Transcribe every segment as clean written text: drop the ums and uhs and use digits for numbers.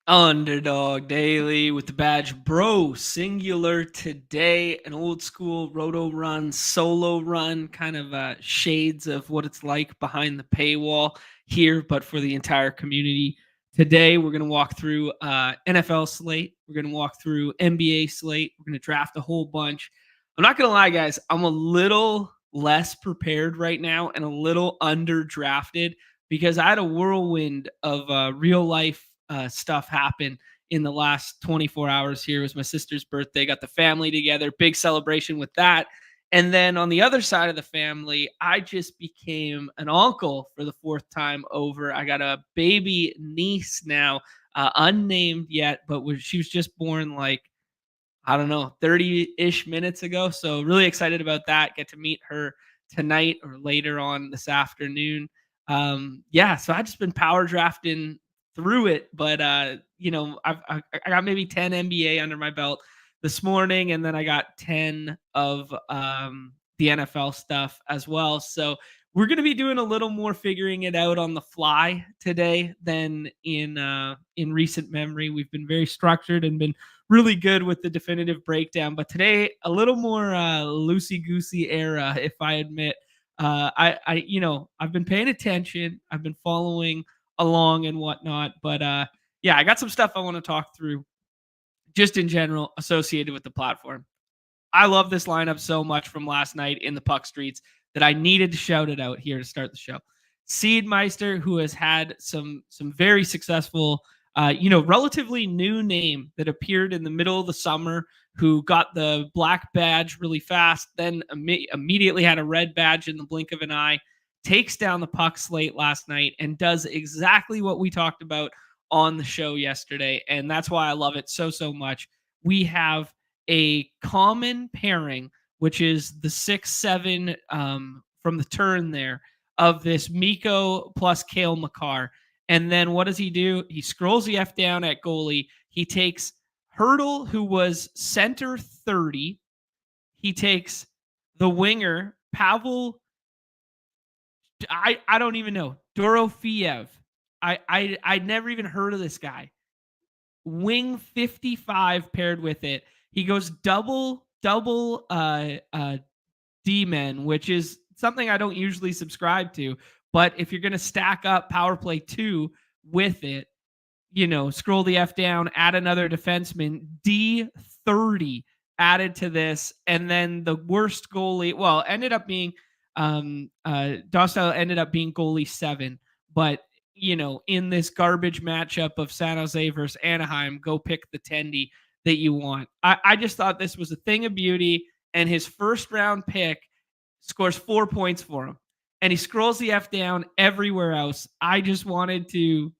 Underdog Daily with the badge bro singular today, an old school roto run, solo run, kind of shades of what it's like behind the paywall here, but for the entire community. Today, we're going to walk through NFL slate. We're going to walk through NBA slate. We're going to draft a whole bunch. I'm not going to lie, guys, I'm a little less prepared right now and a little underdrafted because I had a whirlwind of real life stuff happen in the last 24 hours here. It was my sister's birthday, got the family together, big celebration with that. And then on the other side of the family, I just became an uncle for the fourth time over. I got a baby niece now, unnamed yet, but she was just born like, I don't know, 30-ish minutes ago. So really excited about that. Get to meet her tonight or later on this afternoon. Yeah, so I've just been power drafting through it, but I got maybe 10 NBA under my belt this morning, and then I got 10 of the NFL stuff as well. So we're going to be doing a little more figuring it out on the fly today than in recent memory. We've been very structured and been really good with the definitive breakdown, but today a little more loosey goosey era, if I admit. I've been paying attention, I've been following along and whatnot, but yeah, I got some stuff I want to talk through just in general associated with the platform. I love this lineup so much from last night in the puck streets that I needed to shout it out here to start the show. Seedmeister, who has had some very successful, relatively new name that appeared in the middle of the summer, who got the black badge really fast, then immediately had a red badge in the blink of an eye, takes down the puck slate last night and does exactly what we talked about on the show yesterday. And that's why I love it so much. We have a common pairing, which is the 6-7 from the turn there of this Miko plus Kale McCarr. And then what does he do? He scrolls the F down at goalie. He takes Hurdle, who was center 30. He takes the winger, Pavel. I don't even know. Dorofiev. I'd never even heard of this guy. Wing 55 paired with it. He goes double D-men, which is something I don't usually subscribe to. But if you're going to stack up power play 2 with it, scroll the F down, add another defenseman, D30 added to this. And then the worst goalie, ended up being Dostal ended up being goalie 7. But, in this garbage matchup of San Jose versus Anaheim, go pick the Tendy that you want. I just thought this was a thing of beauty. And his first round pick scores 4 points for him. And he scrolls the F down everywhere else. I just wanted to,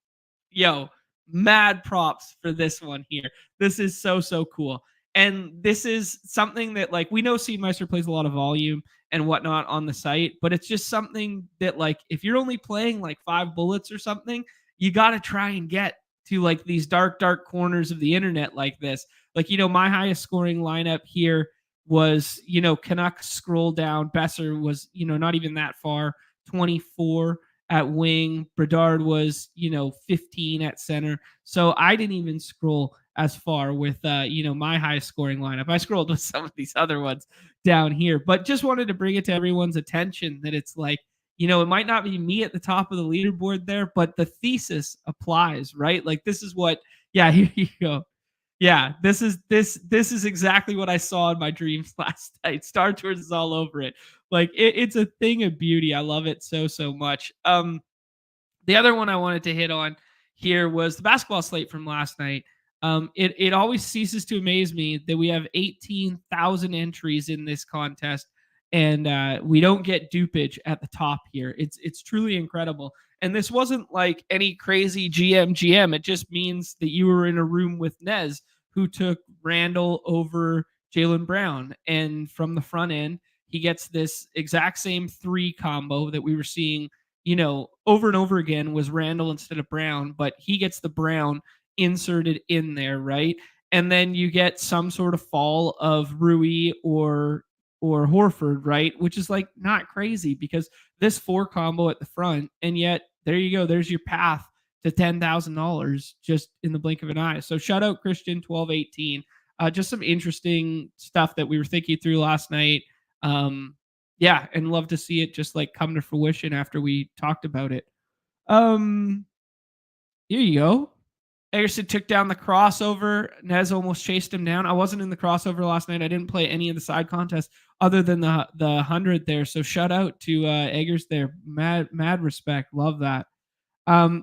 mad props for this one here. This is so cool. And this is something that, like, we know Seedmeister plays a lot of volume and whatnot on the site, but it's just something that, like, if you're only playing like 5 bullets or something, you got to try and get to like these dark corners of the internet like this. Like, my highest scoring lineup here was, Canucks scroll down. Besser was, not even that far, 24 at wing. Bedard was, 15 at center. So I didn't even scroll as far with, my highest scoring lineup. I scrolled with some of these other ones down here, but just wanted to bring it to everyone's attention that it's like, it might not be me at the top of the leaderboard there, but the thesis applies, right? Like, this is what, yeah, here you go. Yeah, this is exactly what I saw in my dreams last night. Star Tours is all over it. Like, it's a thing of beauty. I love it so much. The other one I wanted to hit on here was the basketball slate from last night. It always ceases to amaze me that we have 18,000 entries in this contest, and we don't get dupage at the top here. It's truly incredible. And this wasn't like any crazy GM. It just means that you were in a room with Nez, who took Randall over Jaylen Brown. And from the front end, he gets this exact same 3 combo that we were seeing, over and over again, was Randall instead of Brown, but he gets the Brown inserted in there, right? And then you get some sort of fall of Rui or Horford, right? Which is like not crazy because this 4 combo at the front, and yet there you go. There's your path to $10,000 just in the blink of an eye. So shout out Christian 1218. Just some interesting stuff that we were thinking through last night. Yeah, and love to see it just like come to fruition after we talked about it. Um, here you go. Egerson took down the crossover. Nez almost chased him down. I wasn't in the crossover last night. I didn't play any of the side contests other than the 100 there. So shout out to Eggers there. Mad respect. Love that.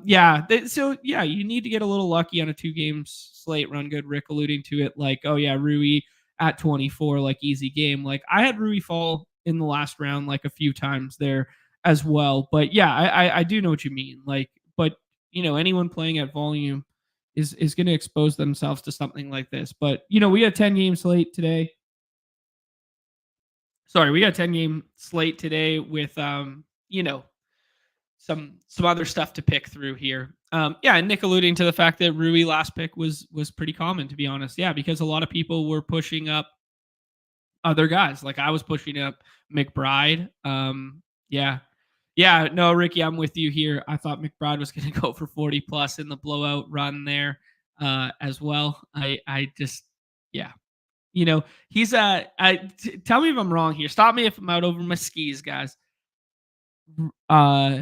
Yeah. So yeah, you need to get a little lucky on a 2 game slate run. Good, Rick alluding to it. Like, oh yeah, Rui at 24, like easy game. Like I had Rui fall in the last round like a few times there as well. But yeah, I do know what you mean. Like, but anyone playing at volume is going to expose themselves to something like this. But we got a 10 game slate today. Sorry, we got a 10 game slate today with some other stuff to pick through here. Yeah, and Nick alluding to the fact that Rui last pick was pretty common, to be honest. Yeah, because a lot of people were pushing up other guys. Like I was pushing up McBride. Yeah. Yeah, no, Ricky, I'm with you here. I thought McBride was going to go for 40 plus in the blowout run there as well. I just, yeah, he's tell me if I'm wrong here. Stop me if I'm out over my skis, guys. uh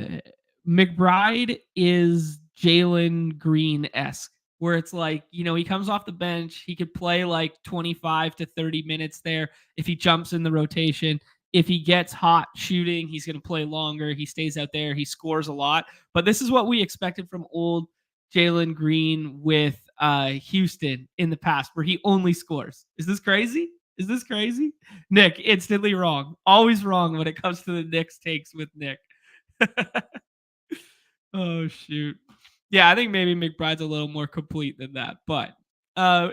McBride is Jalen Green esque, where it's like, he comes off the bench, he could play like 25 to 30 minutes there if he jumps in the rotation. If he gets hot shooting, he's going to play longer. He stays out there, he scores a lot. But this is what we expected from old Jalen Green with Houston in the past, where he only scores. Is this crazy? Is this crazy? Nick, instantly wrong. Always wrong when it comes to the Knicks takes with Nick. Oh shoot. Yeah, I think maybe McBride's a little more complete than that. But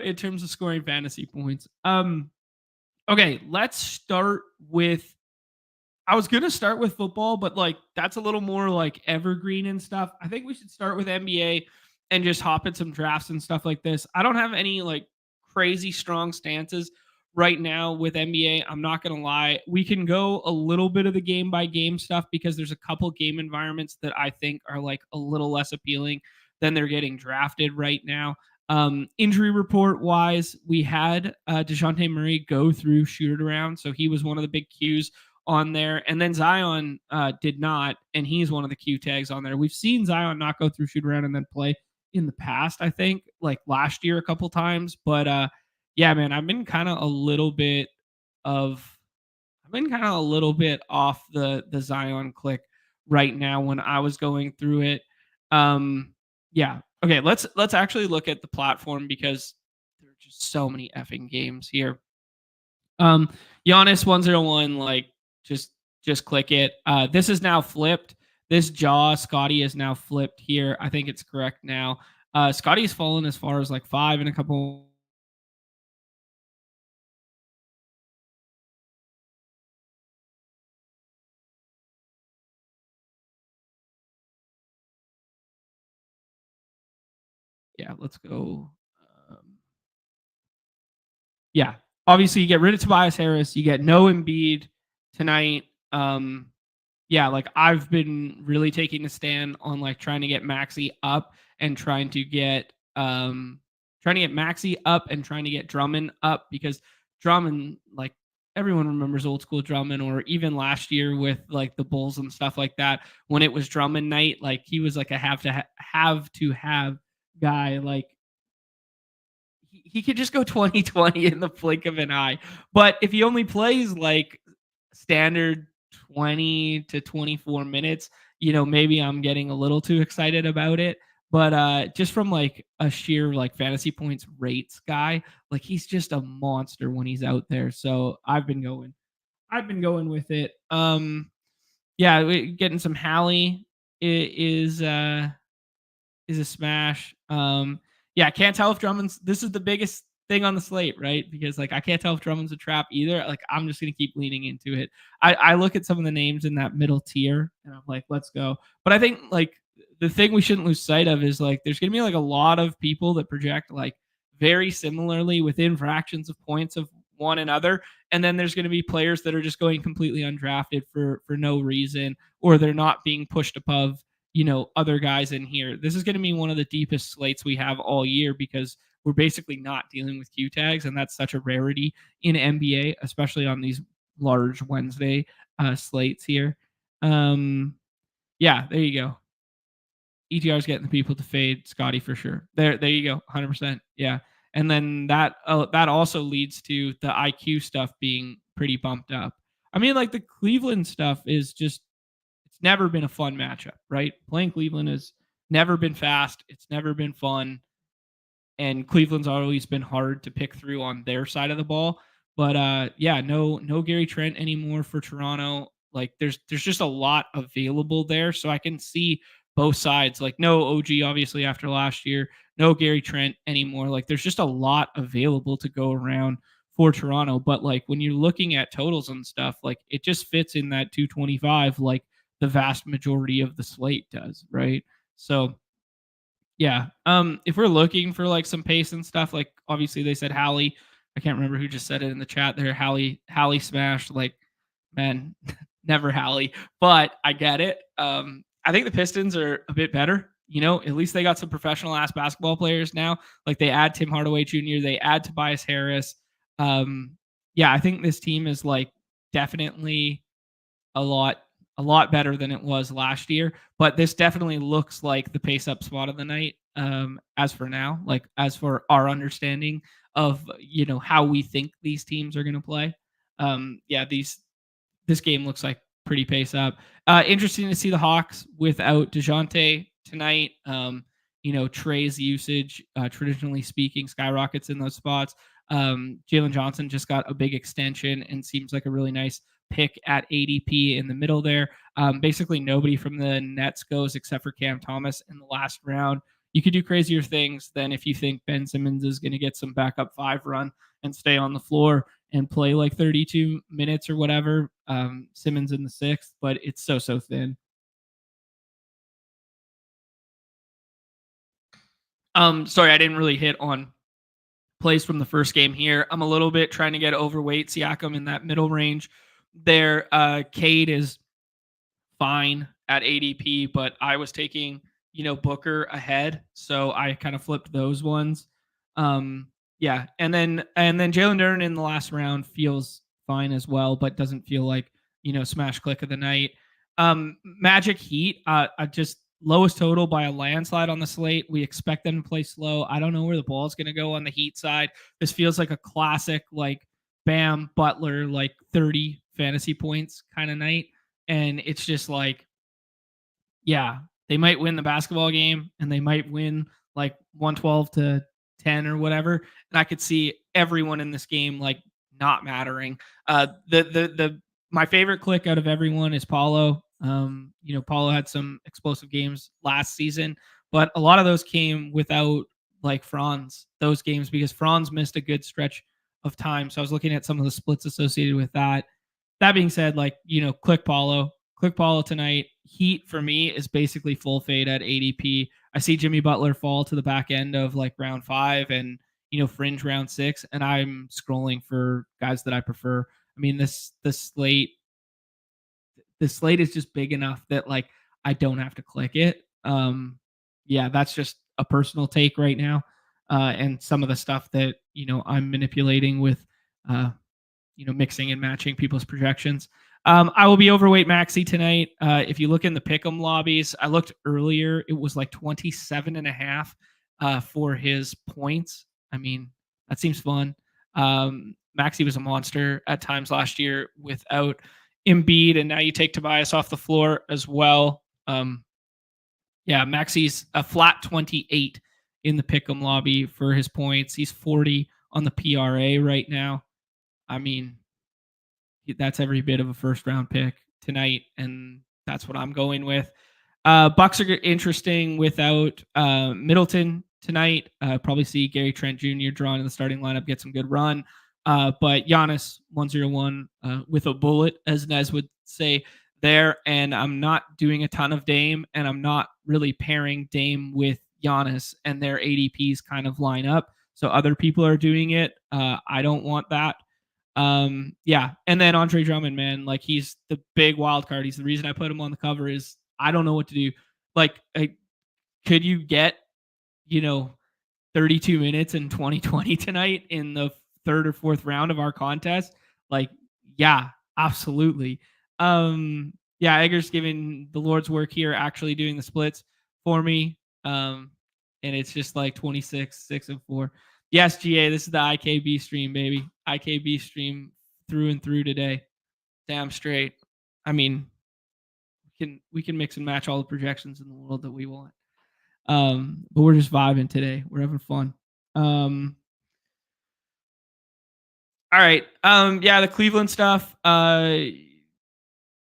in terms of scoring fantasy points. Okay, let's start with I was gonna start with football, but like that's a little more like evergreen and stuff. I think we should start with NBA and just hop in some drafts and stuff like this. I don't have any like crazy strong stances right now with NBA. I'm not gonna lie. We can go a little bit of the game by game stuff because there's a couple game environments that I think are like a little less appealing than they're getting drafted right now. Injury report wise, we had DeJounte Murray go through shoot around, so he was one of the big cues on there. And then Zion did not, and he's one of the Q tags on there. We've seen Zion not go through shoot around and then play in the past, I think, like last year a couple times. But yeah, man, I've been kind of a little bit off the Zion click right now when I was going through it. Yeah. Okay, let's actually look at the platform because there are just so many effing games here. Giannis 101, like just click it. This is now flipped. This Scotty is now flipped here. I think it's correct now. Scotty's fallen as far as like 5 in a couple. Yeah, let's go. Yeah, obviously you get rid of Tobias Harris. You get no Embiid tonight. Yeah, like I've been really taking a stand on like trying to get Maxey up and trying to get Maxey up and trying to get Drummond up, because Drummond, like everyone remembers old school Drummond, or even last year with like the Bulls and stuff like that, when it was Drummond night, like he was like a have to have guy. Like he could just go 20-20 in the blink of an eye. But if he only plays like standard 20 to 24 minutes, maybe I'm getting a little too excited about it. But just from like a sheer like fantasy points rates guy, like he's just a monster when he's out there. So I've been going with it. Yeah, getting some Hallie is a smash. Yeah, I can't tell if Drummond's. This is the biggest thing on the slate, right? Because like I can't tell if Drummond's a trap either. Like I'm just gonna keep leaning into it. I look at some of the names in that middle tier and I'm like, let's go. But I think like the thing we shouldn't lose sight of is like there's gonna be like a lot of people that project like very similarly within fractions of points of one another. And then there's going to be players that are just going completely undrafted for no reason, or they're not being pushed above other guys in here. This is going to be one of the deepest slates we have all year because we're basically not dealing with Q tags, and that's such a rarity in NBA, especially on these large Wednesday slates here. Yeah, there you go. ETR's getting the people to fade Scotty for sure. There you go, 100%. Yeah, and then that also leads to the IQ stuff being pretty bumped up. I mean, like the Cleveland stuff is just it's never been a fun matchup, right? Playing Cleveland has never been fast. It's never been fun, and Cleveland's always been hard to pick through on their side of the ball. But yeah, no Gary Trent anymore for Toronto. Like there's just a lot available there, so I can see both sides. Like no OG obviously after last year, no Gary Trent anymore. Like there's just a lot available to go around for Toronto. But like when you're looking at totals and stuff, like it just fits in that 225, like the vast majority of the slate does, right? So yeah. If we're looking for like some pace and stuff, like obviously they said Hallie. I can't remember who just said it in the chat there. Hallie smashed. Like, man, never Hallie. But I get it. I think the Pistons are a bit better. At least they got some professional ass basketball players now. Like they add Tim Hardaway Jr., they add Tobias Harris. Yeah, I think this team is like definitely a lot better than it was last year. But this definitely looks like the pace up spot of the night. As for now, like as for our understanding of how we think these teams are going to play. Yeah, this game looks like pretty pace up. Interesting to see the Hawks without DeJounte tonight. Trey's usage, traditionally speaking, skyrockets in those spots. Jalen Johnson just got a big extension and seems like a really nice pick at ADP in the middle there. Basically, nobody from the Nets goes except for Cam Thomas in the last round. You could do crazier things than if you think Ben Simmons is going to get some backup 5 run and stay on the floor and play like 32 minutes or whatever. Simmons in the 6th, but it's so thin. Sorry, I didn't really hit on plays from the first game here. I'm a little bit trying to get overweight Siakam in that middle range there. Cade is fine at ADP, but I was taking, Booker ahead. So I kind of flipped those ones. Yeah. And then Jalen Duren in the last round feels fine as well, but doesn't feel like, smash click of the night. Magic Heat, I just lowest total by a landslide on the slate. We expect them to play slow. I don't know where the ball's going to go on the Heat side. This feels like a classic, like Bam Butler, like 30 fantasy points kind of night. And it's just like, yeah, they might win the basketball game and they might win like 112 to 10 or whatever. And I could see everyone in this game like not mattering. The my favorite click out of everyone is Paulo. Paulo had some explosive games last season, but a lot of those came without like Franz, those games, because Franz missed a good stretch of time. So I was looking at some of the splits associated with that. That being said, like, click Paulo tonight. Heat for me is basically full fade at ADP. I see Jimmy Butler fall to the back end of like round 5 and fringe round 6, and I'm scrolling for guys that I prefer. I mean, the slate is just big enough that like I don't have to click it. Yeah, that's just a personal take right now, and some of the stuff that I'm manipulating with mixing and matching people's projections. I will be overweight Maxi tonight. If you look in the pick'em lobbies, I looked earlier, it was like 27.5 for his points. I mean, that seems fun. Maxi was a monster at times last year without Embiid, and now you take Tobias off the floor as well. Yeah, Maxi's a flat 28 in the pick'em lobby for his points. He's 40 on the PRA right now. I mean, that's every bit of a first round pick tonight, and that's what I'm going with. Bucks are interesting without Middleton tonight. Probably see Gary Trent Jr. drawn in the starting lineup, get some good run. But Giannis 101 with a bullet, as Nez would say there. And I'm not doing a ton of Dame, and I'm not really pairing Dame with Giannis, and their ADPs kind of line up. So other people are doing it. I don't want that. Yeah, and then Andre Drummond, man, like he's the big wild card. He's the reason I put him on the cover. Is I don't know what to do. Like, could you get, you know, 32 minutes in 2020 tonight in the third or fourth round of our contest? Like, yeah, absolutely. Yeah, Egger's giving the Lord's work here, actually doing the splits for me. And it's just like 26, 6 and 4. Yes, GA, this is the IKB stream, baby. IKB stream through and through today. Damn straight. I mean, we can mix and match all the projections in the world that we want. But we're just vibing today. We're having fun. All right. Yeah, the Cleveland stuff.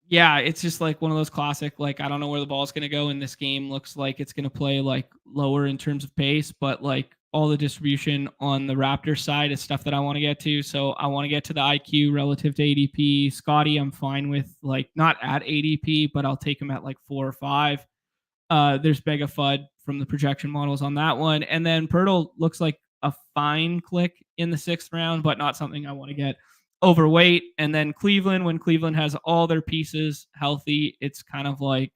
Yeah, it's just like one of those classic, like, I don't know where the ball's gonna go in this game. Looks like it's gonna play like lower in terms of pace, but like all the distribution on the Raptors side is stuff that I want to get to. So I want to get to the IQ relative to ADP. Scotty, I'm fine with, like, not at ADP, but I'll take him at like 4 or 5. There's Mega Fud from the projection models on that one. And then Pirtle looks like a fine click in the 6th round, but not something I want to get overweight. And then Cleveland, when Cleveland has all their pieces healthy, it's kind of like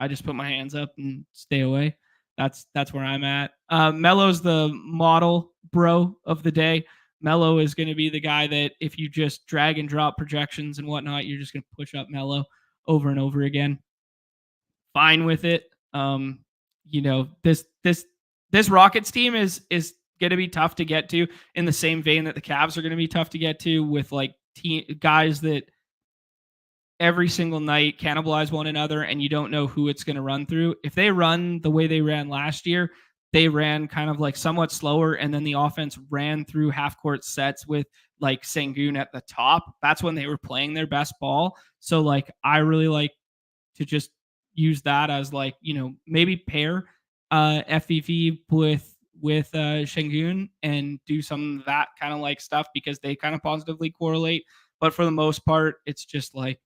I just put my hands up and stay away. That's where I'm at. Melo's the model bro of the day. Melo is going to be the guy that if you just drag and drop projections and whatnot, you're just going to push up Melo over and over again. Fine with it. This Rockets team is going to be tough to get to, in the same vein that the Cavs are going to be tough to get to, with like guys that every single night cannibalize one another and you don't know who it's going to run through. If they run the way they ran last year, they ran kind of like somewhat slower, and then the offense ran through half court sets with like Sengun at the top. That's when they were playing their best ball. So like I really like to just use that as like, maybe pair FVV with Shengun and do some of that kind of like stuff, because they kind of positively correlate. But for the most part, it's just like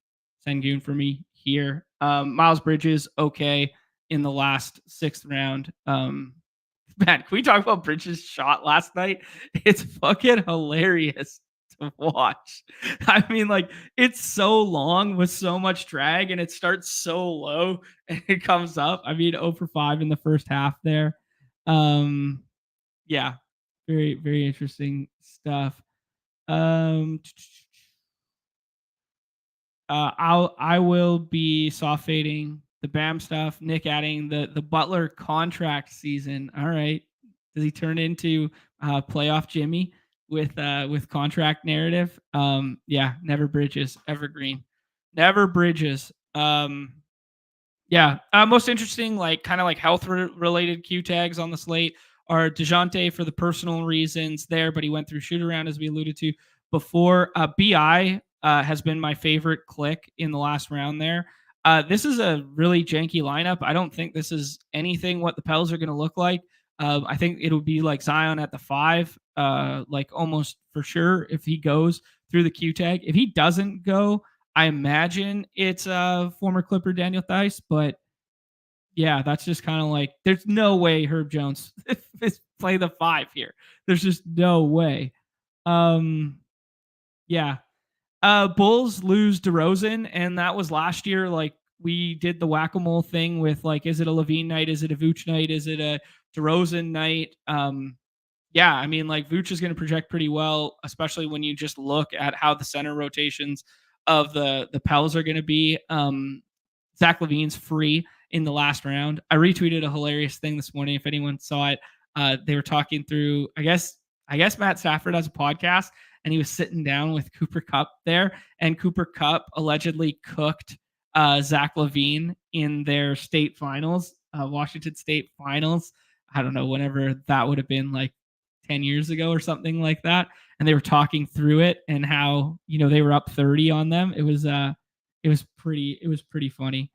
Sengun for me here. Miles Bridges, okay, in the last 6th round. Man, can we talk about Bridges' shot last night? It's fucking hilarious to watch. I mean, like, it's so long with so much drag, and it starts so low and it comes up. I mean, 0 for 5 in the first half there. Yeah, very, very interesting stuff. Um, I will be soft fading the Bam stuff. Nick adding the Butler contract season. All right, does he turn into playoff Jimmy with contract narrative? Yeah, never Bridges, evergreen, never Bridges. Yeah. Most interesting, like kind of like health related Q tags on the slate are DeJounte for the personal reasons there, but he went through shoot around as we alluded to before. BI has been my favorite click in the last round there. This is a really janky lineup. I don't think this is anything what the Pels are going to look like. I think it'll be like Zion at the 5, like almost for sure if he goes through the Q tag. If he doesn't go, I imagine it's former Clipper Daniel Theis, but yeah, that's just kind of like there's no way Herb Jones is play the 5 here. There's just no way. Yeah. Bulls lose DeRozan, and that was last year. Like we did the whack-a-mole thing with like, is it a Levine night? Is it a Vooch night? Is it a DeRozan night? Yeah, I mean, like Vooch is going to project pretty well, especially when you just look at how the center rotations of the Pels are going to be. Zach Levine's free in the last round. I retweeted a hilarious thing this morning. If anyone saw it, they were talking through. I guess Matt Stafford has a podcast, and he was sitting down with Cooper Kupp there, and Cooper Kupp allegedly cooked Zach Levine in their state finals, Washington State finals. I don't know, whenever that would have been, like 10 years ago or something like that. And they were talking through it and how, they were up 30 on them. It was pretty funny.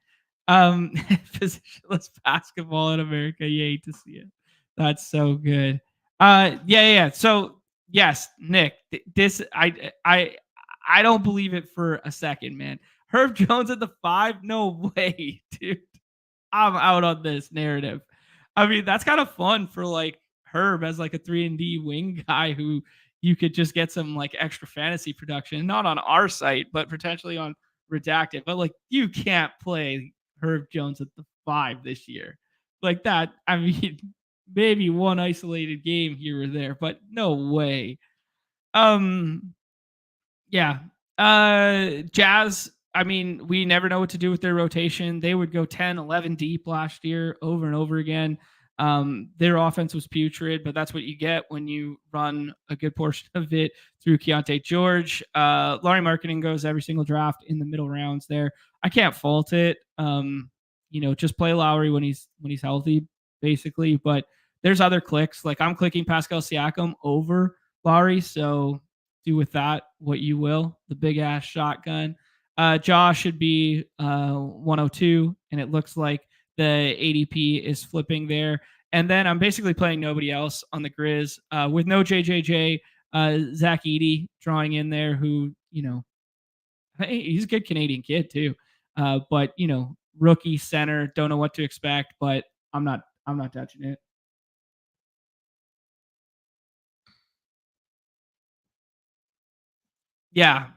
Positionless basketball in America. Yay to see it. That's so good. Yeah. So yes, Nick, this I don't believe it for a second, man. Herb Jones at the 5? No way, dude. I'm out on this narrative. I mean, that's kind of fun for like Herb as like a 3-and-D wing guy who you could just get some like extra fantasy production, not on our site, but potentially on Redacted. But like you can't play Herb Jones at the 5 this year. Like that, I mean, maybe one isolated game here or there, but no way. Um, yeah. Jazz, I mean, we never know what to do with their rotation. They would go 10, 11 deep last year over and over again. Their offense was putrid, but that's what you get when you run a good portion of it through Keontae George. Laurie Marketing goes every single draft in the middle rounds there. I can't fault it. Just play Lowry when he's healthy, basically. But there's other clicks. Like I'm clicking Pascal Siakam over Lowry, so do with that what you will. The big ass shotgun. Josh should be 102, and it looks like the ADP is flipping there. And then I'm basically playing nobody else on the Grizz with no JJJ. Zach Edey drawing in there, who hey, he's a good Canadian kid too. But rookie center, don't know what to expect, but I'm not touching it. Yeah.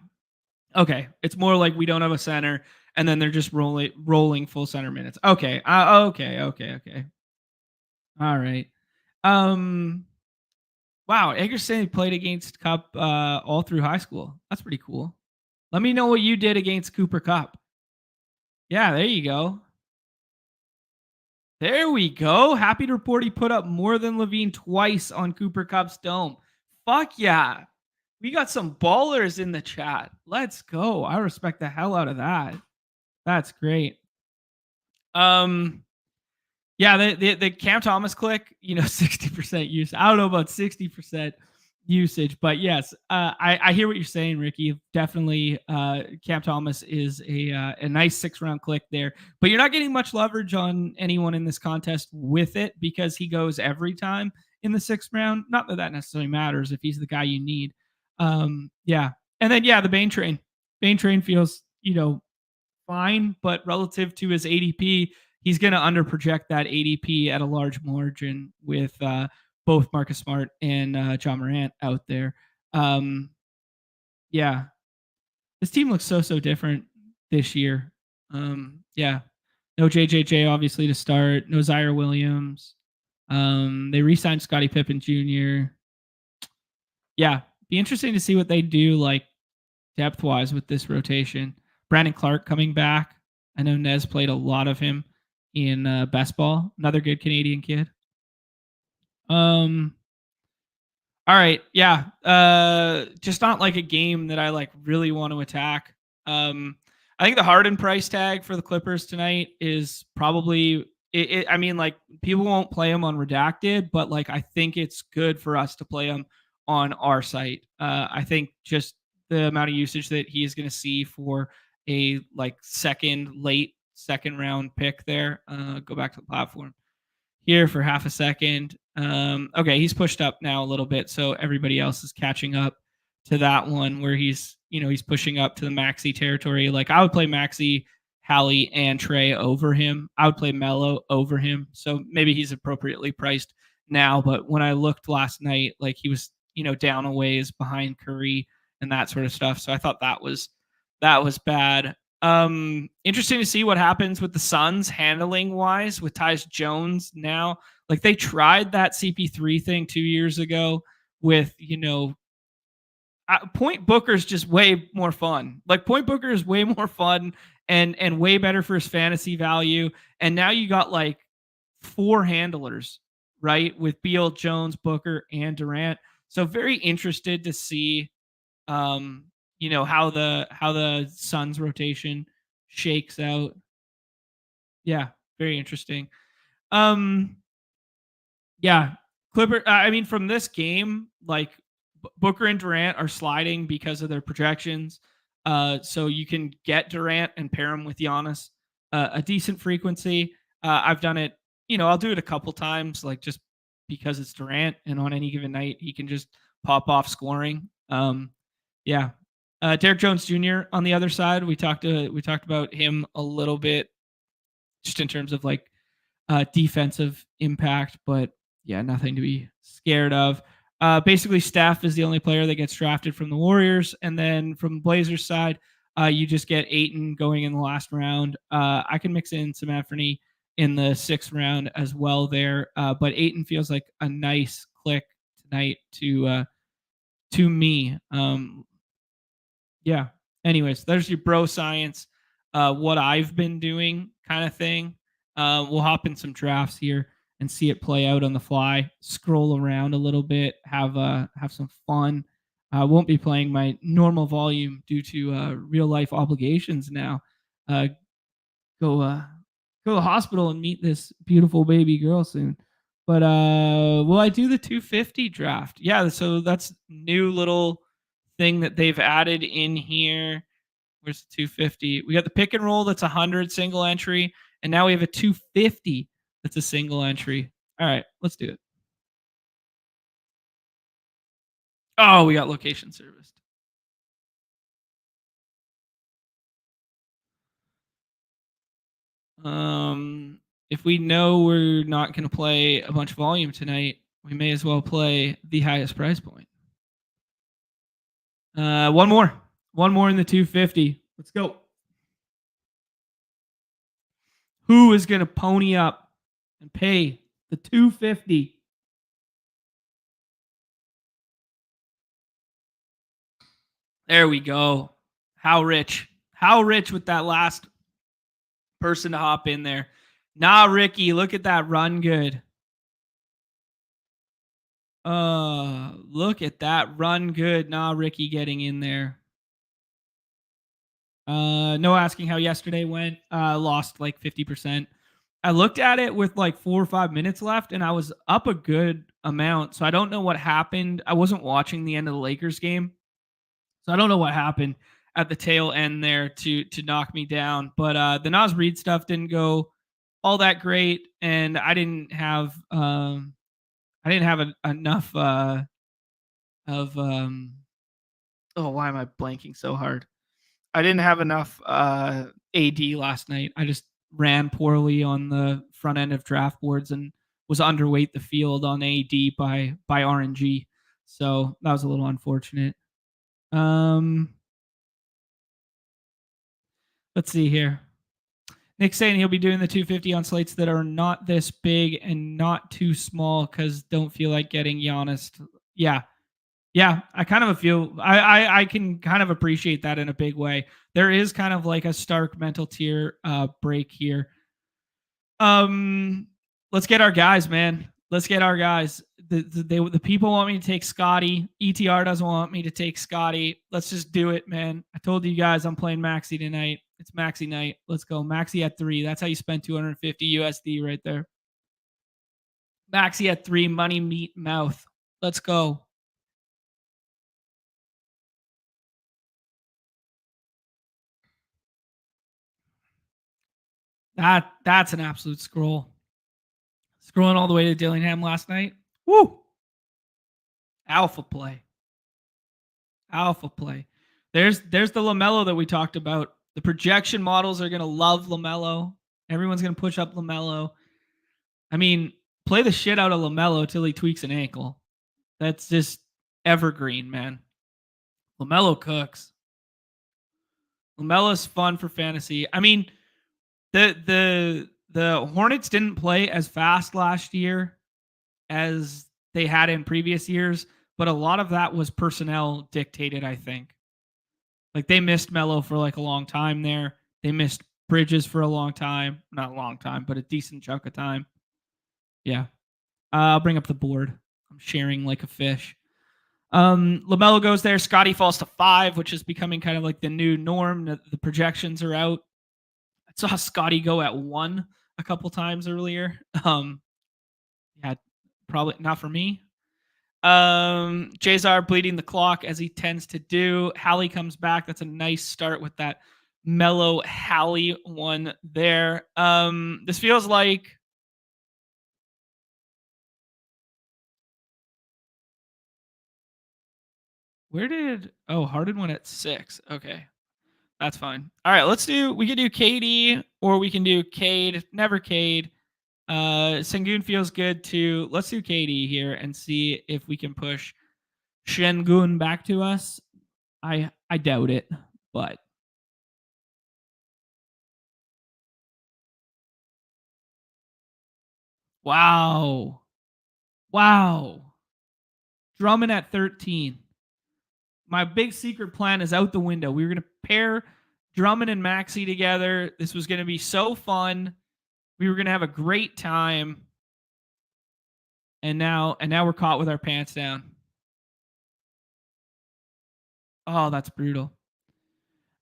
Okay. It's more like we don't have a center, and then they're just rolling full center minutes. Okay. Okay. All right. Um. Wow. Eggerson played against Cup all through high school. That's pretty cool. Let me know what you did against Cooper Cup. Yeah. There you go. There we go. Happy to report he put up more than Levine twice on Cooper Cup's dome. Fuck yeah. We got some ballers in the chat. Let's go. I respect the hell out of that. That's great. Yeah, the Cam Thomas click, 60% use. I don't know about 60% usage, but yes, I hear what you're saying, Ricky. Definitely, Cam Thomas is a nice 6-round click there, but you're not getting much leverage on anyone in this contest with it because he goes every time in the 6th round. Not that necessarily matters if he's the guy you need. Yeah, and then the Bane train. Bane train feels fine, but relative to his ADP, he's going to underproject that ADP at a large margin with both Marcus Smart and John Morant out there. Yeah, this team looks so different this year. Yeah, no JJJ obviously to start. No Zaire Williams. They re-signed Scottie Pippen Jr. Yeah, be interesting to see what they do like depth wise with this rotation. Brandon Clark coming back. I know Nez played a lot of him in best ball. Another good Canadian kid. Um. All right. Yeah. Just not like a game that I like really want to attack. I think the Harden price tag for the Clippers tonight is probably. I mean, like people won't play him on redacted, but like I think it's good for us to play him on our site. I think just the amount of usage that he is going to see for a like late second round pick there. Go back to the platform here for half a second. Okay, he's pushed up now a little bit, so everybody else is catching up to that one where he's pushing up to the Maxi territory. Like I would play Maxi, Hallie, and Trey over him. I would play Mello over him. So maybe he's appropriately priced now. But when I looked last night, like he was down a ways behind Curry and that sort of stuff. So I thought that was bad. Interesting to see what happens with the Suns handling wise with Tyus Jones now. Like they tried that CP3 thing 2 years ago with, Point Booker is just way more fun. Like Point Booker is way more fun and way better for his fantasy value. And now you got like 4 handlers, right? With Beal, Jones, Booker, and Durant. So very interested to see how the Suns rotation shakes out. Yeah, very interesting. Yeah, Clipper. I mean, from this game, like Booker and Durant are sliding because of their projections. So you can get Durant and pair him with Giannis a decent frequency. I've done it. I'll do it a couple times, like just because it's Durant, and on any given night he can just pop off scoring. Yeah. Derek Jones Jr. on the other side, we talked about him a little bit, just in terms of like defensive impact, but yeah, nothing to be scared of. Basically, Steph is the only player that gets drafted from the Warriors, and then from the Blazers side, you just get Ayton going in the last round. I can mix in some Anthony in the sixth round as well there. But Aiton feels like a nice click tonight to me. Yeah. Anyways, there's your bro science. What I've been doing kind of thing. We'll hop in some drafts here and see it play out on the fly. Scroll around a little bit, have some fun. I won't be playing my normal volume due to real life obligations now. Uh, go go to the hospital and meet this beautiful baby girl soon. But will I do the 250 draft? Yeah, so that's new little thing that they've added in here. Where's the 250? We got the pick and roll that's 100 single entry, and now we have a 250 that's a single entry. All right, let's do it. Oh, we got location serviced. If we know we're not going to play a bunch of volume tonight, we may as well play the highest price point. One more in the 250. Let's go. Who is going to pony up and pay the 250? There we go. How rich? How rich with that last person to hop in there. Nah, Ricky, look at that run good. Look at that run good. Nah, Ricky getting in there. No asking how yesterday went. Lost like 50%. I looked at it with like 4 or 5 minutes left and I was up a good amount. So I don't know what happened. I wasn't watching the end of the Lakers game. So I don't know what happened at the tail end there to knock me down. But the Nas Reed stuff didn't go all that great, and I didn't have enough of oh, why am I blanking so hard? I didn't have enough AD last night. I just ran poorly on the front end of draft boards and was underweight the field on AD by RNG. So that was a little unfortunate. Um, let's see here. Nick's saying he'll be doing the 250 on slates that are not this big and not too small because don't feel like getting Giannis. Yeah, yeah. I kind of feel I can kind of appreciate that in a big way. There is kind of like a stark mental tier break here. Um, let's get our guys, man. Let's get our guys. The people want me to take Scotty. ETR doesn't want me to take Scotty. Let's just do it, man. I told you guys I'm playing Maxi tonight. It's Maxi night. Let's go. Maxi at 3. That's how you spend 250 USD right there. Maxi at 3. Money, meat, mouth. Let's go. That's an absolute scroll. Scrolling all the way to Dillingham last night. Woo! Alpha play. Alpha play. There's the LaMelo that we talked about. The projection models are gonna love LaMelo. Everyone's gonna push up LaMelo. I mean, play the shit out of LaMelo till he tweaks an ankle. That's just evergreen, man. LaMelo cooks. LaMelo's fun for fantasy. I mean, the Hornets didn't play as fast last year as they had in previous years, but a lot of that was personnel dictated, I think. Like they missed Melo for like a long time there. They missed Bridges for a long time. Not a long time, but a decent chunk of time. Yeah. I'll bring up the board. I'm sharing like a fish. LaMelo goes there. Scotty falls to 5, which is becoming kind of like the new norm. The projections are out. I saw Scotty go at 1 a couple times earlier. Yeah, probably not for me. Jazar bleeding the clock as he tends to do. Hallie comes back. That's a nice start with that mellow Hallie one there. This feels like Harden went at 6. Okay. That's fine. All right, we can do KD or we can do Cade. Never Cade. Sengun feels good too. Let's do KD here and see if we can push Shengun back to us. I doubt it, but Wow. Wow. Drummond at 13. My big secret plan is out the window. We were going to pair Drummond and Maxey together. This was going to be so fun. We were going to have a great time. And now we're caught with our pants down. Oh, that's brutal.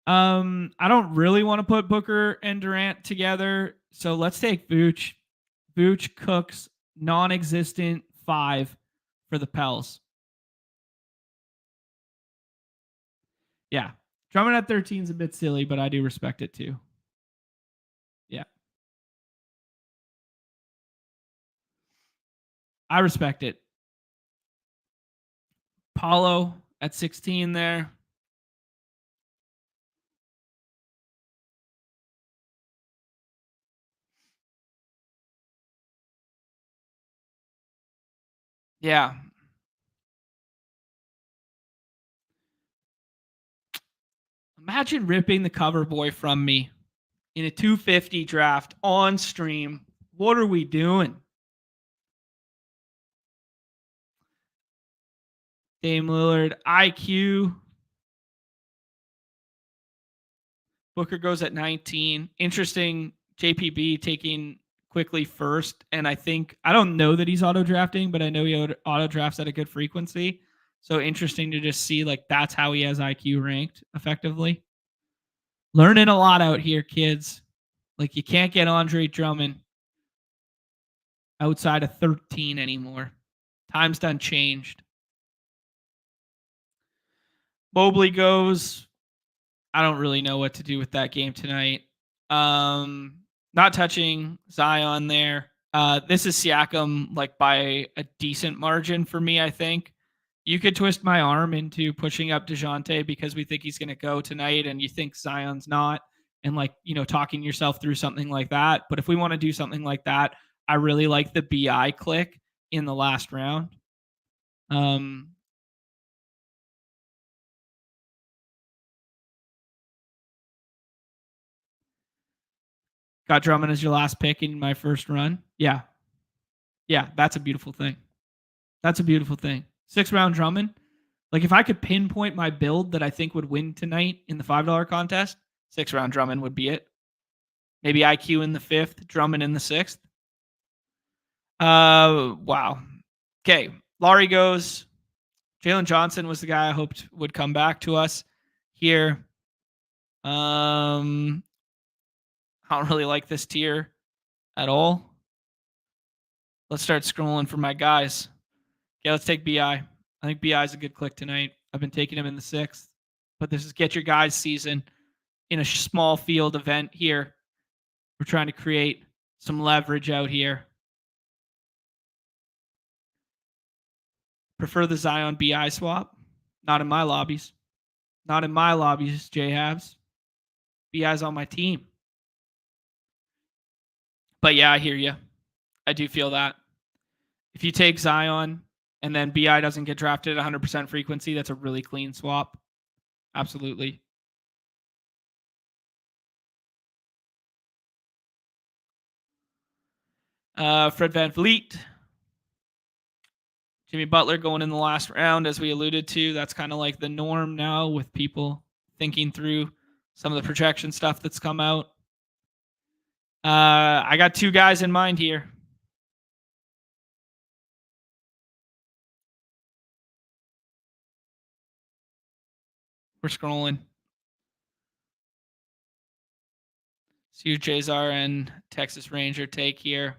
I don't really want to put Booker and Durant together, so let's take Vooch. Vooch cooks non-existent 5 for the Pels. Yeah. Drummond at 13 is a bit silly, but I do respect it too. Yeah. I respect it. Paulo at 16 there. Yeah. Imagine ripping the cover boy from me in a 250 draft on stream. What are we doing? Dame Lillard, IQ. Booker goes at 19. Interesting. JPB taking quickly first. And I don't know that he's auto drafting, but I know he auto drafts at a good frequency. So interesting to just see like that's how he has IQ ranked effectively. Learning a lot out here, kids. Like you can't get Andre Drummond outside of 13 anymore. Time's done changed. Mobley goes. I don't really know what to do with that game tonight. Not touching Zion there. This is Siakam like by a decent margin for me, I think. You could twist my arm into pushing up DeJounte because we think he's going to go tonight and you think Zion's not, and like, talking yourself through something like that. But if we want to do something like that, I really like the BI click in the last round. Got Drummond as your last pick in my first run. Yeah. Yeah, that's a beautiful thing. That's a beautiful thing. 6th round Drummond. Like if I could pinpoint my build that I think would win tonight in the $5 contest, 6th round Drummond would be it. Maybe IQ in the 5th, Drummond in the 6th. Wow. Okay, Laurie goes. Jalen Johnson was the guy I hoped would come back to us here. I don't really like this tier at all. Let's start scrolling for my guys. Okay, let's take BI. I think BI is a good click tonight. I've been taking him in the 6th, but this is get your guys season in a small field event here. We're trying to create some leverage out here. Prefer the Zion BI swap? Not in my lobbies. Not in my lobbies, J-Habs. BI's on my team. But yeah, I hear you. I do feel that. If you take Zion and then BI doesn't get drafted at 100% frequency, that's a really clean swap. Absolutely. Fred VanVleet. Jimmy Butler going in the last round, as we alluded to. That's kind of like the norm now with people thinking through some of the projection stuff that's come out. I got 2 guys in mind here. We're scrolling. See who Jazar and Texas Ranger take here.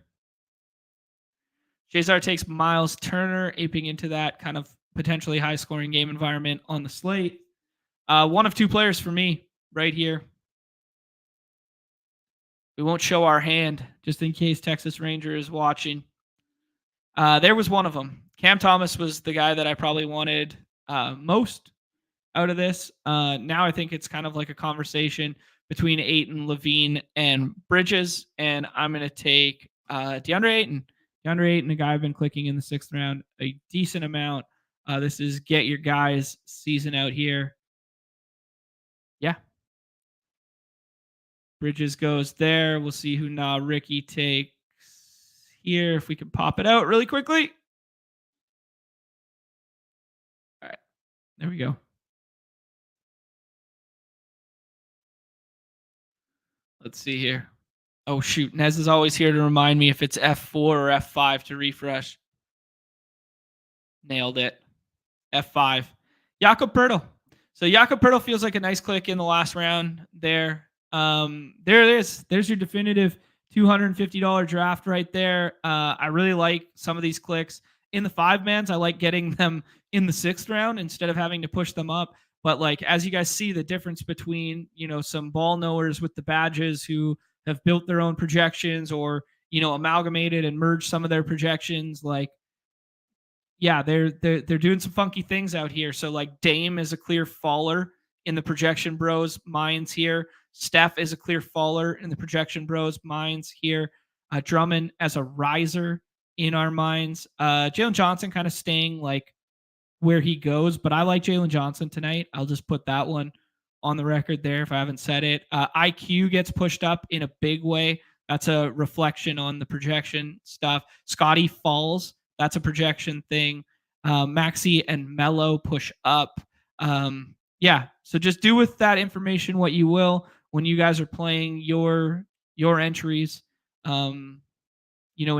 Jazar takes Miles Turner, aping into that kind of potentially high-scoring game environment on the slate. One of 2 players for me right here. We won't show our hand just in case Texas Ranger is watching. There was one of them. Cam Thomas was the guy that I probably wanted most out of this. Now I think it's kind of like a conversation between Ayton, Levine, and Bridges, and I'm going to take DeAndre Ayton. DeAndre Ayton, a guy I've been clicking in the 6th round a decent amount. This is get your guys season out here. Yeah. Bridges goes there. We'll see who Ricky takes here. If we can pop it out really quickly. All right, there we go. Let's see here. Oh shoot, Nez is always here to remind me if it's F4 or F5 to refresh. Nailed it. F5. Jakob Pertl. So Jakob Pertl feels like a nice click in the last round there. There it is. There's your definitive $250 draft right there. I really like some of these clicks. In the 5-mans, I like getting them in the 6th round instead of having to push them up. But like as you guys see, the difference between, some ball knowers with the badges who have built their own projections or, amalgamated and merged some of their projections, like yeah, they're doing some funky things out here. So like Dame is a clear faller in the projection bros minds here. Steph is a clear faller in the projection bros minds here. Drummond as a riser in our minds. Jalen Johnson kind of staying like where he goes, but I like Jalen Johnson tonight. I'll just put that one on the record there if I haven't said it. IQ gets pushed up in a big way. That's a reflection on the projection stuff. Scotty falls. That's a projection thing. Maxi and Mello push up. Yeah, so just do with that information what you will when you guys are playing your entries. In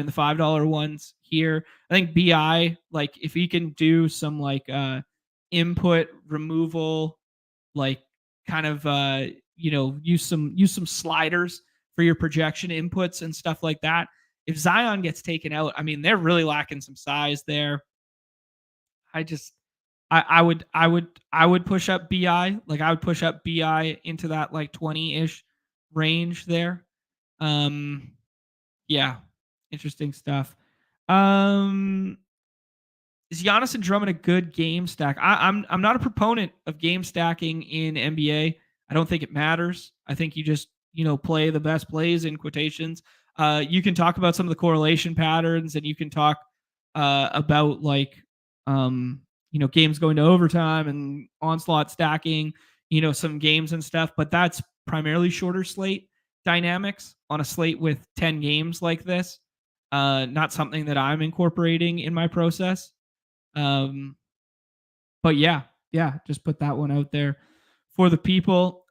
the $5 ones here. I think BI, like if he can do some like input removal, like kind of use some sliders for your projection inputs and stuff like that. If Zion gets taken out, I mean they're really lacking some size there. I just I would push up BI. Like I would push up BI into that like 20-ish range there. Yeah, interesting stuff. Um, is Giannis and Drummond a good game stack? I'm not a proponent of game stacking in NBA. I don't think it matters. I think you just play the best plays in quotations. You can talk about some of the correlation patterns, and you can talk about like games going to overtime and onslaught stacking. Some games and stuff, but that's primarily shorter slate dynamics on a slate with 10 games like this. Not something that I'm incorporating in my process. But yeah, just put that one out there for the people.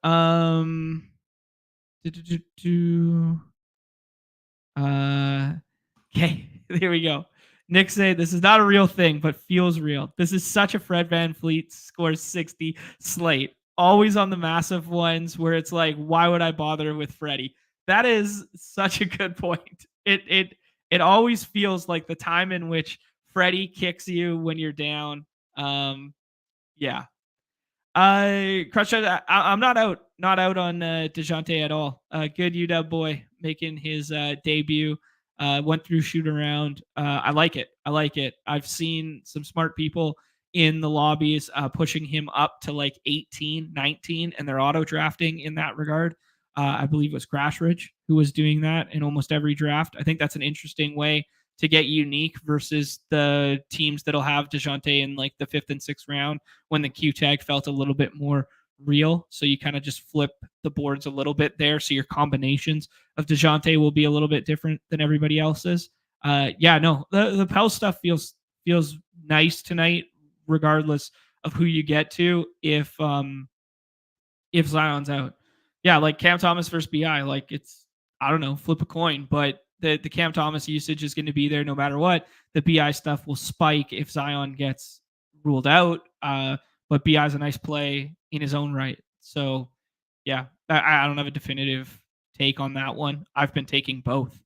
Okay, there we go. Nick say this is not a real thing, but feels real. This is such a Fred Van Fleet scores 60 slate. Always on the massive ones where it's like, why would I bother with Freddie? That is such a good point. It always feels like the time in which Freddie kicks you when you're down. Yeah, Crush, I'm not out on DeJounte at all. Good UW boy making his debut. Went through shoot around. I like it. I like it. I've seen some smart people in the lobbies pushing him up to like 18, 19, and they're auto drafting in that regard. I believe it was Crashridge who was doing that in almost every draft. I think that's an interesting way to get unique versus the teams that'll have DeJounte in like the 5th and 6th round when the Q tag felt a little bit more real. So you kind of just flip the boards a little bit there. So your combinations of DeJounte will be a little bit different than everybody else's. Yeah, no, the Pell stuff feels nice tonight, regardless of who you get to. If Zion's out, yeah, like Cam Thomas versus Bi, like it's I don't know, flip a coin, but the Cam Thomas usage is going to be there no matter what. The Bi stuff will spike if Zion gets ruled out. But Bi is a nice play in his own right. So yeah, I don't have a definitive take on that one. I've been taking both.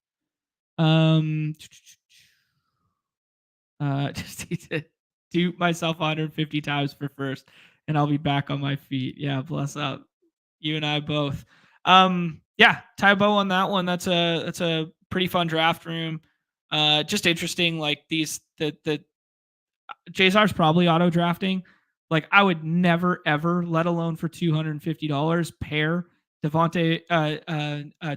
Just need to do myself 150 times for first, and I'll be back on my feet. Yeah, bless up. You and I both. Yeah, Tybo on that one. That's a pretty fun draft room. Just interesting. Like the JSR's probably auto drafting. Like I would never ever, let alone for $250, pair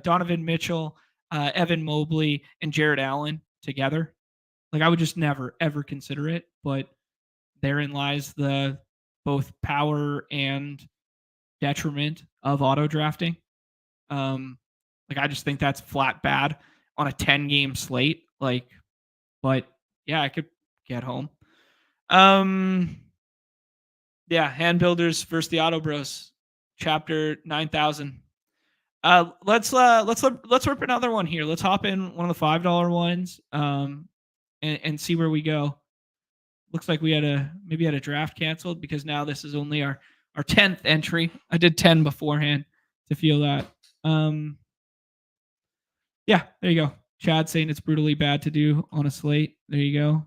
Donovan Mitchell, Evan Mobley, and Jared Allen together. Like I would just never ever consider it. But therein lies the both power and detriment of auto drafting. Like I just think that's flat bad on a 10 game slate Like, but yeah, I could get home. Um, yeah, Hand Builders versus the Auto Bros, chapter 9,000. Let's rip another one here. Let's hop in one of the $5 ones. And see where we go. Looks like we maybe had a draft canceled because now this is only our 10th entry. I did 10 beforehand to feel that. Yeah, there you go. Chad saying it's brutally bad to do on a slate. There you go.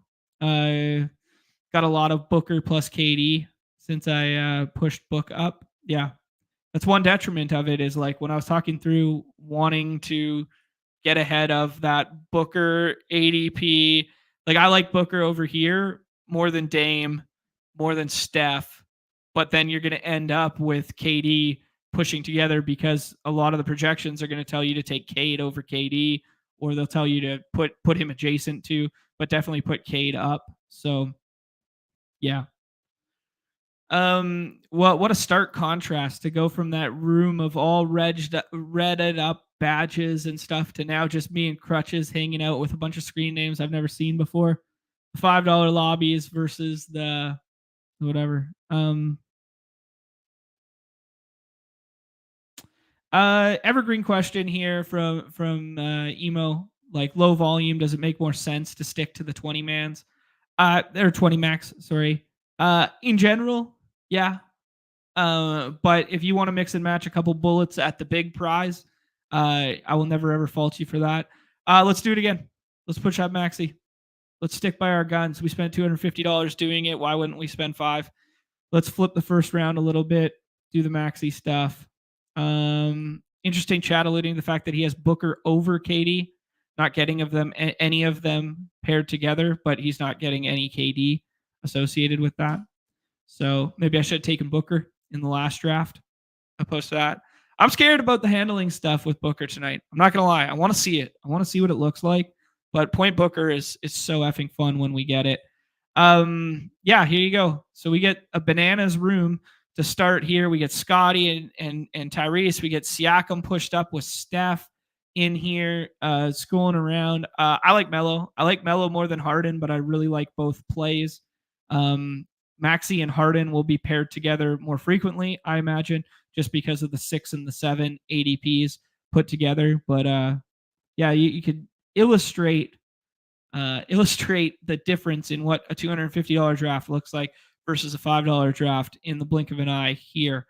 Got a lot of Booker plus KD since I pushed Book up. Yeah, that's one detriment of it is like when I was talking through wanting to get ahead of that Booker ADP. Like I like Booker over here more than Dame, more than Steph, but then you're going to end up with KD pushing together because a lot of the projections are going to tell you to take Cade over KD, or they'll tell you to put him adjacent to, but definitely put Cade up. So yeah. What a stark contrast to go from that room of all redded up badges and stuff to now just me and Crutches hanging out with a bunch of screen names I've never seen before. $5 lobbies versus the whatever. Evergreen question here from Emo. Like low volume, does it make more sense to stick to the 20 mans? Or 20 max, sorry. In general, yeah. But if you want to mix and match a couple bullets at the big prize, I will never ever fault you for that. Let's do it again. Let's push up Maxi. Let's stick by our guns. We spent $250 doing it. Why wouldn't we spend $5? Let's flip the first round a little bit. Do the Maxi stuff. Interesting chat alluding to the fact that he has Booker over KD, not getting any of them paired together, but he's not getting any KD associated with that. So maybe I should have taken Booker in the last draft opposed to that. I'm scared about the handling stuff with Booker tonight. I'm not gonna lie. I want to see it. I want to see what it looks like. But Point Booker is so effing fun when we get it. Yeah, here you go. So we get a bananas room to start here. We get Scotty and Tyrese. We get Siakam pushed up with Steph in here, schooling around. I like Melo. I like Melo more than Harden, but I really like both plays. Maxi and Harden will be paired together more frequently, I imagine, just because of the 6 and the 7 ADPs put together. But yeah, you could illustrate the difference in what a $250 draft looks like versus a $5 draft in the blink of an eye here.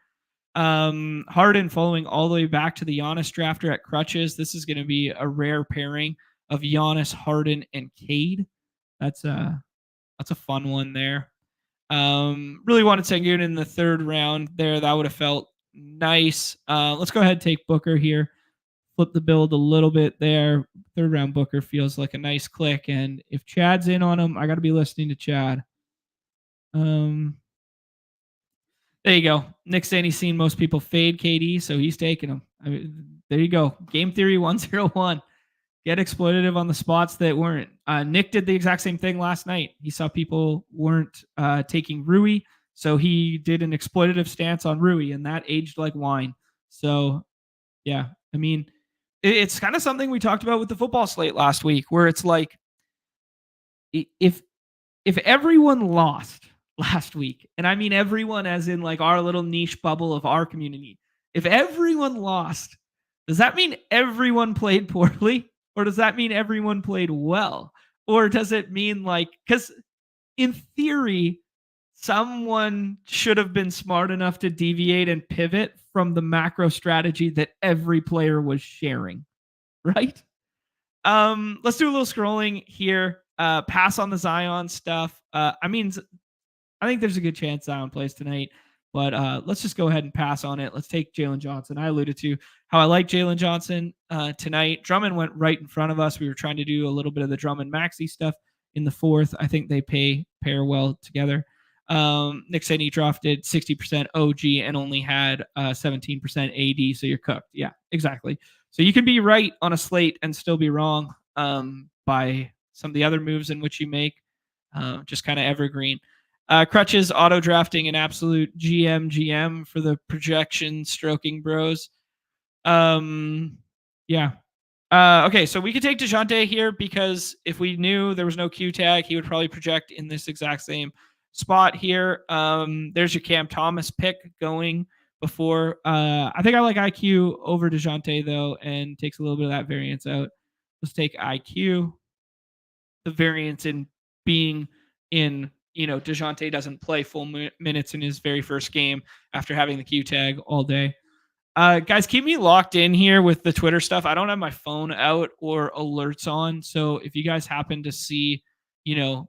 Harden following all the way back to the Giannis drafter at Crutches. This is going to be a rare pairing of Giannis, Harden, and Cade. That's a fun one there. Really wanted Sengun in the third round there. That would have felt nice. Let's go ahead and take Booker here. Flip the build a little bit there. Third round Booker feels like a nice click. And if Chad's in on him, I got to be listening to Chad. There you go. Nick saying he's seen most people fade KD, so he's taking him. I mean, there you go. Game theory 101. Get exploitative on the spots that weren't. Nick did the exact same thing last night. He saw people weren't taking Rui, so he did an exploitative stance on Rui, and that aged like wine. So, yeah, I mean, it's kind of something we talked about with the football slate last week, where it's like, if everyone lost last week, and I mean everyone as in like our little niche bubble of our community, if everyone lost, does that mean everyone played poorly? Or does that mean everyone played well? Or does it mean like, because in theory, someone should have been smart enough to deviate and pivot from the macro strategy that every player was sharing, right? Let's do a little scrolling here. Pass on the Zion stuff. I think there's a good chance Zion plays tonight, but let's just go ahead and pass on it. Let's take Jalen Johnson. I alluded to how I like Jalen Johnson tonight. Drummond went right in front of us. We were trying to do a little bit of the Drummond Maxi stuff in the fourth. I think they pair well together. Nick said he drafted 60% OG and only had 17% AD, so you're cooked. Yeah, exactly. So you can be right on a slate and still be wrong by some of the other moves in which you make. Just kind of evergreen. Crutches auto drafting an absolute GM for the projection stroking bros. Yeah. Okay, so we could take DeJounte here because if we knew there was no Q tag, he would probably project in this exact same spot here. There's your Cam Thomas pick going before. I think I like IQ over DeJounte though, and takes a little bit of that variance out. Let's take IQ. The variance in being in, DeJounte doesn't play full minutes in his very first game after having the Q tag all day. Guys, keep me locked in here with the Twitter stuff. I don't have my phone out or alerts on, so if you guys happen to see, you know,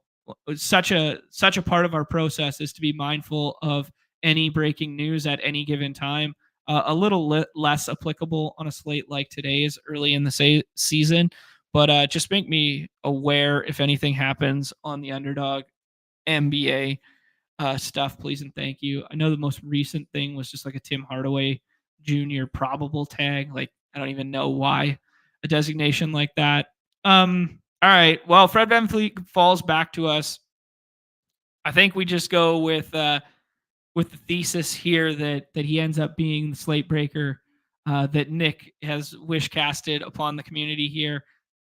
such a part of our process is to be mindful of any breaking news at any given time. A little less applicable on a slate like today's early in the season, but just make me aware if anything happens on the Underdog NBA stuff, please and thank you. I know the most recent thing was just like a Tim Hardaway Jr. probable tag. Like, I don't even know why a designation like that. All right. Well, Fred VanVleet falls back to us. I think we just go with the thesis here that he ends up being the slate breaker that Nick has wish casted upon the community here.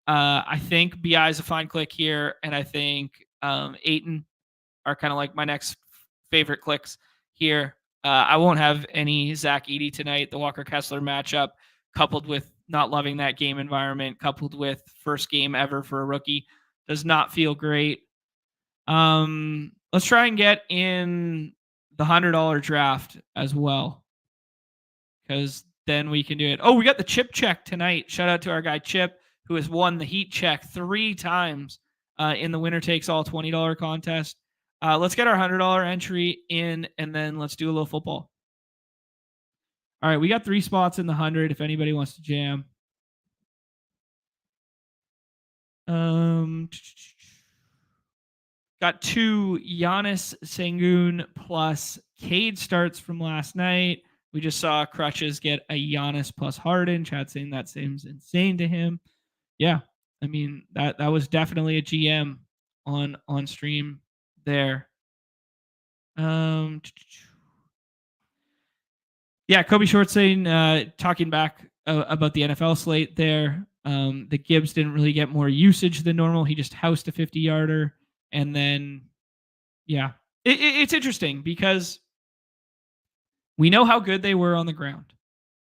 I think BI is a fine click here, and I think Aiton are kind of like my next favorite clicks here. I won't have any Zach Edey tonight. The Walker Kessler matchup, coupled with not loving that game environment, coupled with first game ever for a rookie, does not feel great. Let's try and get in the $100 draft as well, because then we can do it. Oh, we got the chip check tonight. Shout out to our guy Chip, who has won the heat check 3 times in the winner takes all $20 contest. Let's get our $100 entry in, and then let's do a little football. All right, we got 3 spots in the 100 if anybody wants to jam. Got 2 Giannis Sengun plus Cade starts from last night. We just saw Crutches get a Giannis plus Harden. Chad saying that seems insane to him. Yeah, I mean that was definitely a GM on stream there. Yeah, Kobe Short saying talking back about the NFL slate there. That Gibbs didn't really get more usage than normal. He just housed a 50-yarder, and then yeah, it's interesting because we know how good they were on the ground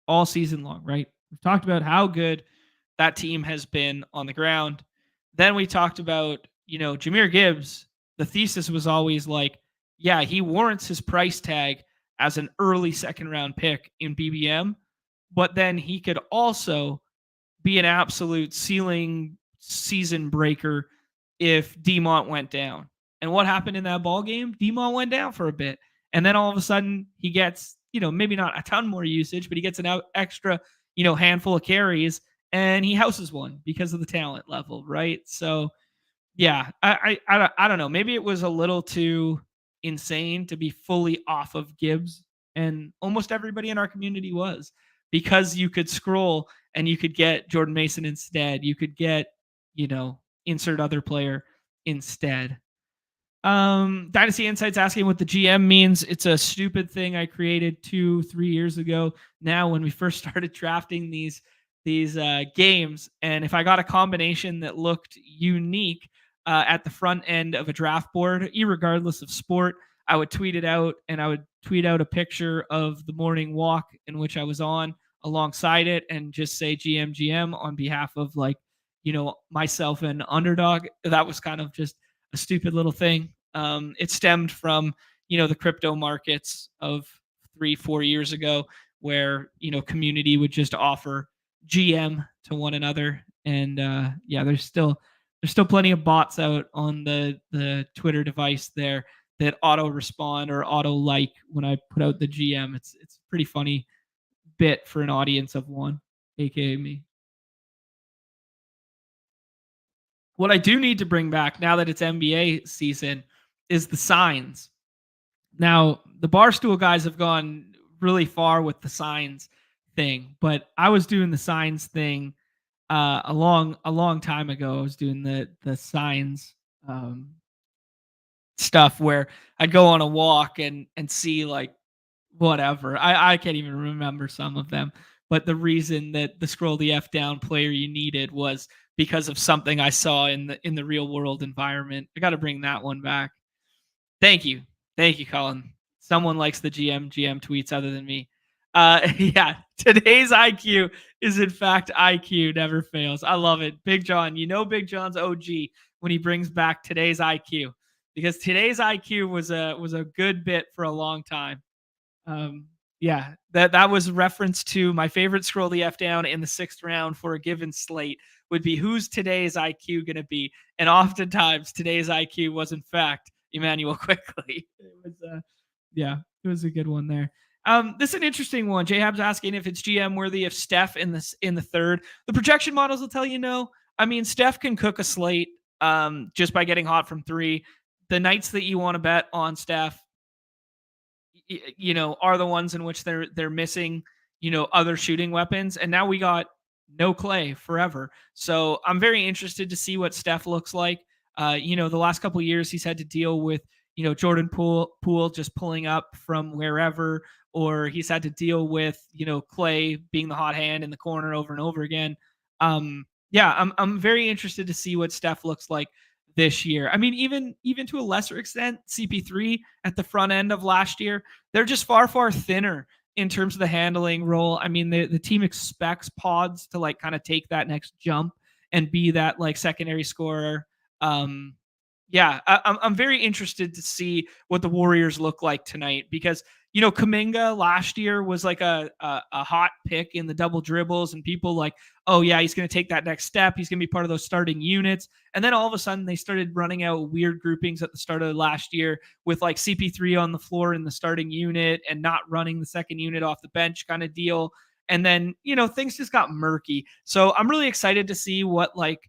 all season long, right? We've talked about how good that team has been on the ground. Then we talked about, Jahmyr Gibbs. The thesis was always like, yeah, he warrants his price tag as an early second round pick in BBM, but then he could also be an absolute ceiling season breaker if Demont went down. And what happened in that ball game? Demont went down for a bit. And then all of a sudden he gets, maybe not a ton more usage, but he gets an extra, handful of carries and he houses one because of the talent level, right? So yeah, I don't know. Maybe it was a little too insane to be fully off of Gibbs, and almost everybody in our community was, because you could scroll and you could get Jordan Mason instead. You could get, insert other player instead. Dynasty Insights asking what the GM means. It's a stupid thing I created 2-3 years ago now when we first started drafting these games. And if I got a combination that looked unique at the front end of a draft board, irregardless of sport, I would tweet it out, and I would tweet out a picture of the morning walk in which I was on alongside it and just say GM on behalf of myself and Underdog. That was kind of just a stupid little thing. It stemmed from, the crypto markets of 3-4 years ago, where, community would just offer GM to one another. And yeah, there's still plenty of bots out on the Twitter device there that auto respond or auto like when I put out the GM. It's a pretty funny bit for an audience of one, aka me. What I do need to bring back now that it's NBA season is the signs. Now, the Barstool guys have gone really far with the signs thing, but I was doing the signs thing a long time ago. I was doing the signs stuff where I'd go on a walk and see like whatever. I can't even remember some of them, but the reason that the scroll the F down player you needed was because of something I saw in the real world environment. I got to bring that one back. Thank you. Thank you, Colin. Someone likes the GM tweets other than me. Yeah, today's IQ is in fact IQ never fails. I love it. Big John, Big John's OG when he brings back today's IQ because today's IQ was a good bit for a long time. Yeah, that was reference to my favorite scroll the F down in the 6th round for a given slate would be who's today's IQ going to be, and oftentimes today's IQ was in fact Emmanuel Quickly. It was yeah, it was a good one there. This is an interesting one. Jhab's asking if it's GM worthy of Steph in the 3rd. The projection models will tell you no. I mean, Steph can cook a slate just by getting hot from 3. The nights that you want to bet on Steph, are the ones in which they're missing, other shooting weapons. And now we got no Clay forever. So I'm very interested to see what Steph looks like. The last couple of years he's had to deal with, Jordan Poole just pulling up from wherever, or he's had to deal with, Clay being the hot hand in the corner over and over again. Yeah, I'm very interested to see what Steph looks like this year. I mean, even to a lesser extent, CP3 at the front end of last year, they're just far thinner in terms of the handling role. I mean, the team expects pods to like kind of take that next jump and be that like secondary scorer. Yeah, I'm very interested to see what the Warriors look like tonight because Kuminga last year was like a hot pick in the double dribbles, and people like, oh yeah, he's going to take that next step. He's going to be part of those starting units. And then all of a sudden they started running out weird groupings at the start of last year with like CP3 on the floor in the starting unit and not running the second unit off the bench kind of deal. And then, things just got murky. So I'm really excited to see what like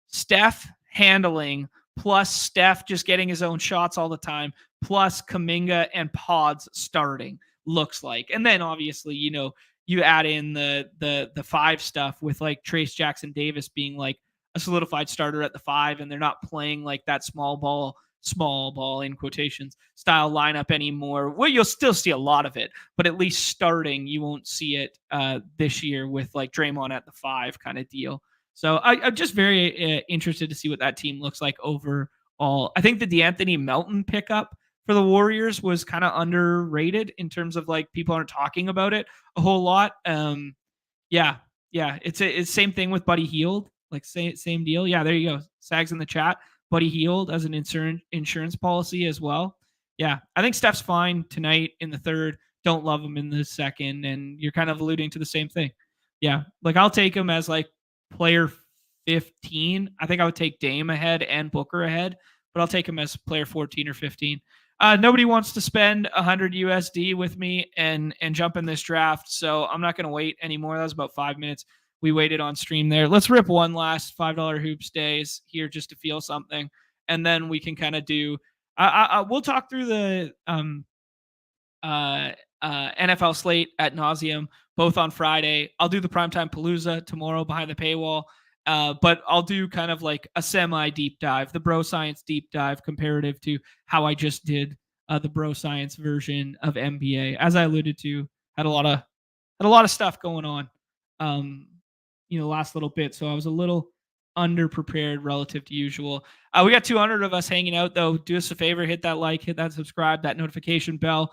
Steph handling plus Steph just getting his own shots all the time, plus Kuminga and Pods starting looks like. And then obviously, you add in the 5 stuff with like Trace Jackson Davis being like a solidified starter at the 5, and they're not playing like that small ball in quotations style lineup anymore. Well, you'll still see a lot of it, but at least starting, you won't see it this year with like Draymond at the 5 kind of deal. So I'm just very interested to see what that team looks like overall. I think the DeAnthony Melton pickup for the Warriors was kind of underrated in terms of like people aren't talking about it a whole lot. Yeah, it's same thing with Buddy Hield, like same deal. Yeah, there you go. Sags in the chat. Buddy Hield as an insurance policy as well. Yeah, I think Steph's fine tonight in the 3rd. Don't love him in the 2nd, and you're kind of alluding to the same thing. Yeah, like I'll take him as like player 15. I think I would take Dame ahead and Booker ahead, but I'll take him as player 14 or 15. Nobody wants to spend 100 USD with me and jump in this draft, so I'm not going to wait anymore. That was about 5 minutes we waited on stream there. Let's rip one last $5 hoops days here just to feel something, and then we can kind of do. We'll talk through the NFL slate at nauseum, both on Friday. I'll do the primetime Palooza tomorrow behind the paywall. But I'll do kind of like a semi deep dive, the bro science deep dive comparative to how I just did the bro science version of NBA. As I alluded to, had a lot of stuff going on, last little bit. So I was a little underprepared relative to usual. We got 200 of us hanging out though. Do us a favor, hit that like, hit that subscribe, that notification bell.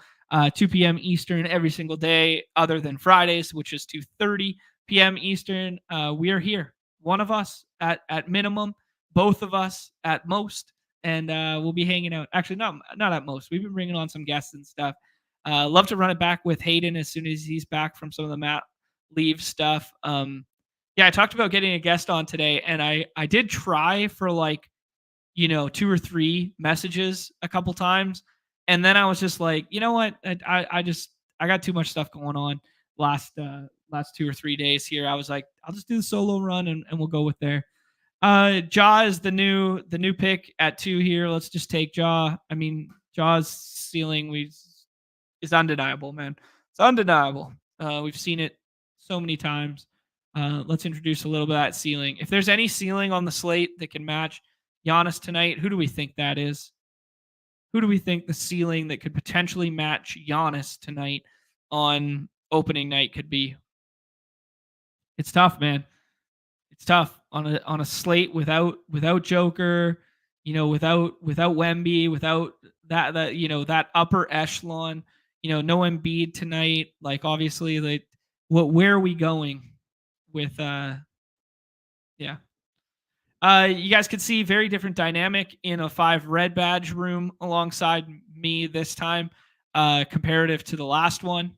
2 p.m. Eastern every single day, other than Fridays, which is 2:30 p.m. Eastern. We are here. One of us at minimum, both of us at most, and we'll be hanging out. Actually, not at most. We've been bringing on some guests and stuff. Love to run it back with Hayden as soon as he's back from some of the mat leave stuff. Yeah, I talked about getting a guest on today, and I did try for like 2 or 3 messages a couple times, and then I was just like, you know what, I got too much stuff going on last 2 or 3 days here. I was like, I'll just do the solo run and we'll go with there. Jaw is the new pick at 2 here. Let's just take Jaw. I mean, Jaw's ceiling is undeniable, man. It's undeniable. We've seen it so many times. Let's introduce a little bit of that ceiling. If there's any ceiling on the slate that can match Giannis tonight, who do we think that is? Who do we think the ceiling that could potentially match Giannis tonight on opening night could be? It's tough, man. It's tough on a slate without Joker, without Wemby, without that upper echelon. No Embiid tonight. Like obviously, like where are we going with yeah. You guys could see very different dynamic in a 5 red badge room alongside me this time, comparative to the last one.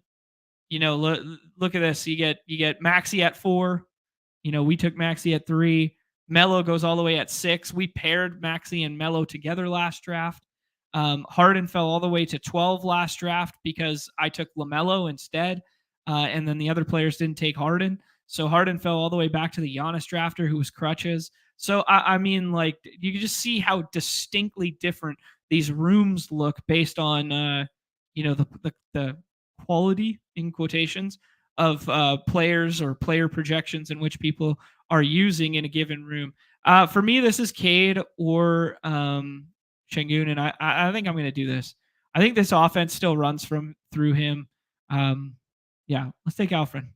Look at this. You get Maxi at 4. We took Maxi at 3. Melo goes all the way at 6. We paired Maxi and Melo together last draft. Harden fell all the way to 12 last draft because I took LaMelo instead, and then the other players didn't take Harden. So Harden fell all the way back to the Giannis drafter who was crutches. So I mean, like you can just see how distinctly different these rooms look based on the quality in quotations of players or player projections in which people are using in a given room. For me, this is Cade or Şengün, and I think I'm going to do this. I think this offense still runs through him. Yeah, let's take Alfred.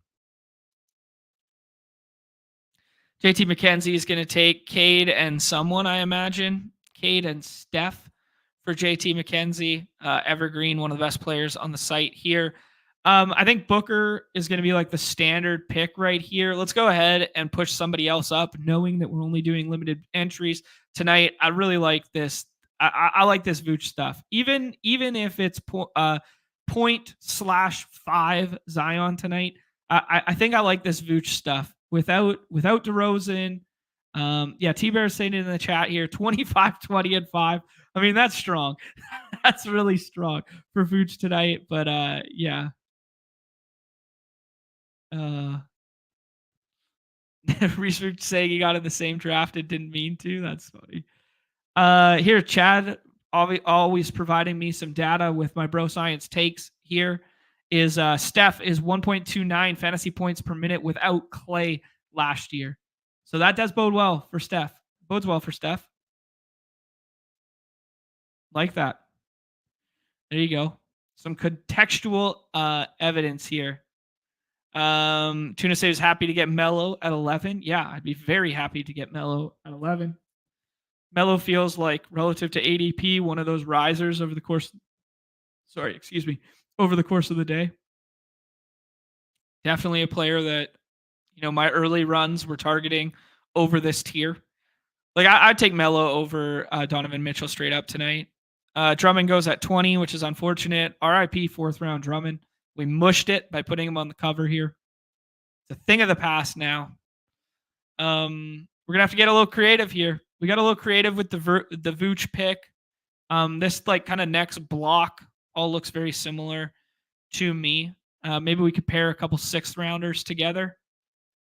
JT McKenzie is going to take Cade and someone, I imagine. Cade and Steph for JT McKenzie. Evergreen, one of the best players on the site here. I think Booker is going to be like the standard pick right here. Let's go ahead and push somebody else up, knowing that we're only doing limited entries tonight. I really like this. I like this Vooch stuff. Even if it's 0./5 Zion tonight, I think I like this Vooch stuff without DeRozan. T-Bear's saying it in the chat here, 25, 20, and 5. I mean, that's strong. That's really strong for Vooch tonight. But yeah. Research saying he got in the same draft and didn't mean to. That's funny. Here, Chad, always providing me some data with my bro science takes here. Is Steph is 1.29 fantasy points per minute without Clay last year. So that does bode well for Steph. Bodes well for Steph. Like that. There you go. Some contextual evidence here. Tuna says happy to get Melo at 11. Yeah, I'd be very happy to get Melo at 11. Melo feels like relative to ADP, one of those risers over the course. Over the course of the day. Definitely a player that my early runs were targeting over this tier. Like I'd take Melo over Donovan Mitchell straight up tonight. Drummond goes at 20, which is unfortunate. RIP 4th round Drummond. We mushed it by putting him on the cover here. It's a thing of the past now. We're gonna have to get a little creative here. We got a little creative with the Vooch pick. This like kind of next block all looks very similar to me. Maybe we could pair a couple 6th rounders together.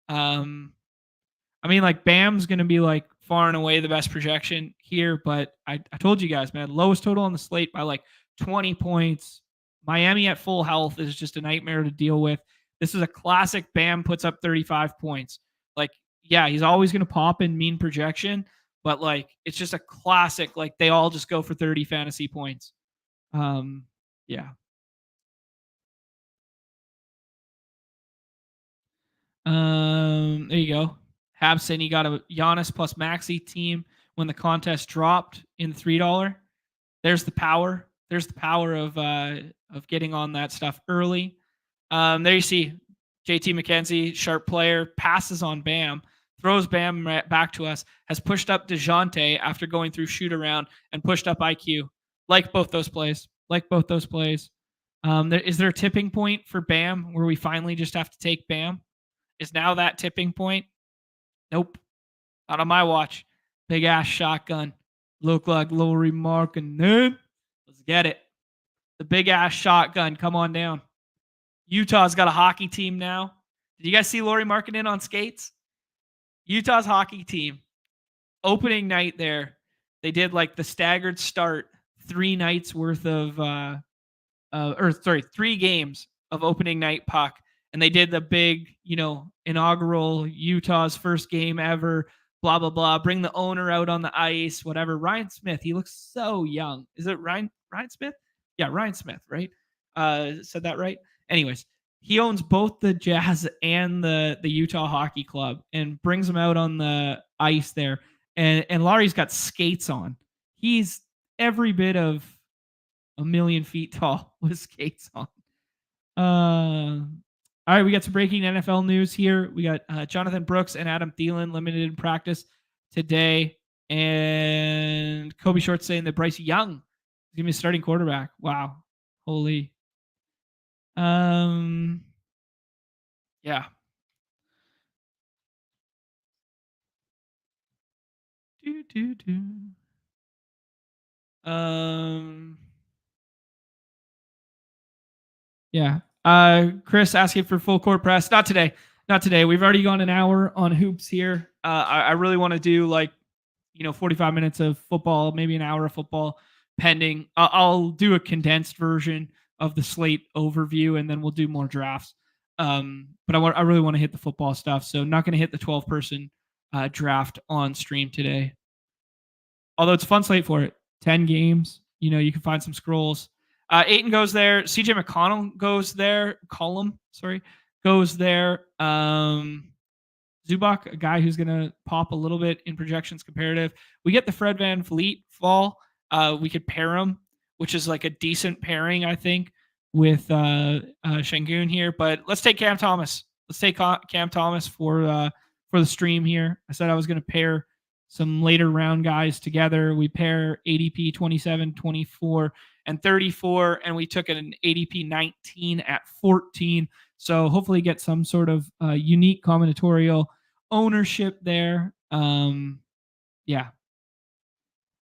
I mean, like Bam's gonna be like far and away the best projection here, but I told you guys, man, lowest total on the slate by like 20 points. Miami at full health is just a nightmare to deal with. This is a classic Bam puts up 35 points. Like, yeah, he's always going to pop in mean projection, but like, it's just a classic. Like, they all just go for 30 fantasy points. Yeah. There you go. Habs saying he got a Giannis plus Maxi team when the contest dropped in $3. There's the power. There's the power of getting on that stuff early. There you see JT McKenzie, sharp player, passes on Bam, throws Bam back to us, has pushed up DeJounte after going through shoot around and pushed up IQ. Like both those plays. Is there a tipping point for Bam where we finally just have to take Bam? Is now that tipping point? Nope. Not on my watch. Big ass shotgun. Look like Lauri Markkanen. Let's get it. The big ass shotgun. Come on down. Utah's got a hockey team now. Did you guys see Lauri Markkanen on skates? Utah's hockey team. Opening night there. They did like the staggered start. 3 nights worth of 3 games of opening night puck. And they did the big, inaugural Utah's first game ever, blah, blah, blah. Bring the owner out on the ice, whatever. Ryan Smith, he looks so young. Is it Ryan Smith? Yeah, Ryan Smith, right? Said that right? Anyways, he owns both the Jazz and the Utah Hockey Club and brings them out on the ice there. And Laurie's got skates on. He's every bit of a million feet tall with skates on. All right, we got some breaking NFL news here. We got Jonathan Brooks and Adam Thielen limited in practice today, and Kobe Short saying that Bryce Young is gonna be a starting quarterback. Wow, holy. Yeah. Do do do. Yeah. Chris asking for full court press. Not today. Not today. We've already gone an hour on hoops here. I really want to do 45 minutes of football, maybe an hour of football pending. I'll do a condensed version of the slate overview, and then we'll do more drafts. But I really want to hit the football stuff. So not going to hit the 12-person draft on stream today. Although it's a fun slate for it. 10 games. You can find some scrolls. Ayton goes there. CJ McConnell goes there. Goes there. Zubac, a guy who's going to pop a little bit in projections comparative. We get the Fred VanVleet fall. We could pair him, which is like a decent pairing, I think, with Şengün here. But let's take Cam Thomas. Let's take Cam Thomas for the stream here. I said I was going to pair some later round guys together. We pair ADP 27, 24, and 34, and we took an ADP 19 at 14. So hopefully get some sort of unique combinatorial ownership there. The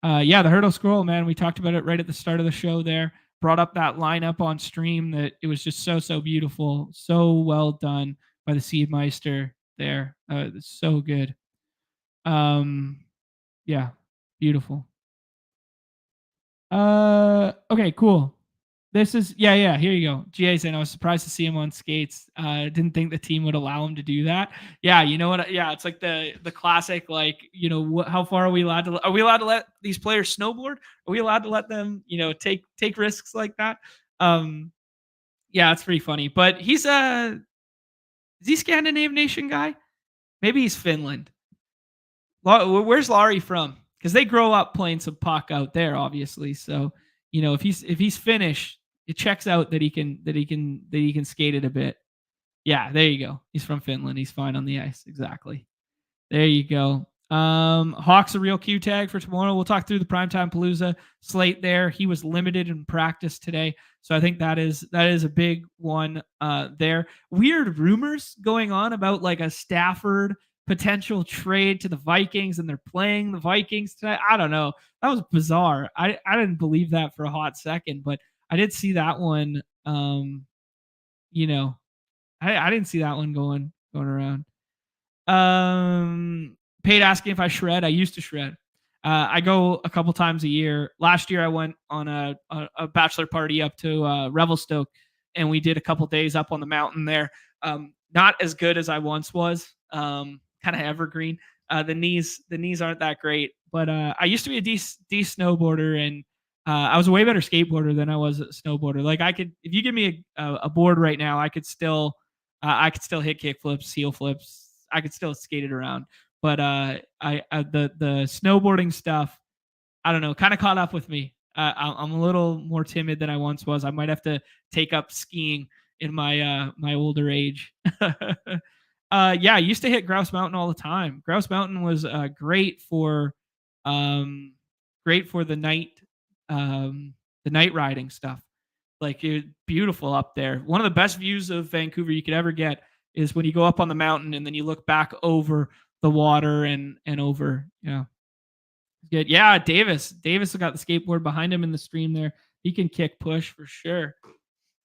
hurdle scroll, man. We talked about it right at the start of the show there. Brought up that lineup on stream that it was just so beautiful. So well done by the Seedmeister there. So good. Beautiful. Okay, cool. This is here you go. GA saying I was surprised to see him on skates. Didn't think the team would allow him to do that. Yeah, you know what? Yeah, it's like the classic, how far are we allowed to let these players snowboard? Are we allowed to let them, take risks like that? It's pretty funny. But is he Scandinavian nation guy? Maybe he's Finland. Where's Laurie from? Because they grow up playing some puck out there, obviously. So, if he's Finnish, it checks out that he can skate it a bit. Yeah, there you go. He's from Finland. He's fine on the ice. Exactly. There you go. Hawks a real Q tag for tomorrow. We'll talk through the primetime Palooza slate there. He was limited in practice today, so I think that is a big one there. Weird rumors going on about like a Stafford potential trade to the Vikings, and they're playing the Vikings tonight. I don't know. That was bizarre. I didn't believe that for a hot second, but I did see that one. I didn't see that one going around. Paid asking if I shred. I used to shred. I go a couple times a year. Last year I went on a bachelor party up to Revelstoke, and we did a couple days up on the mountain there. Not as good as I once was. Kind of evergreen. The knees aren't that great, but I used to be a decent snowboarder, and I was a way better skateboarder than I was a snowboarder. Like if you give me a board right now, I could still hit kick flips, heel flips. I could still skate it around, but the snowboarding stuff, I don't know, kind of caught up with me. I'm a little more timid than I once was. I might have to take up skiing in my older age. I used to hit Grouse Mountain all the time. Grouse Mountain was great for the night riding stuff. Like, beautiful up there. One of the best views of Vancouver you could ever get is when you go up on the mountain and then you look back over the water and over. Yeah. Good. Yeah, Davis has got the skateboard behind him in the stream there. He can kick push for sure.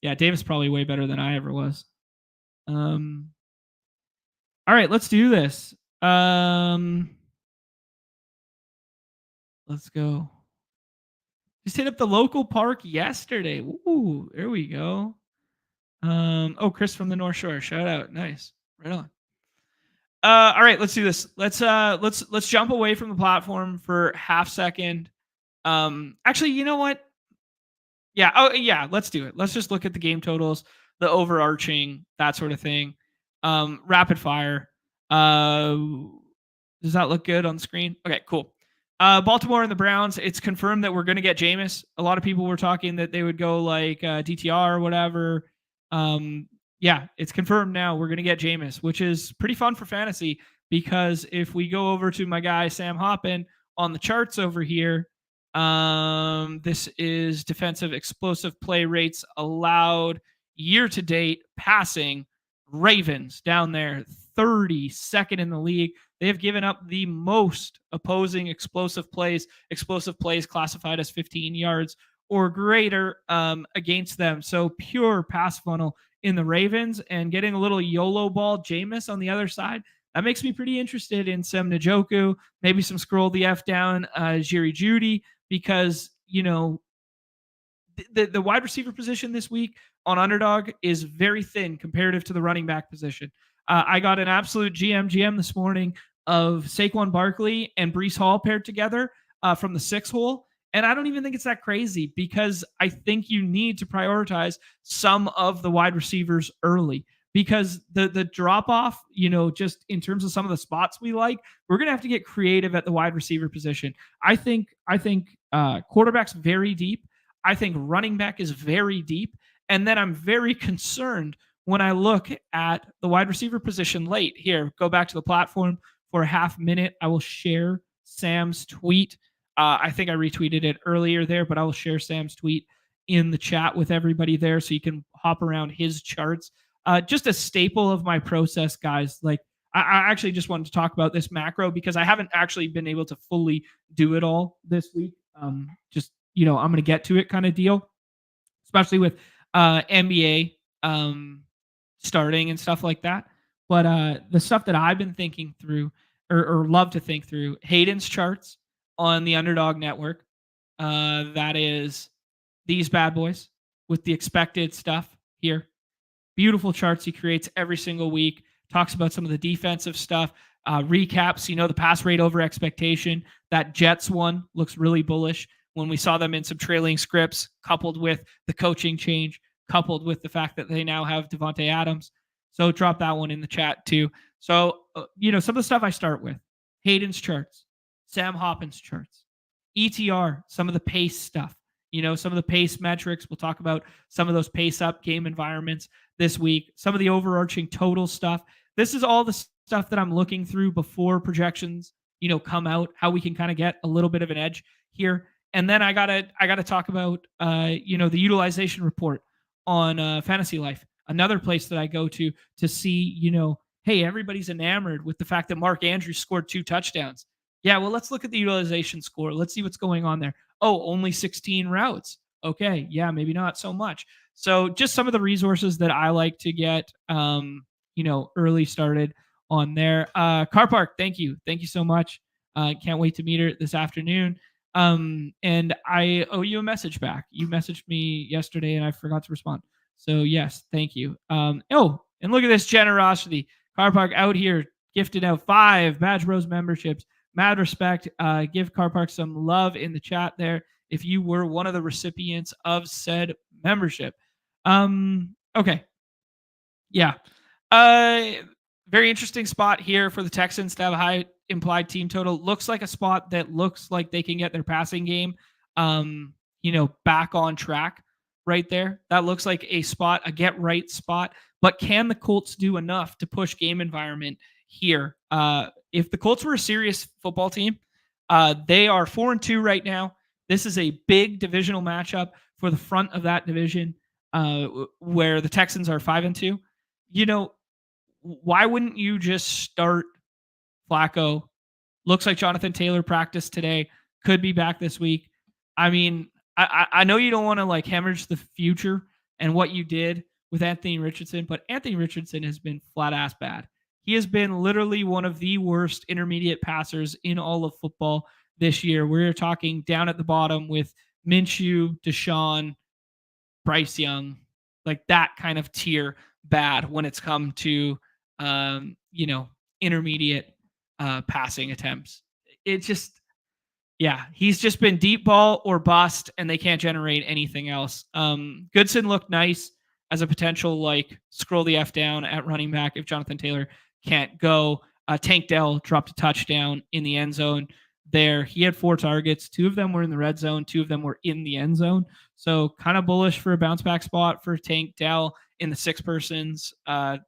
Yeah, Davis probably way better than I ever was. All right, let's do this. Let's go. Just hit up the local park yesterday. Ooh, there we go. Chris from the North Shore. Shout out. Nice. Right on. All right, let's do this. Let's jump away from the platform for half second. Actually, you know what? Yeah. Oh, yeah. Let's do it. Let's just look at the game totals. the overarching, that sort of thing. Rapid fire. Uh, does that look good on the screen? Okay, cool. Baltimore and the Browns. It's confirmed that we're going to get Jameis. A lot of people were talking that they would go like DTR or whatever. Yeah, it's confirmed now. We're going to get Jameis, which is pretty fun for fantasy because if we go over to my guy Sam Hoppin on the charts over here, this is defensive explosive play rates allowed year to date passing. Ravens down there, 32nd in the league. They have given up the most opposing explosive plays classified as 15 yards or greater against them. So pure pass funnel in the Ravens, and getting a little YOLO ball Jameis on the other side. That makes me pretty interested in some Njoku, maybe some scroll the F down Jerry Jeudy, because, you know, the wide receiver position this week on Underdog is very thin comparative to the running back position. I got an absolute GM this morning of Saquon Barkley and Breece Hall paired together from the 6 hole. And I don't even think it's that crazy because I think you need to prioritize some of the wide receivers early, because the drop off, you know, just in terms of some of the spots we like, we're going to have to get creative at the wide receiver position. I think quarterback's very deep. I think running back is very deep. And then I'm very concerned when I look at the wide receiver position late. Here, go back to the platform for a half minute. I will share Sam's tweet. I think I retweeted it earlier there, but I will share Sam's tweet in the chat with everybody there so you can hop around his charts. Just a staple of my process, guys. Like, I actually just wanted to talk about this macro because I haven't actually been able to fully do it all this week. Just, you know, I'm going to get to it kind of deal, especially with NBA starting and stuff like that. But the stuff that I've been thinking through or love to think through, Hayden's charts on the Underdog Network. That is these bad boys with the expected stuff here. Beautiful charts he creates every single week. Talks about some of the defensive stuff. Recaps, you know, the pass rate over expectation. That Jets one looks really bullish when we saw them in some trailing scripts, coupled with the coaching change, coupled with the fact that they now have Devontae Adams. So drop that one in the chat too. So, you know, some of the stuff I start with: Hayden's charts, Sam Hoppin's charts, ETR, some of the pace stuff, you know, some of the pace metrics. We'll talk about some of those pace up game environments this week, some of the overarching total stuff. This is all the stuff that I'm looking through before projections, you know, come out, how we can kind of get a little bit of an edge here. And then I gotta talk about you know, the utilization report on Fantasy Life, another place that I go to see, you know, hey, everybody's enamored with the fact that Mark Andrews scored 2 touchdowns. Yeah, well, let's look at the utilization score. Let's see what's going on there. Oh, only 16 routes. Okay, yeah, maybe not so much. So just some of the resources that I like to get, you know, early started on there. Car Park, thank you so much. Can't wait to meet her this afternoon. And I owe you a message back. You messaged me yesterday and I forgot to respond. So yes, thank you. Oh, and look at this generosity. Car Park out here gifted out 5 Badge Bros memberships. Mad respect. Give Car Park some love in the chat there if you were one of the recipients of said membership. Okay. Yeah. Very interesting spot here for the Texans to have a high implied team total. Looks like a spot that looks like they can get their passing game, you know, back on track right there. That looks like a spot, a get right spot. But can the Colts do enough to push game environment here? If the Colts were a serious football team, they are 4-2 right now. This is a big divisional matchup for the front of that division, where the Texans are 5-2. You know, why wouldn't you just start Flacco? Looks like Jonathan Taylor practiced today, could be back this week. I mean, I know you don't want to like hemorrhage the future and what you did with Anthony Richardson, but Anthony Richardson has been flat ass bad. He has been literally one of the worst intermediate passers in all of football this year. We're talking down at the bottom with Minshew, Deshaun, Bryce Young, like that kind of tier bad when it's come to, you know, intermediate passing attempts. It just, yeah, he's just been deep ball or bust, and they can't generate anything else. Goodson looked nice. as a potential like scroll the F down at running back if Jonathan Taylor can't go. Tank Dell dropped a touchdown in the end zone there. He had 4 targets. 2 of them were in the red zone. 2 of them were in the end zone. So kind of bullish for a bounce back spot for Tank Dell in the 6 persons. Took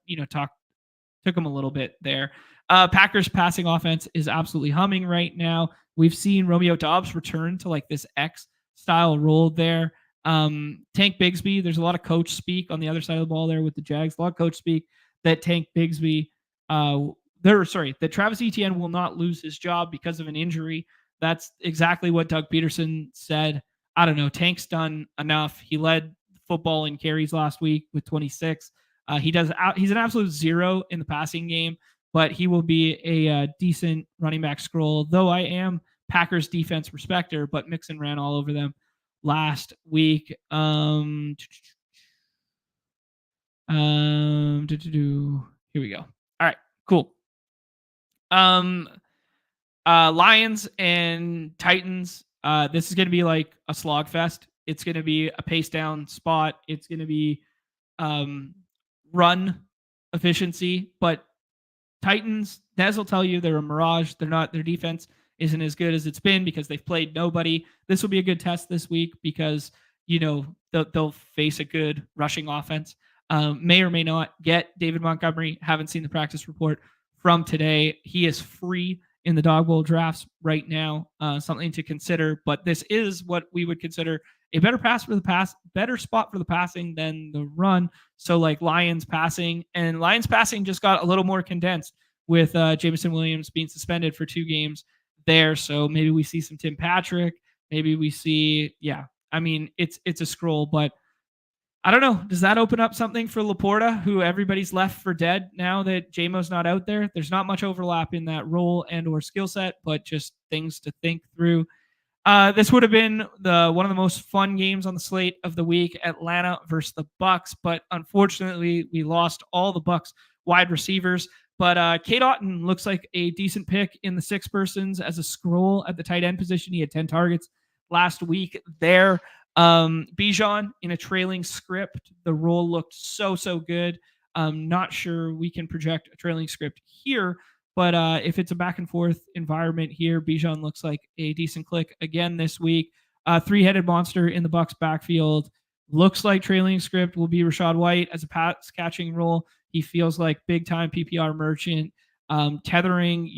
him a little bit there. Packers passing offense is absolutely humming right now. We've seen Romeo Doubs return to like this X style role there. Tank Bigsby, there's a lot of coach speak on the other side of the ball there with the Jags. A lot of coach speak that Tank Bigsby, that Travis Etienne will not lose his job because of an injury. That's exactly what Doug Peterson said. I don't know. Tank's done enough. He led football in carries last week with 26. He's an absolute zero in the passing game, but he will be a decent running back scroll. Though I am Packers defense respecter, but Mixon ran all over them last week. Here we go. All right, cool. Lions and Titans. This is going to be like a slog fest. It's going to be a pace down spot. It's going to be run efficiency, but Titans, Des will tell you they're a mirage. They're not. Their defense isn't as good as it's been because they've played nobody. This will be a good test this week because they'll face a good rushing offense. May or may not get David Montgomery. Haven't seen the practice report from today. He is free in the Dog Bowl drafts right now. Something to consider, but this is what we would consider a better spot for the passing than the run. So like Lions passing just got a little more condensed with Jameson Williams being suspended for 2 games there. So maybe we see some Tim Patrick. Maybe we see, it's a scroll, but I don't know. Does that open up something for Laporta, who everybody's left for dead now that JMO's not out there? There's not much overlap in that role and or skill set, but just things to think through. This would have been one of the most fun games on the slate of the week, Atlanta versus the Bucs, but unfortunately we lost all the Bucs wide receivers. But Cade Otton looks like a decent pick in the 6 persons as a scroll at the tight end position. He had 10 targets last week there. Bijan in a trailing script. The role looked so good. I'm not sure we can project a trailing script here, but if it's a back and forth environment here, Bijan looks like a decent click again this week. 3-headed monster in the Bucs backfield. Looks like trailing script will be Rachaad White as a pass catching role. He feels like big time PPR merchant, tethering,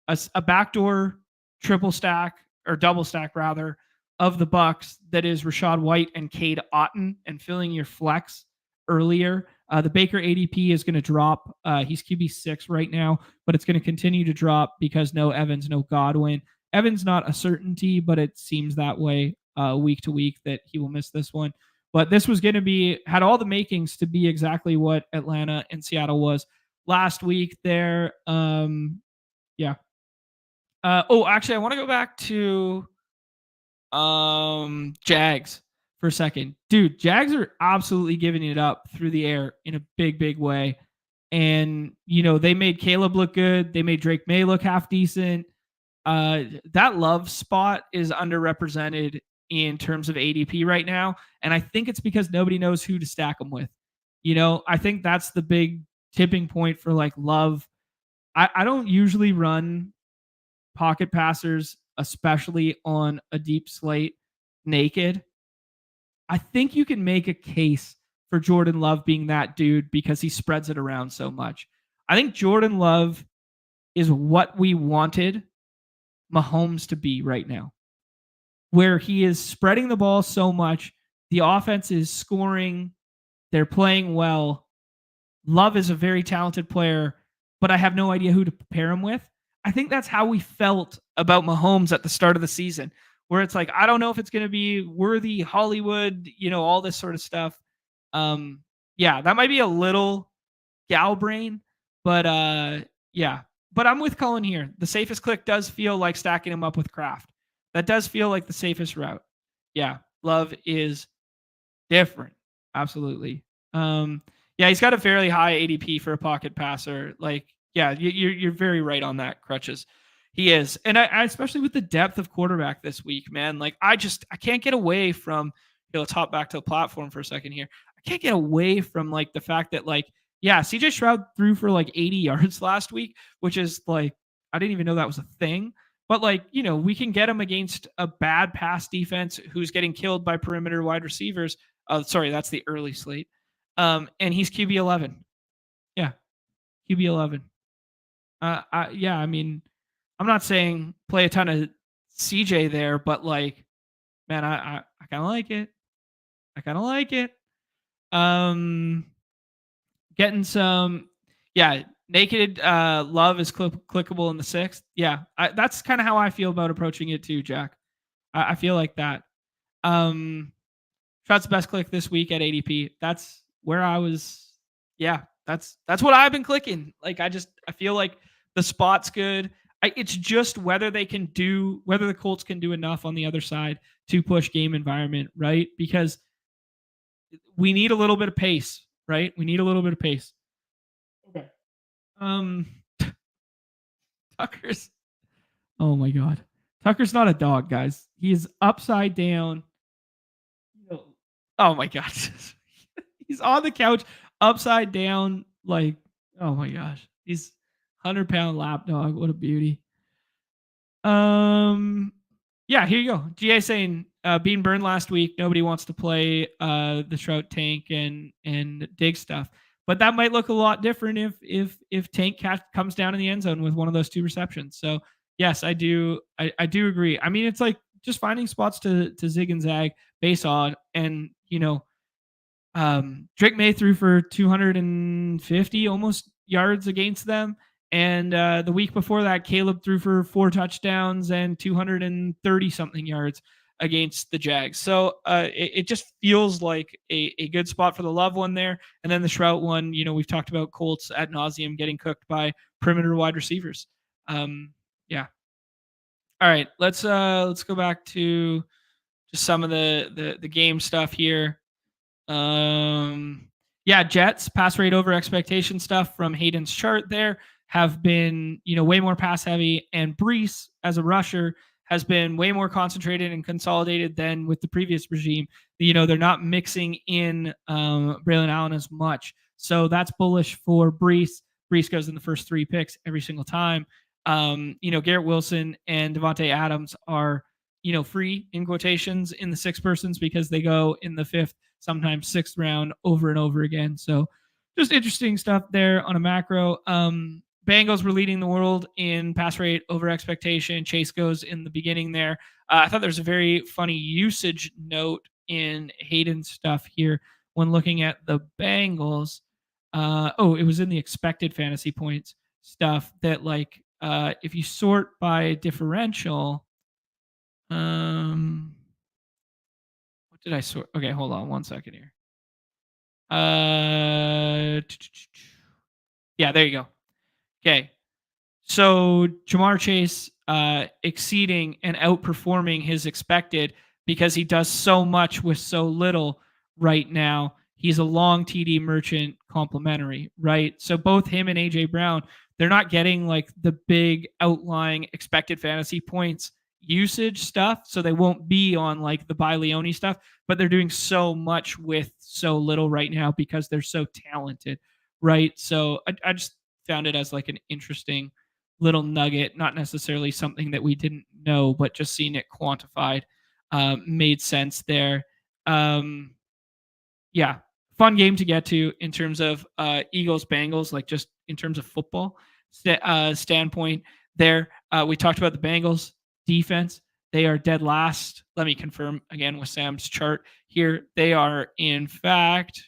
a backdoor triple stack or double stack rather of the Bucs that is Rachaad White and Cade Otton and filling your flex earlier. The Baker ADP is going to drop. He's QB6 right now, but it's going to continue to drop because no Evans, no Godwin. Evans not a certainty, but it seems that way week to week that he will miss this one. But this was going to had all the makings to be exactly what Atlanta and Seattle was last week there. Yeah. Actually, I want to go back to Jags for a second. Dude, Jags are absolutely giving it up through the air in a big way. And, they made Caleb look good. They made Drake May look half decent. That Love spot is underrepresented in terms of ADP right now. And I think it's because nobody knows who to stack them with. I think that's the big tipping point for like Love. I don't usually run pocket passers, especially on a deep slate naked. I think you can make a case for Jordan Love being that dude because he spreads it around so much. I think Jordan Love is what we wanted Mahomes to be right now, where he is spreading the ball so much. The offense is scoring. They're playing well. Love is a very talented player, but I have no idea who to pair him with. I think that's how we felt about Mahomes at the start of the season, where it's like, I don't know if it's going to be worthy Hollywood, all this sort of stuff. That might be a little gal brain, but yeah. But I'm with Cullen here. The safest click does feel like stacking him up with Kraft. That does feel like the safest route. Yeah, Love is different. Absolutely. He's got a fairly high ADP for a pocket passer. Like, yeah, you're very right on that, Crutches. He is. And I especially with the depth of quarterback this week, man, like I can't get away from, let's hop back to the platform for a second here. can't get away from like the fact that like, yeah, CJ Stroud threw for like 80 yards last week, which is like, I didn't even know that was a thing. But like, we can get him against a bad pass defense who's getting killed by perimeter wide receivers. Sorry, that's the early slate. And he's QB 11. Yeah, QB 11. Yeah, I mean, I'm not saying play a ton of CJ there, but like, man, I kind of like it. I kind of like it. Getting some, yeah, naked love is clickable in the sixth. Yeah, that's kind of how I feel about approaching it too, Jack. I feel like that. Shot's best click this week at ADP. That's where I was. Yeah, that's what I've been clicking. Like I feel like the spot's good. It's just whether the Colts can do enough on the other side to push game environment, right? Because we need a little bit of pace, right? We need a little bit of pace. Okay. Tucker's. Oh my god, Tucker's not a dog, guys. He is upside down. Oh my god, he's on the couch, upside down. Like, oh my gosh, he's 100-pound lap dog. What a beauty. Yeah, here you go. GA saying being burned last week. Nobody wants to play the Trout Tank and Dig stuff, but that might look a lot different if Tank comes down in the end zone with one of those 2 receptions. So yes, I do agree. I mean, it's like just finding spots to zig and zag base on, and Drake May threw for 250 almost yards against them. And the week before that, Caleb threw for 4 touchdowns and 230 something yards against the Jags. So it just feels like a good spot for the Love one there. And then the Shrout one, we've talked about Colts ad nauseum getting cooked by perimeter wide receivers. Yeah. All right, let's go back to just some of the game stuff here. Yeah, Jets pass rate over expectation stuff from Hayden's chart there have been, way more pass heavy, and Brees as a rusher has been way more concentrated and consolidated than with the previous regime. They're not mixing in Braylon Allen as much. So that's bullish for Brees. Brees goes in the first 3 picks every single time. Garrett Wilson and Devontae Adams are, free in quotations in the 6 persons because they go in the 5th, sometimes 6th round over and over again. So just interesting stuff there on a macro. Bengals were leading the world in pass rate over expectation. Chase goes in the beginning there. I thought there was a very funny usage note in Hayden's stuff here when looking at the Bengals. It was in the expected fantasy points stuff that like if you sort by differential, what did I sort? Okay, hold on 1 second here. Yeah, there you go. Okay. So Jamar Chase exceeding and outperforming his expected because he does so much with so little right now. He's a long TD merchant complimentary, right? So both him and AJ Brown, they're not getting like the big outlying expected fantasy points usage stuff. So they won't be on like the Leone stuff, but they're doing so much with so little right now because they're so talented, right? So I just found it as like an interesting little nugget, not necessarily something that we didn't know, but just seeing it quantified made sense there. Yeah, fun game to get to in terms of Eagles Bengals, like just in terms of football standpoint. There, we talked about the Bengals defense. They are dead last. Let me confirm again with Sam's chart here. They are in fact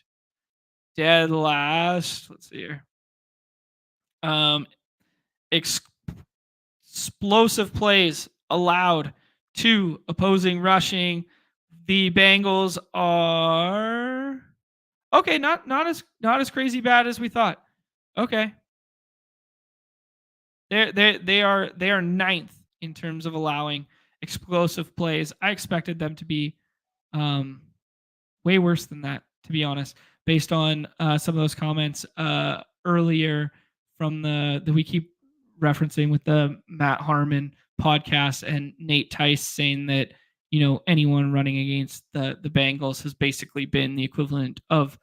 dead last. Let's see here. Explosive plays allowed to opposing rushing. The Bengals are okay, not as crazy bad as we thought. Okay. They are ninth in terms of allowing explosive plays. I expected them to be way worse than that, to be honest, based on some of those comments earlier from the we keep referencing with the Matt Harmon podcast and Nate Tice saying that anyone running against the Bengals has basically been the equivalent of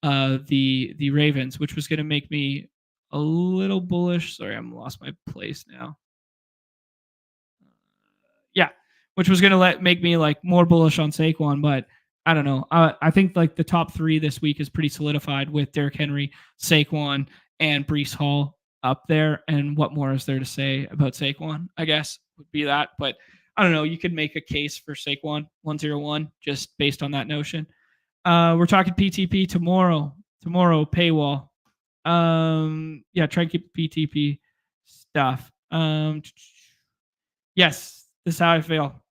the Ravens, which was going to make me a little bullish. Sorry, I'm lost my place now. Yeah, which was going to make me like more bullish on Saquon, but I don't know. I think like the top three this week is pretty solidified with Derrick Henry, Saquon, and Breece Hall up there. And what more is there to say about Saquon? I guess would be that, but I don't know. You could make a case for Saquon 101 just based on that notion. We're talking PTP tomorrow. Tomorrow paywall. Yeah, try and keep the PTP stuff. Yes, this is how I feel.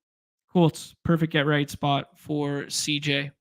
Colts, perfect get right spot for CJ.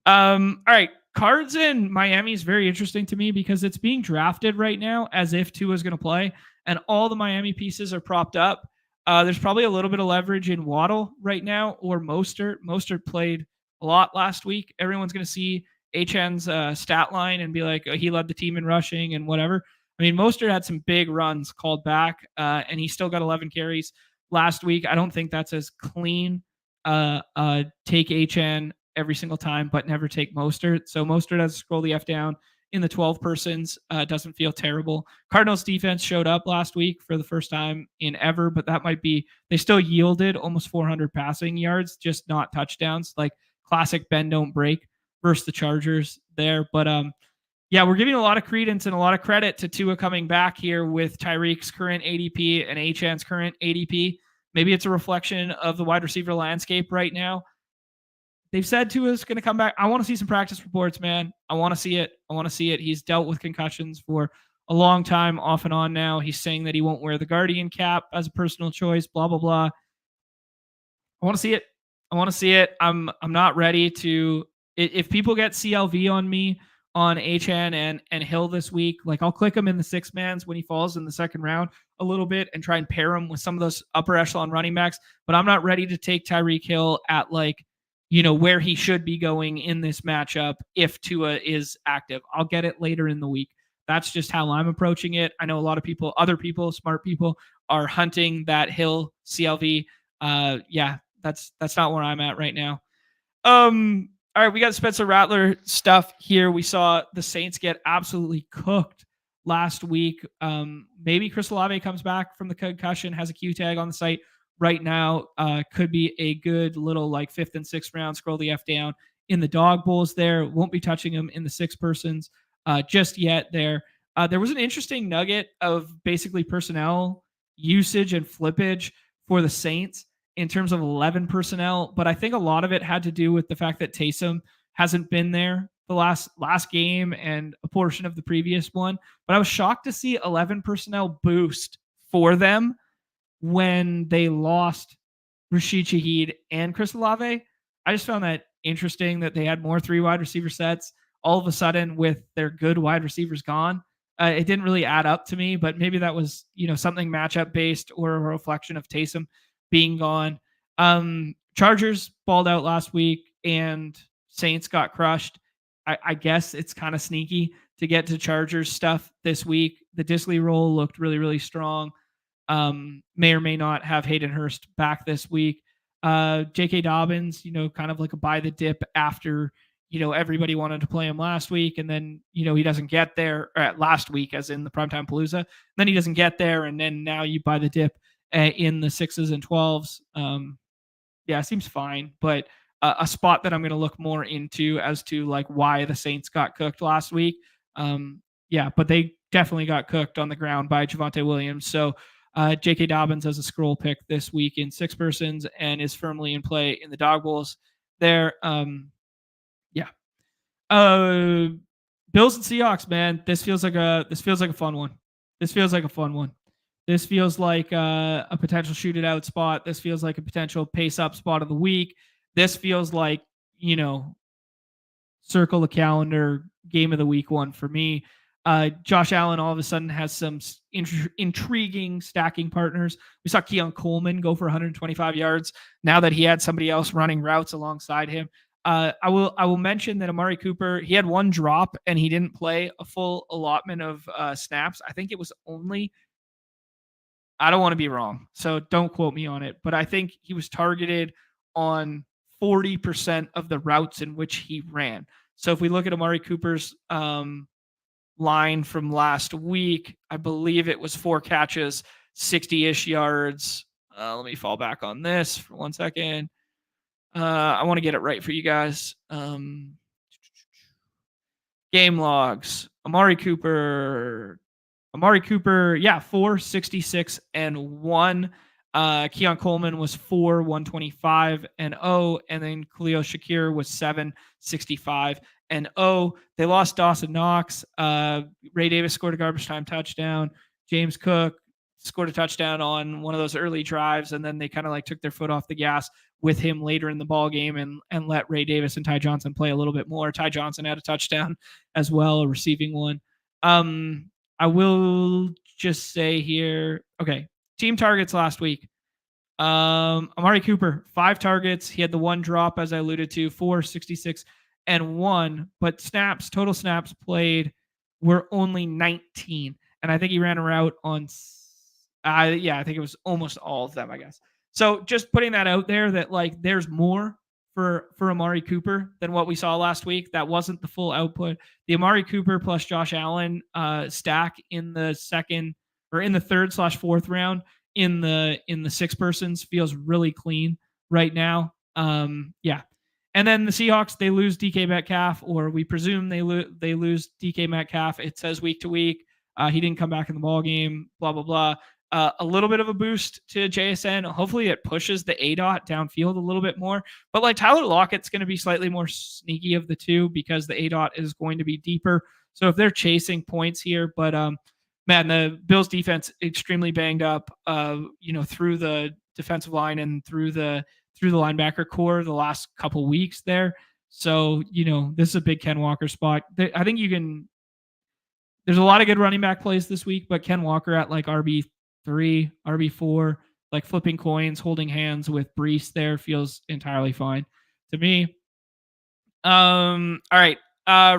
All right, cards in Miami is very interesting to me because it's being drafted right now as if Tua is going to play, and all the Miami pieces are propped up. There's probably a little bit of leverage in Waddle right now or Mostert. Mostert played a lot last week. Everyone's going to see HN's stat line and be like, oh, he led the team in rushing and whatever. I mean, Mostert had some big runs called back, and he still got 11 carries last week. I don't think that's as clean. Take HN every single time, but never take Mostert. So Mostert has to scroll the F down in the 12 persons. Doesn't feel terrible. Cardinals defense showed up last week for the first time in ever, but that might be, they still yielded almost 400 passing yards, just not touchdowns, like classic bend don't break versus the Chargers there. But yeah, we're giving a lot of credence and a lot of credit to Tua coming back here with Tyreek's current ADP and HN's current ADP. Maybe it's a reflection of the wide receiver landscape right now. They've said Tua's going to come back. I want to see some practice reports, man. I want to see it. I want to see it. He's dealt with concussions for a long time, off and on now. He's saying that he won't wear the Guardian cap as a personal choice, blah, blah, blah. I want to see it. I want to see it. I'm not ready to. If people get CLV on me on HN and Hill this week, like I'll click him in the six mans when he falls in the second round a little bit and try and pair him with some of those upper echelon running backs. But I'm not ready to take Tyreek Hill at like, where he should be going in this matchup if Tua is active. I'll get it later in the week. That's just how I'm approaching it. I know a lot of people, other people, smart people are hunting that Hill CLV. Yeah, that's not where I'm at right now. All right, we got Spencer Rattler stuff here. We saw the Saints get absolutely cooked last week. Maybe Chris Olave comes back from the concussion, has a Q tag on the site right now. Could be a good little like fifth and sixth round. Scroll the F down in the dog bowls there. Won't be touching him in the six persons just yet there. There was an interesting nugget of basically personnel usage and flippage for the Saints in terms of 11 personnel, but I think a lot of it had to do with the fact that Taysom hasn't been there the last game and a portion of the previous one. But I was shocked to see 11 personnel boost for them when they lost Rashid Shaheed and Chris Olave. I just found that interesting that they had more 3 wide receiver sets all of a sudden with their good wide receivers gone. It didn't really add up to me, but maybe that was, something matchup based or a reflection of Taysom being gone. Chargers balled out last week and Saints got crushed. I guess it's kind of sneaky to get to Chargers stuff this week. The Disley roll looked really, really strong. May or may not have Hayden Hurst back this week. J.K. Dobbins, kind of like a buy the dip after, everybody wanted to play him last week. And then, he doesn't get there last week, as in the Primetime Palooza. Then he doesn't get there. And then now you buy the dip in the 6s and 12s. Yeah, seems fine. But a spot that I'm going to look more into as to like why the Saints got cooked last week. Yeah, but they definitely got cooked on the ground by Javonte Williams. So J.K. Dobbins as a scroll pick this week in 6 persons and is firmly in play in the dog bowls there. Yeah. Bills and Seahawks, man. This feels like a fun one. This feels like a potential shoot it out spot. This feels like a potential pace up spot of the week. This feels like, circle the calendar game of the week one for me. Josh Allen all of a sudden has some intriguing stacking partners. We saw Keon Coleman go for 125 yards now that he had somebody else running routes alongside him. I will mention that Amari Cooper, he had 1 drop and he didn't play a full allotment of snaps. I think it was only, I don't want to be wrong, so don't quote me on it, but I think he was targeted on 40% of the routes in which he ran. So if we look at Amari Cooper's line from last week, I believe it was 4 catches, 60-ish yards. Let me fall back on this for 1 second. I want to get it right for you guys. Game logs. Amari Cooper, yeah, 4, 66, and 1. Keon Coleman was 4, 125 and 0. And then Khalil Shakir was 7, 65 and 0. They lost Dawson Knox. Ray Davis scored a garbage time touchdown. James Cook scored a touchdown on one of those early drives, and then they kind of like took their foot off the gas with him later in the ball game and let Ray Davis and Ty Johnson play a little bit more. Ty Johnson had a touchdown as well, a receiving one. I will just say here, okay, team targets last week. Amari Cooper, 5 targets. He had the 1 drop, as I alluded to, 4, 66, and 1. But snaps, total snaps played were only 19. And I think he ran a route on, I think it was almost all of them, I guess. So just putting that out there that like there's more for Amari Cooper than what we saw last week. That wasn't the full output. The Amari Cooper plus Josh Allen stack in the second or in the third/4th round in the 6 persons feels really clean right now. Yeah. And then the Seahawks, they lose DK Metcalf, or we presume they lose DK Metcalf. It says week to week. He didn't come back in the ball game, blah, blah, blah. A little bit of a boost to JSN. Hopefully it pushes the ADOT downfield a little bit more. But like Tyler Lockett's going to be slightly more sneaky of the two because the ADOT is going to be deeper. So if they're chasing points here, but man, the Bills defense extremely banged up, through the defensive line and through the linebacker core the last couple weeks there. So, this is a big Ken Walker spot. I think there's a lot of good running back plays this week, but Ken Walker at like RB3, RB4, like flipping coins, holding hands with Brees there feels entirely fine to me. All right.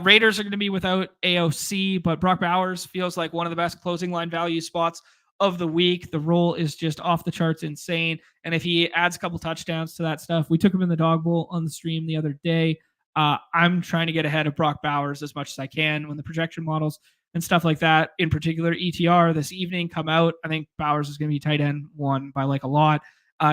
Raiders are going to be without AOC, but Brock Bowers feels like one of the best closing line value spots of the week. The role is just off the charts insane. And if he adds a couple touchdowns to that stuff, we took him in the dog bowl on the stream the other day. I'm trying to get ahead of Brock Bowers as much as I can when the projection models and stuff like that, in particular ETR this evening, come out. I think Bowers is going to be tight end 1 by like a lot.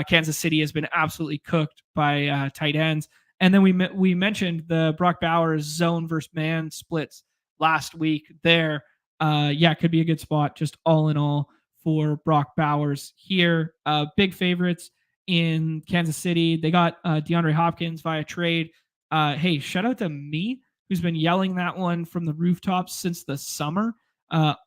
Kansas City has been absolutely cooked by tight ends. And then we mentioned the Brock Bowers zone versus man splits last week there. It could be a good spot just all in all for Brock Bowers here. Big favorites in Kansas City. They got DeAndre Hopkins via trade. Hey, shout out to me, who's been yelling that one from the rooftops since the summer.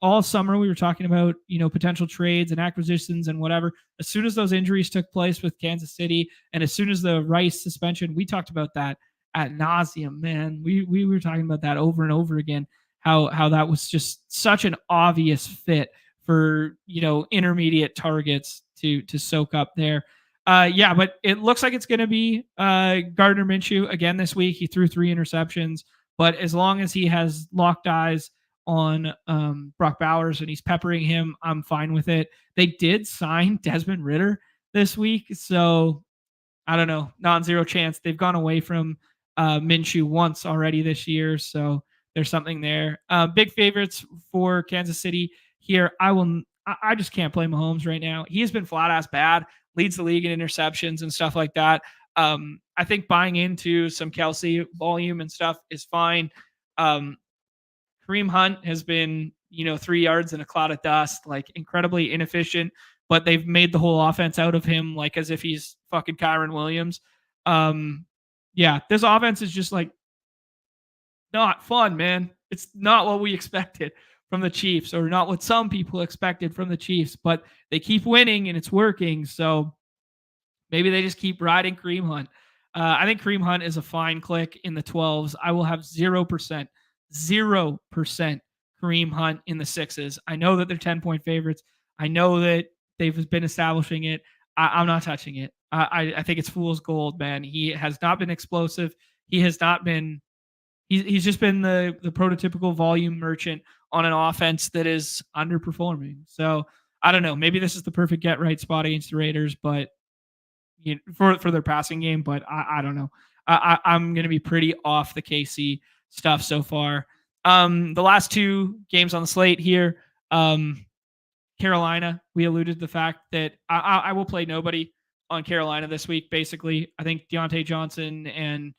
All summer we were talking about, potential trades and acquisitions and whatever. As soon as those injuries took place with Kansas City, and as soon as the Rice suspension, we talked about that ad nauseum, man. We were talking about that over and over again, how that was just such an obvious fit for, intermediate targets to soak up there. But it looks like it's going to be Gardner Minshew again this week. He threw 3 interceptions, but as long as he has locked eyes on Brock Bowers and he's peppering him, I'm fine with it. They did sign Desmond Ridder this week, so I don't know, non-zero chance. They've gone away from Minshew once already this year, so there's something there. Big favorites for Kansas City here. I just can't play Mahomes right now. He has been flat ass bad, leads the league in interceptions and stuff like that. I think buying into some Kelsey volume and stuff is fine. Kareem Hunt has been, 3 yards in a cloud of dust, like incredibly inefficient, but they've made the whole offense out of him, like as if he's fucking Kyron Williams. This offense is just like not fun, man. It's not what we expected from the Chiefs, or not what some people expected from the Chiefs, but they keep winning and it's working. So maybe they just keep riding Kareem Hunt. I think Kareem Hunt is a fine click in the 12s. I will have 0% Kareem Hunt in the 6s. I know that they're 10-point favorites. I know that they've been establishing it. I'm not touching it. I think it's fool's gold, man. He has not been explosive. He has not been. He's just been the prototypical volume merchant on an offense that is underperforming. So I don't know. Maybe this is the perfect get right spot against the Raiders, but for their passing game, but I don't know. I'm going to be pretty off the KC stuff so far. The last two games on the slate here, Carolina, we alluded to the fact that I will play nobody on Carolina this week. Basically, I think Deontay Johnson and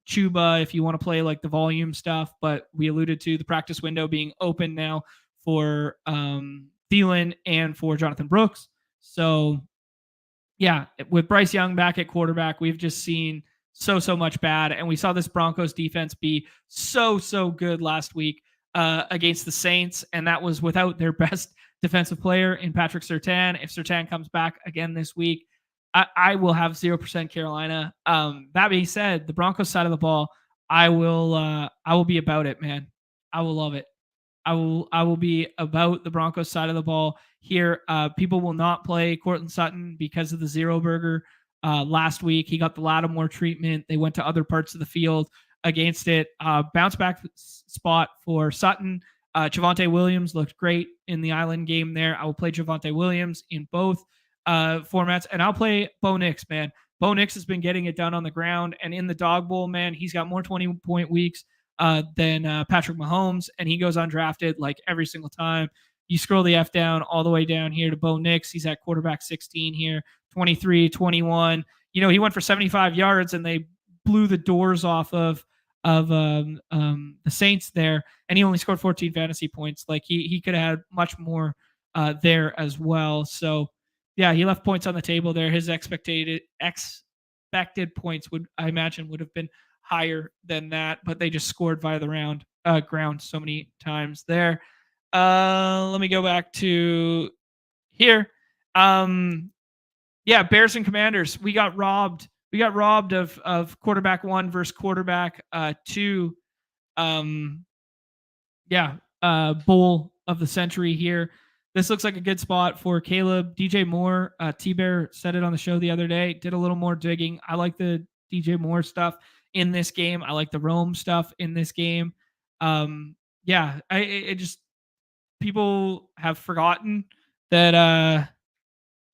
Chuba, if you want to play like the volume stuff, but we alluded to the practice window being open now for Thielen and for Jonathan Brooks. So yeah, with Bryce Young back at quarterback, we've just seen so much bad, and we saw this Broncos defense be so good last week against the Saints, and that was without their best defensive player in Patrick Surtain. If Surtain comes back again this week, I will have 0% Carolina. That being said, the Broncos side of the ball, I will be about it, man. I will love it. I will be about the Broncos side of the ball here. People will not play Courtland Sutton because of the zero burger last week. He got the Lattimore treatment. They went to other parts of the field against it. Bounce back spot for Sutton. Javonte Williams looked great in the Island game there. I will play Javonte Williams in both formats, and I'll play Bo Nix, man. Bo Nix has been getting it done on the ground, and in the Dog Bowl, man, he's got more 20-point weeks than Patrick Mahomes, and he goes undrafted like every single time. You scroll the F down all the way down here to Bo Nix. He's at quarterback 16 here, 23, 21. He went for 75 yards, and they blew the doors off of the Saints there, and he only scored 14 fantasy points. Like he could have had much more there as well. So yeah, he left points on the table there. His expected points would have been higher than that, but they just scored via the ground so many times there. Let me go back to here. Yeah, Bears and Commanders. We got robbed. We got robbed of quarterback 1 versus quarterback 2. Bowl of the century here. This looks like a good spot for Caleb. DJ Moore, T-Bear said it on the show the other day, did a little more digging. I like the DJ Moore stuff in this game. I like the Rome stuff in this game. It just, people have forgotten that,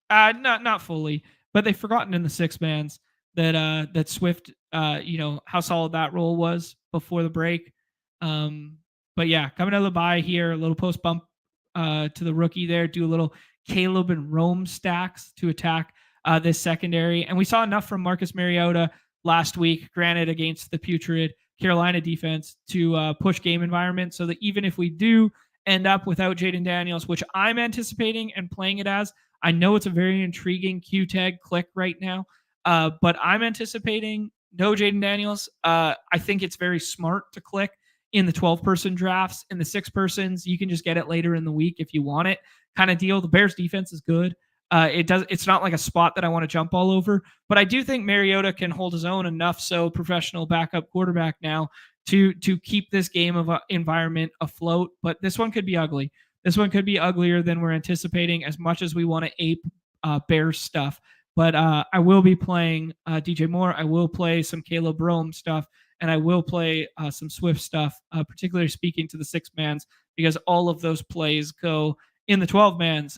not fully, but they've forgotten in the six mans that Swift, how solid that role was before the break. But yeah, coming out of the bye here, a little post bump to the rookie there, do a little Caleb and Rome stacks to attack this secondary. And we saw enough from Marcus Mariota last week, granted against the putrid Carolina defense, to push game environment, so that even if we do end up without Jaden Daniels, which I'm anticipating and playing it as, I know it's a very intriguing Q tag click right now, but I'm anticipating no Jaden Daniels. I think it's very smart to click in the 12-person drafts. In the 6-persons, you can just get it later in the week if you want it, kind of deal. The Bears defense is good. It's not like a spot that I want to jump all over, but I do think Mariota can hold his own enough so professional backup quarterback now to keep this game of environment afloat. But this one could be ugly. This one could be uglier than we're anticipating, as much as we want to ape Bears stuff. But I will be playing DJ Moore. I will play some Caleb Rome stuff, and I will play some Swift stuff, particularly speaking to the 6-mans, because all of those plays go in the 12-mans.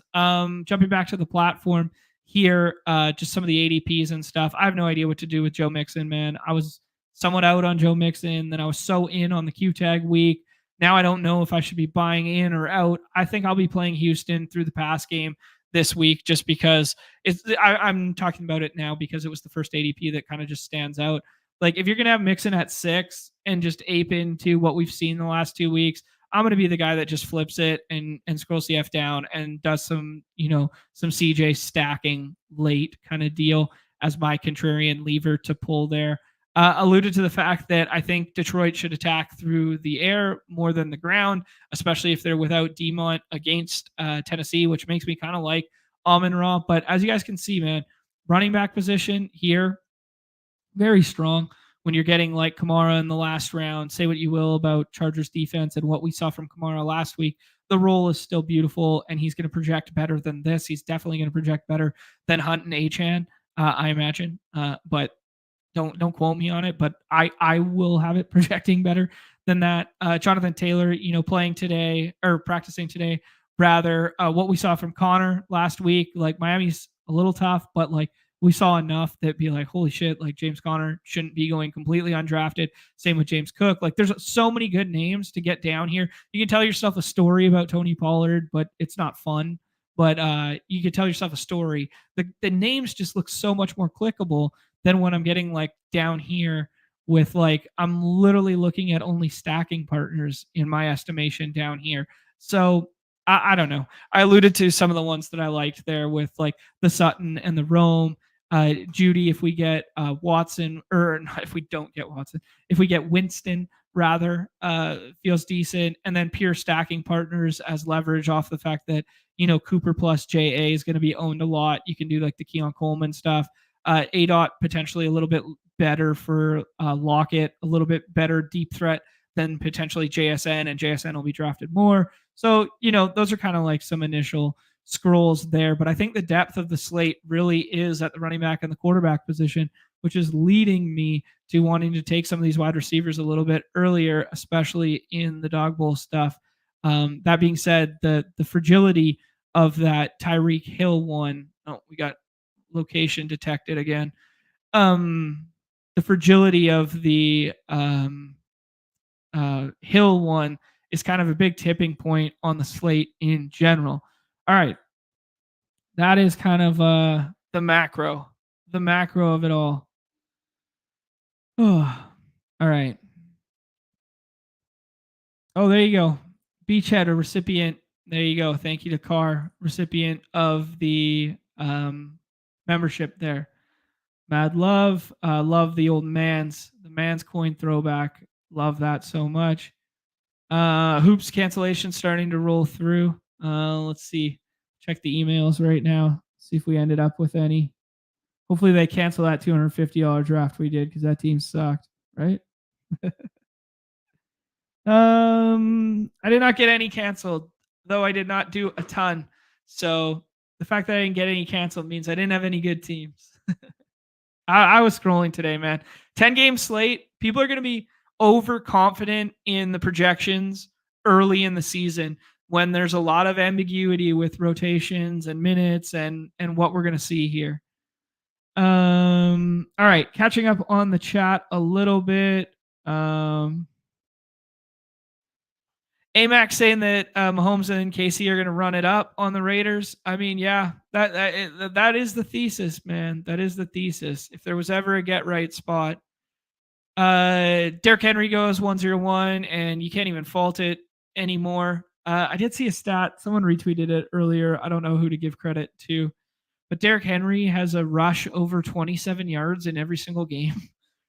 Jumping back to the platform here, just some of the ADPs and stuff. I have no idea what to do with Joe Mixon, man. I was somewhat out on Joe Mixon, then I was so in on the Q-tag week. Now I don't know if I should be buying in or out. I think I'll be playing Houston through the pass game this week, just because I'm talking about it now because it was the first ADP that kind of just stands out. Like, if you're going to have Mixon at 6 and just ape into what we've seen the last 2 weeks, I'm going to be the guy that just flips it and scrolls the F down and does some CJ stacking late kind of deal as my contrarian lever to pull there. Alluded to the fact that I think Detroit should attack through the air more than the ground, especially if they're without Demont against Tennessee, which makes me kind of like Amon-Ra. But as you guys can see, man, running back position here, very strong. When you're getting like Kamara in the last round, say what you will about Chargers defense and what we saw from Kamara last week, the role is still beautiful, and he's going to project better than this. He's definitely going to project better than Hunt and Achane, I imagine. But don't quote me on it, but I will have it projecting better than that. Jonathan Taylor, playing today or practicing today, rather. What we saw from Connor last week, like Miami's a little tough, but like we saw enough that be like, holy shit, like James Conner shouldn't be going completely undrafted. Same with James Cook. Like there's so many good names to get down here. You can tell yourself a story about Tony Pollard, but it's not fun. But you can tell yourself a story. The names just look so much more clickable than when I'm getting like down here with like I'm literally looking at only stacking partners in my estimation down here. So I don't know. I alluded to some of the ones that I liked there with like the Sutton and the Rome. Judy, if we get Watson, or if we don't get Watson, if we get Winston, rather, feels decent. And then pure stacking partners as leverage off the fact that, Cooper plus JA is going to be owned a lot. You can do like the Keon Coleman stuff. ADOT potentially a little bit better for Lockett, a little bit better deep threat than potentially JSN, and JSN will be drafted more. So, those are kind of like some initial scrolls there. But I think the depth of the slate really is at the running back and the quarterback position, which is leading me to wanting to take some of these wide receivers a little bit earlier, especially in the dog bowl stuff. That being said, the fragility of that Tyreek Hill one, oh, we got location detected again. The fragility of the Hill one is kind of a big tipping point on the slate in general. All right. That is kind of the macro of it all. Oh, all right. Oh, there you go. Beachhead, a recipient. There you go. Thank you to Carr, recipient of the membership there. Mad love. Love the man's coin throwback. Love that so much. Hoops cancellation starting to roll through. Let's see. Check the emails right now. See if we ended up with any. Hopefully they cancel that $250 draft we did because that team sucked, right? I did not get any canceled, though I did not do a ton. So the fact that I didn't get any canceled means I didn't have any good teams. I was scrolling today, man. 10-game slate. People are going to be overconfident in the projections early in the season when there's a lot of ambiguity with rotations and minutes and what we're going to see here. All right, catching up on the chat a little bit. AMAC saying that Mahomes and Casey are going to run it up on the Raiders. I mean, yeah, that is the thesis, man. That is the thesis. If there was ever a get right spot, Derrick Henry goes 101, and you can't even fault it anymore. I did see a stat. Someone retweeted it earlier. I don't know who to give credit to, but Derrick Henry has a rush over 27 yards in every single game.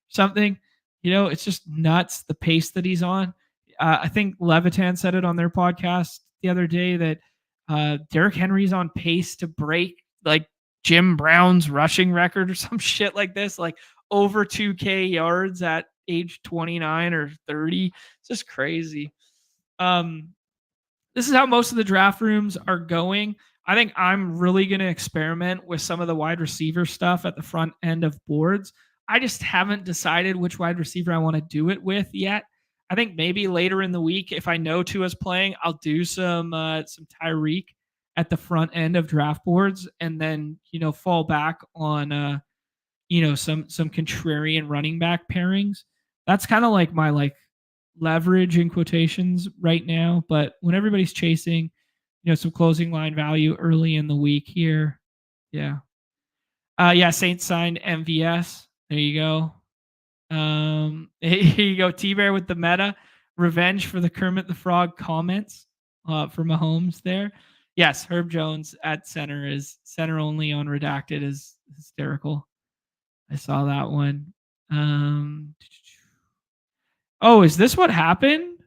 Something, it's just nuts the pace that he's on. I think Levitan said it on their podcast the other day that Derrick Henry's on pace to break like Jim Brown's rushing record or some shit like this, like over 2K yards at age 29 or 30. It's just crazy. This is how most of the draft rooms are going. I think I'm really going to experiment with some of the wide receiver stuff at the front end of boards. I just haven't decided which wide receiver I want to do it with yet. I think maybe later in the week, if I know Tua's playing, I'll do some Tyreek at the front end of draft boards, and then fall back on some contrarian running back pairings. That's kind of like my leverage in quotations right now. But when everybody's chasing, some closing line value early in the week here, yeah, Saints signed MVS. There you go. Here you go. T-Bear with the meta. Revenge for the Kermit the Frog comments for Mahomes there. Yes, Herb Jones at center is center only on redacted is hysterical. I saw that one. Oh, is this what happened?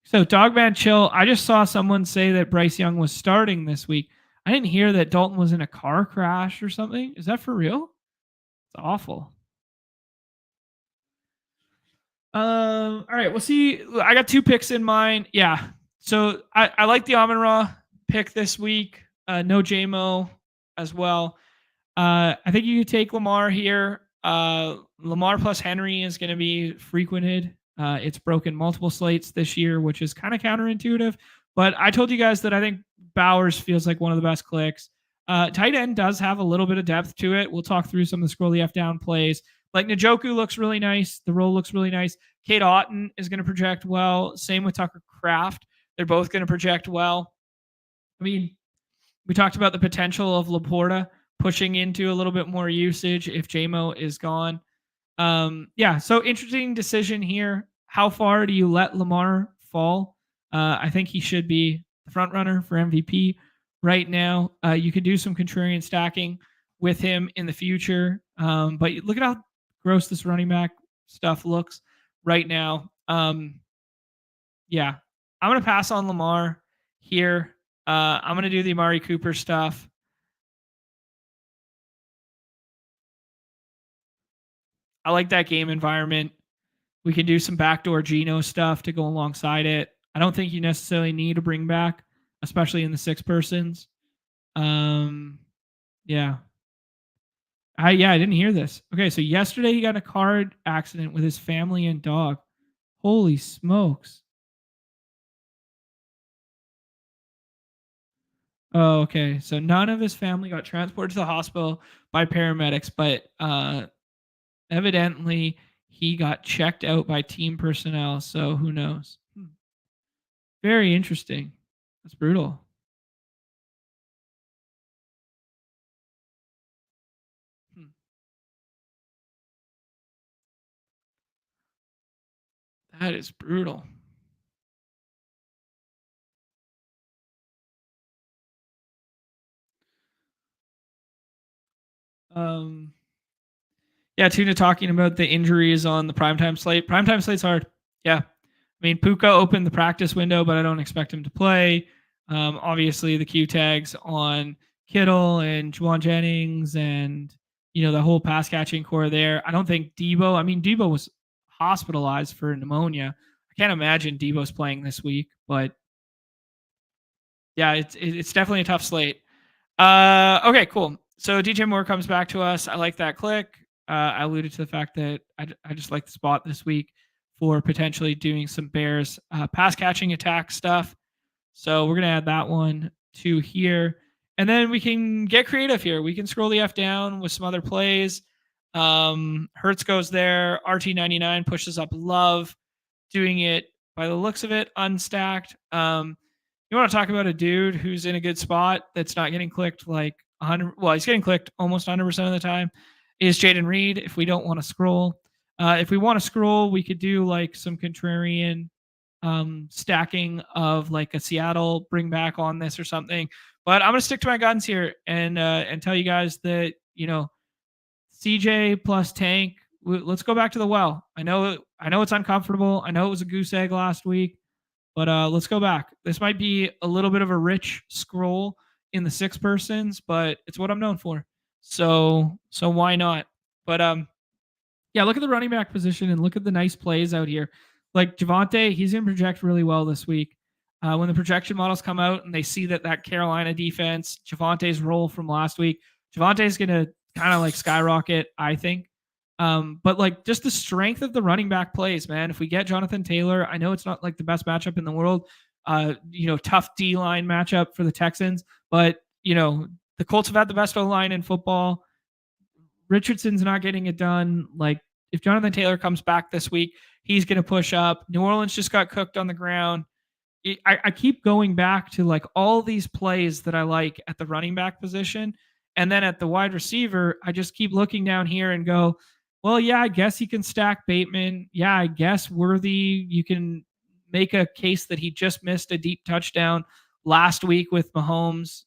So Dogman Chill, I just saw someone say that Bryce Young was starting this week. I didn't hear that Dalton was in a car crash or something. Is that for real? It's awful. All right, we'll see. I got 2 picks in mind. Yeah. So I like the Amon-Ra pick this week. No JMO as well. I think you could take Lamar here. Lamar plus Henry is going to be frequented. It's broken multiple slates this year, which is kind of counterintuitive. But I told you guys that I think Bowers feels like one of the best clicks. Tight end does have a little bit of depth to it. We'll talk through some of the scroll the F down plays. Like Njoku looks really nice. The role looks really nice. Kate Otten is going to project well. Same with Tucker Kraft. They're both going to project well. I mean, we talked about the potential of Laporta pushing into a little bit more usage if JMO is gone. Yeah, so interesting decision here. How far do you let Lamar fall? I think he should be the front runner for MVP right now. You could do some contrarian stacking with him in the future. But look at how gross this running back stuff looks right now. Yeah, I'm going to pass on Lamar here. I'm going to do the Amari Cooper stuff. I like that game environment. We can do some backdoor Geno stuff to go alongside it. I don't think you necessarily need to bring back, especially in the 6 persons. Yeah. I didn't hear this. Okay, so yesterday he got in a car accident with his family and dog. Holy smokes. Oh, okay. So none of his family got transported to the hospital by paramedics, but evidently he got checked out by team personnel. So who knows? Very interesting. That's brutal. That is brutal. Yeah, Tuna talking about the injuries on the primetime slate. Primetime slate's hard. Yeah. I mean, Puka opened the practice window, but I don't expect him to play. Obviously, the Q tags on Kittle and Juwan Jennings and, the whole pass catching core there. I don't think Debo, Debo was hospitalized for pneumonia. I can't imagine Debo's playing this week, but yeah, it's definitely a tough slate. Okay, cool. So DJ Moore comes back to us. I like that click. I alluded to the fact that I just like the spot this week for potentially doing some Bears pass catching attack stuff. So we're going to add that one to here. And then we can get creative here. We can scroll the F down with some other plays. Hertz goes there. RT99 pushes up Love, doing it by the looks of it, unstacked. You want to talk about a dude who's in a good spot that's not getting clicked like 100. Well, he's getting clicked almost 100% of the time. Is Jaden Reed if we don't want to scroll. If we want to scroll, we could do like some contrarian stacking of like a Seattle bring back on this or something. But I'm going to stick to my guns here and tell you guys that, CJ plus Tank. Let's go back to the well. I know it's uncomfortable. I know it was a goose egg last week. But let's go back. This might be a little bit of a rich scroll in the 6 persons, but it's what I'm known for. So why not? But yeah, look at the running back position and look at the nice plays out here. Like Javonte, he's going to project really well this week. When the projection models come out and they see that Carolina defense, Javonte's role from last week, Javonte's going to kind of like skyrocket, I think. But like just the strength of the running back plays, man. If we get Jonathan Taylor, I know it's not like the best matchup in the world. Tough D line matchup for the Texans, but the Colts have had the best O line in football. Richardson's not getting it done. Like if Jonathan Taylor comes back this week, he's going to push up. New Orleans just got cooked on the ground. I keep going back to like all these plays that I like at the running back position. And then at the wide receiver, I just keep looking down here and go, well, yeah, I guess he can stack Bateman. Yeah, I guess Worthy, you can make a case that he just missed a deep touchdown last week with Mahomes.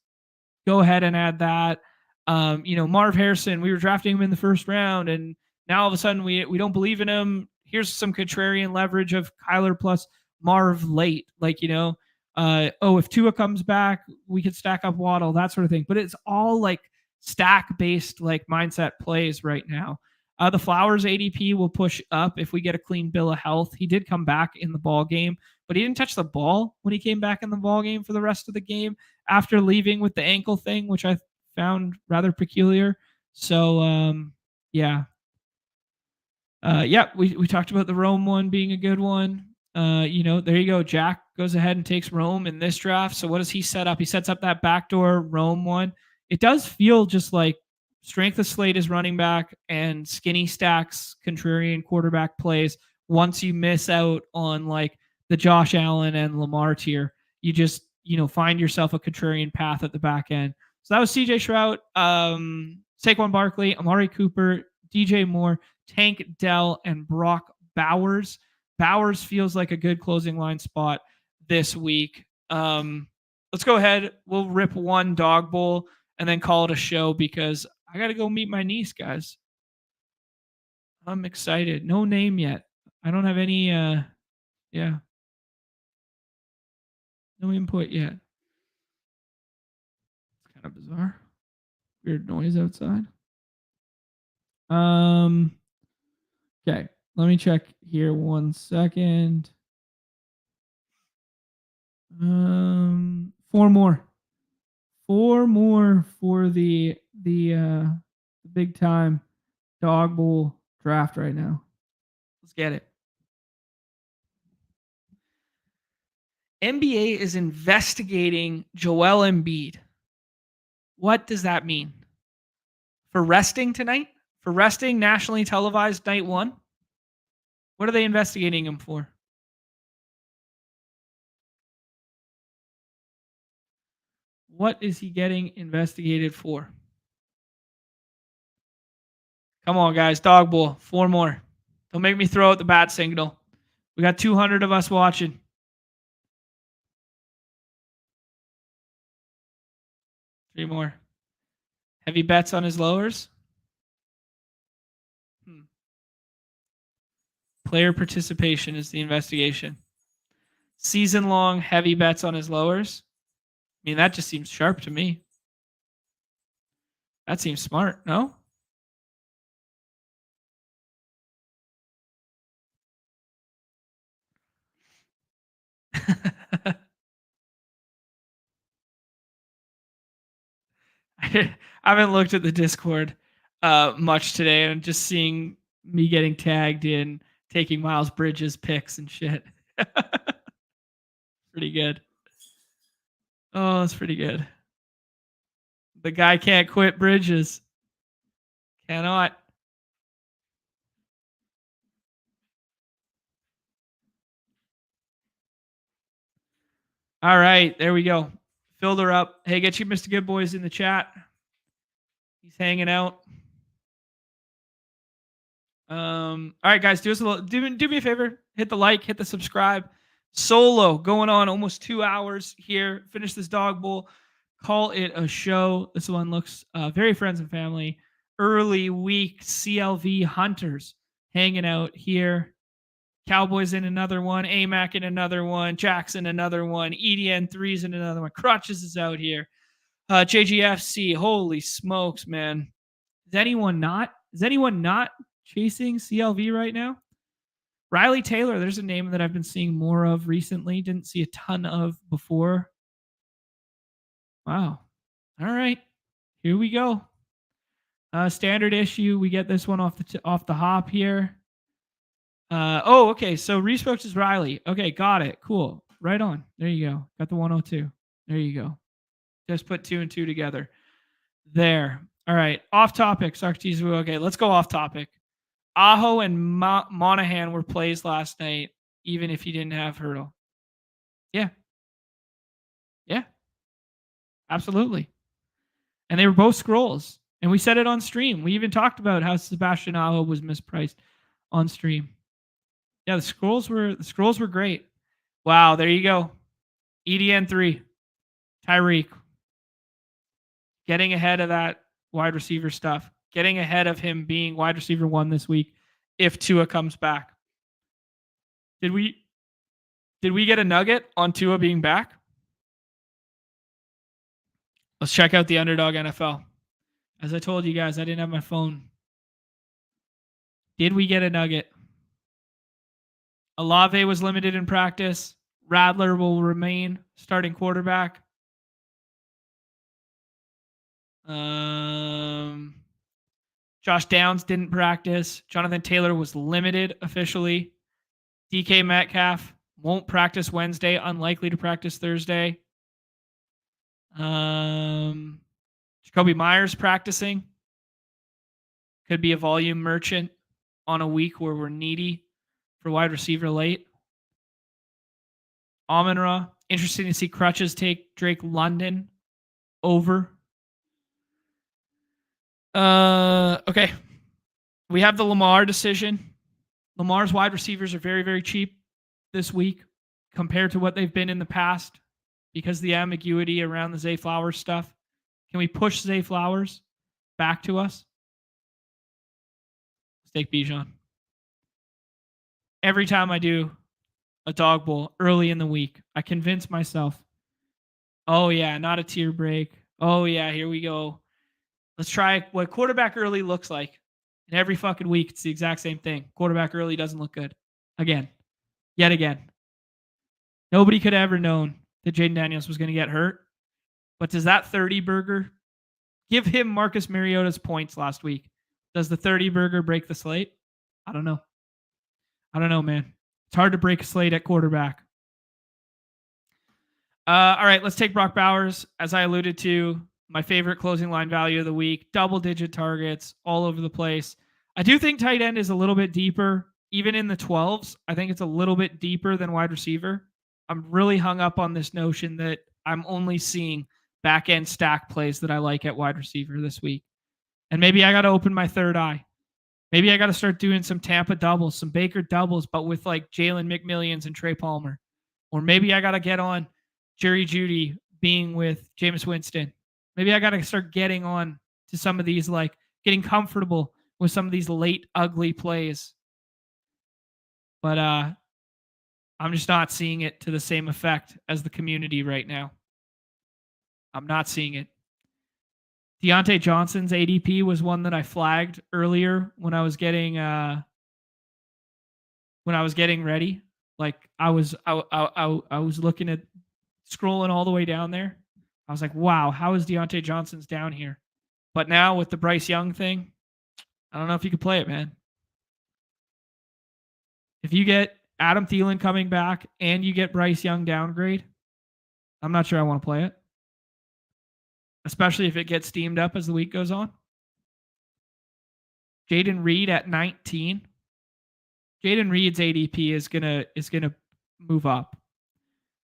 Go ahead and add that. Marv Harrison, we were drafting him in the first round, and now all of a sudden we don't believe in him. Here's some contrarian leverage of Kyler plus Marv late. If Tua comes back, we could stack up Waddle, that sort of thing. But it's all like stack based like mindset plays right now. The Flowers ADP will push up if we get a clean bill of health. He did come back in the ball game, but he didn't touch the ball when he came back in the ball game for the rest of the game after leaving with the ankle thing, which I found rather peculiar. So, yeah. We talked about the Rome one being a good one. There you go. Jack goes ahead and takes Rome in this draft. So what does he set up? He sets up that backdoor Rome one. it does feel just like strength of slate is running back and skinny stacks contrarian quarterback plays. Once you miss out on like the Josh Allen and Lamar tier, you just find yourself a contrarian path at the back end. So that was CJ Stroud, Saquon Barkley, Amari Cooper, DJ Moore, Tank Dell, and Brock Bowers. Bowers feels like a good closing line spot this week. Let's go ahead. We'll rip one dog bowl and then call it a show because I got to go meet my niece, guys. I'm excited. No name yet. I don't have any, no input yet. It's kind of bizarre. Weird noise outside. Okay. Let me check here 1 second. 4 more. 4 more for the big time dog bowl draft right now. Let's get it. NBA is investigating Joel Embiid. What does that mean? For resting tonight? For resting nationally televised night 1? What are they investigating him for? What is he getting investigated for? Come on, guys. Dog bowl. 4 more. Don't make me throw out the bat signal. We got 200 of us watching. 3 more. Heavy bets on his lowers? Player participation is the investigation. Season-long heavy bets on his lowers? I mean, that just seems sharp to me. That seems smart, no? I haven't looked at the Discord much today, and I'm just seeing me getting tagged in taking Miles Bridges picks and shit. Pretty good. Oh, that's pretty good. The guy can't quit Bridges. Cannot. All right, there we go. Filled her up. Hey, get you Mr. Good Boys in the chat. He's hanging out. All right, guys, do me a favor. Hit the like, hit the subscribe. Solo going on almost 2 hours here. Finish this dog bowl. Call it a show. This one looks very friends and family. Early week CLV Hunters hanging out here. Cowboys in another one. AMAC in another one. Jackson another one. EDN3's in another one. Crutches is out here. JGFC. Holy smokes, man. Is anyone not chasing CLV right now? Riley Taylor, there's a name that I've been seeing more of recently. Didn't see a ton of before. Wow. All right. Here we go. Standard issue. We get this one off the hop here. Okay. So respokes is Riley. Okay, got it. Cool. Right on. There you go. Got the 102. There you go. Just put 2 and 2 together. There. All right. Off topic. Socrates. Okay, let's go off topic. Aho and Monahan were plays last night, even if he didn't have Hurdle. Yeah. Yeah. Absolutely. And they were both scrolls. And we said it on stream. We even talked about how Sebastian Aho was mispriced on stream. Yeah, the scrolls were great. Wow, there you go. EDN3. Tyreek. Getting ahead of that wide receiver stuff. Getting ahead of him being wide receiver 1 this week if Tua comes back. Did we get a nugget on Tua being back? Let's check out the Underdog NFL. As I told you guys, I didn't have my phone. Did we get a nugget? Olave was limited in practice. Radler will remain starting quarterback. Josh Downs didn't practice. Jonathan Taylor was limited officially. DK Metcalf won't practice Wednesday. Unlikely to practice Thursday. Jacoby Jacoby Myers practicing. Could be a volume merchant on a week where we're needy for wide receiver late. Amon-Ra. Interesting to see Crutches take Drake London over. Okay. We have the Lamar decision. Lamar's wide receivers are very, very cheap this week compared to what they've been in the past because the ambiguity around the Zay Flowers stuff. Can we push Zay Flowers back to us? Let's take Bijan. Every time I do a dog bowl early in the week, I convince myself, oh, yeah, not a tier break. Oh, yeah, here we go. Let's try what quarterback early looks like. And every fucking week, it's the exact same thing. Quarterback early doesn't look good. Again. Yet again. Nobody could have ever known that Jaden Daniels was going to get hurt. But does that 30 burger give him Marcus Mariota's points last week? Does the 30 burger break the slate? I don't know. I don't know, man. It's hard to break a slate at quarterback. All right, let's take Brock Bowers. As I alluded to, my favorite closing line value of the week, double-digit targets all over the place. I do think tight end is a little bit deeper, even in the 12s. I think it's a little bit deeper than wide receiver. I'm really hung up on this notion that I'm only seeing back-end stack plays that I like at wide receiver this week. And maybe I got to open my third eye. Maybe I got to start doing some Tampa doubles, some Baker doubles, but with like Jalen McMillions and Trey Palmer. Or maybe I got to get on Jerry Jeudy being with Jameis Winston. Maybe I got to start getting on to some of these, like getting comfortable with some of these late ugly plays. But I'm just not seeing it to the same effect as the community right now. I'm not seeing it. Deontay Johnson's ADP was one that I flagged earlier when I was getting ready. Like I was looking at scrolling all the way down there. I was like, wow, how is Deontay Johnson's down here? But now with the Bryce Young thing, I don't know if you could play it, man. If you get Adam Thielen coming back and you get Bryce Young downgrade, I'm not sure I want to play it. Especially if it gets steamed up as the week goes on. Jaden Reed at 19. Jaden Reed's ADP is gonna move up.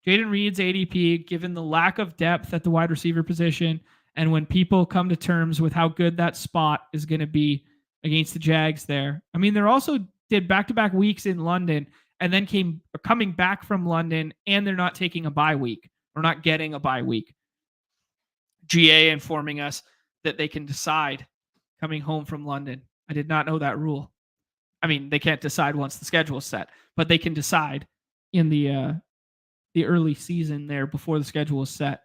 Jaden Reed's ADP, given the lack of depth at the wide receiver position, and when people come to terms with how good that spot is going to be against the Jags there. I mean, they're also did back-to-back weeks in London and then coming back from London, and they're not taking a bye week or not getting a bye week. GA informing us that they can decide coming home from London. I did not know that rule. I mean, they can't decide once the schedule is set, but they can decide in the early season there before the schedule is set.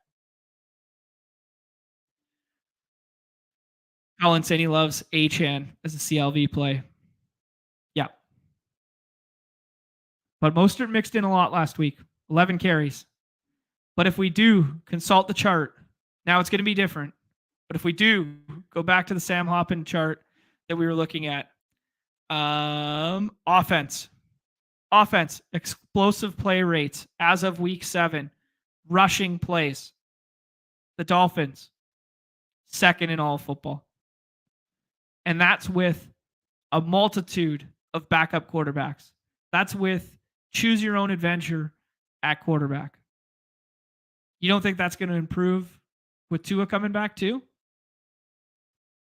Colin saying he loves Achane as a CLV play. Yeah. But Mostert mixed in a lot last week. 11 carries. But if we do consult the chart, now it's going to be different. But if we do go back to the Sam Hoppen chart that we were looking at, offense, explosive play rates as of week 7, rushing plays. The Dolphins, second in all of football. And that's with a multitude of backup quarterbacks. That's with choose your own adventure at quarterback. You don't think that's going to improve with Tua coming back too?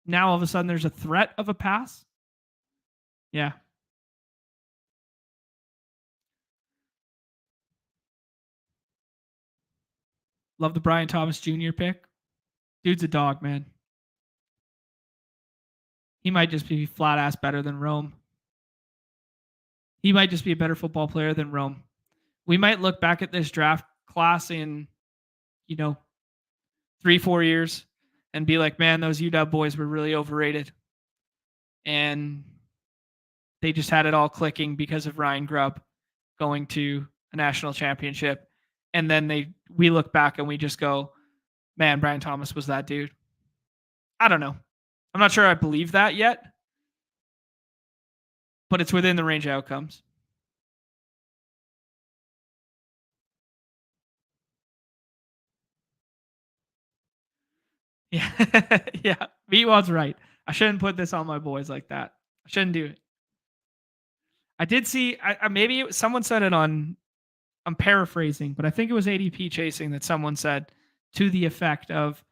Now all of a sudden there's a threat of a pass? Yeah. Love the Brian Thomas Jr. pick. Dude's a dog, man. He might just be flat ass better than Rome. He might just be a better football player than Rome. We might look back at this draft class in, 3-4 years and be like, man, those UW boys were really overrated. And they just had it all clicking because of Ryan Grubb going to a national championship. And then we look back and we just go, man, Brian Thomas was that dude. I don't know. I'm not sure I believe that yet, but it's within the range of outcomes. Yeah. Yeah. Meatwad's right. I shouldn't put this on my boys like that. I shouldn't do it. I did see, maybe someone said it on, I'm paraphrasing, but I think it was ADP chasing that someone said to the effect of,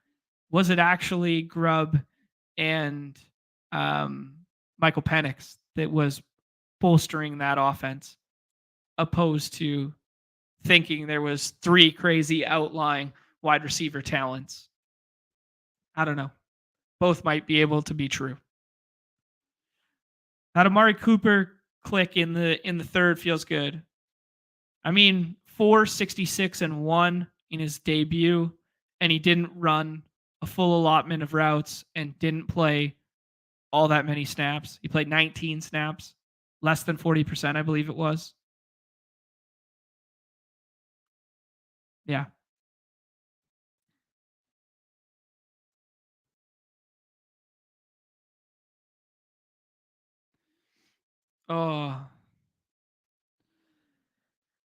was it actually Grubb and Michael Penix that was bolstering that offense, opposed to thinking there was three crazy outlying wide receiver talents? I don't know. Both might be able to be true. That Amari Cooper click in the third feels good. I mean, 466 and 1 in his debut, and he didn't run a full allotment of routes and didn't play all that many snaps. He played 19 snaps, less than 40%, I believe it was. Yeah. Oh,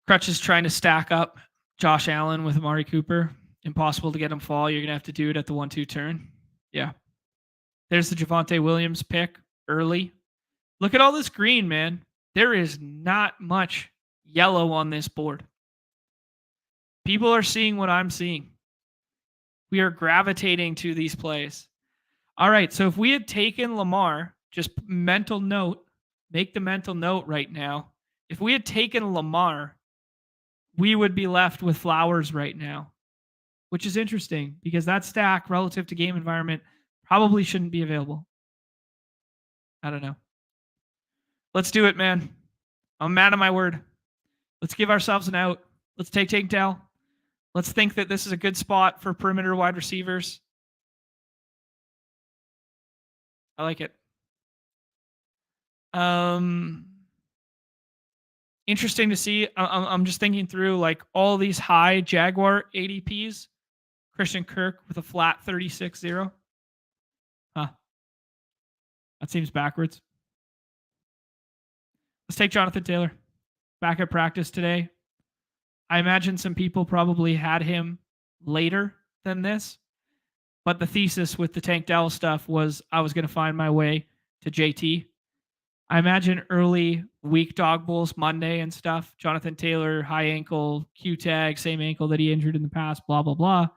Crutch is trying to stack up Josh Allen with Amari Cooper. Impossible to get him fall. You're going to have to do it at the 1-2 turn. Yeah. There's the Javonte Williams pick early. Look at all this green, man. There is not much yellow on this board. People are seeing what I'm seeing. We are gravitating to these plays. All right. So if we had taken Lamar, just mental note, make the mental note right now. If we had taken Lamar, we would be left with Flowers right now, which is interesting because that stack relative to game environment probably shouldn't be available. I don't know. Let's do it, man. I'm mad at my word. Let's give ourselves an out. Let's take Tank Dell. Let's think that this is a good spot for perimeter wide receivers. I like it. Interesting to see. I'm just thinking through like all these high Jaguar ADPs. Christian Kirk with a flat 36-0. Huh. That seems backwards. Let's take Jonathan Taylor. Back at practice today. I imagine some people probably had him later than this, but the thesis with the Tank Dell stuff was I was going to find my way to JT. I imagine early week dog bulls Monday and stuff. Jonathan Taylor, high ankle, Q tag, same ankle that he injured in the past, blah, blah, blah.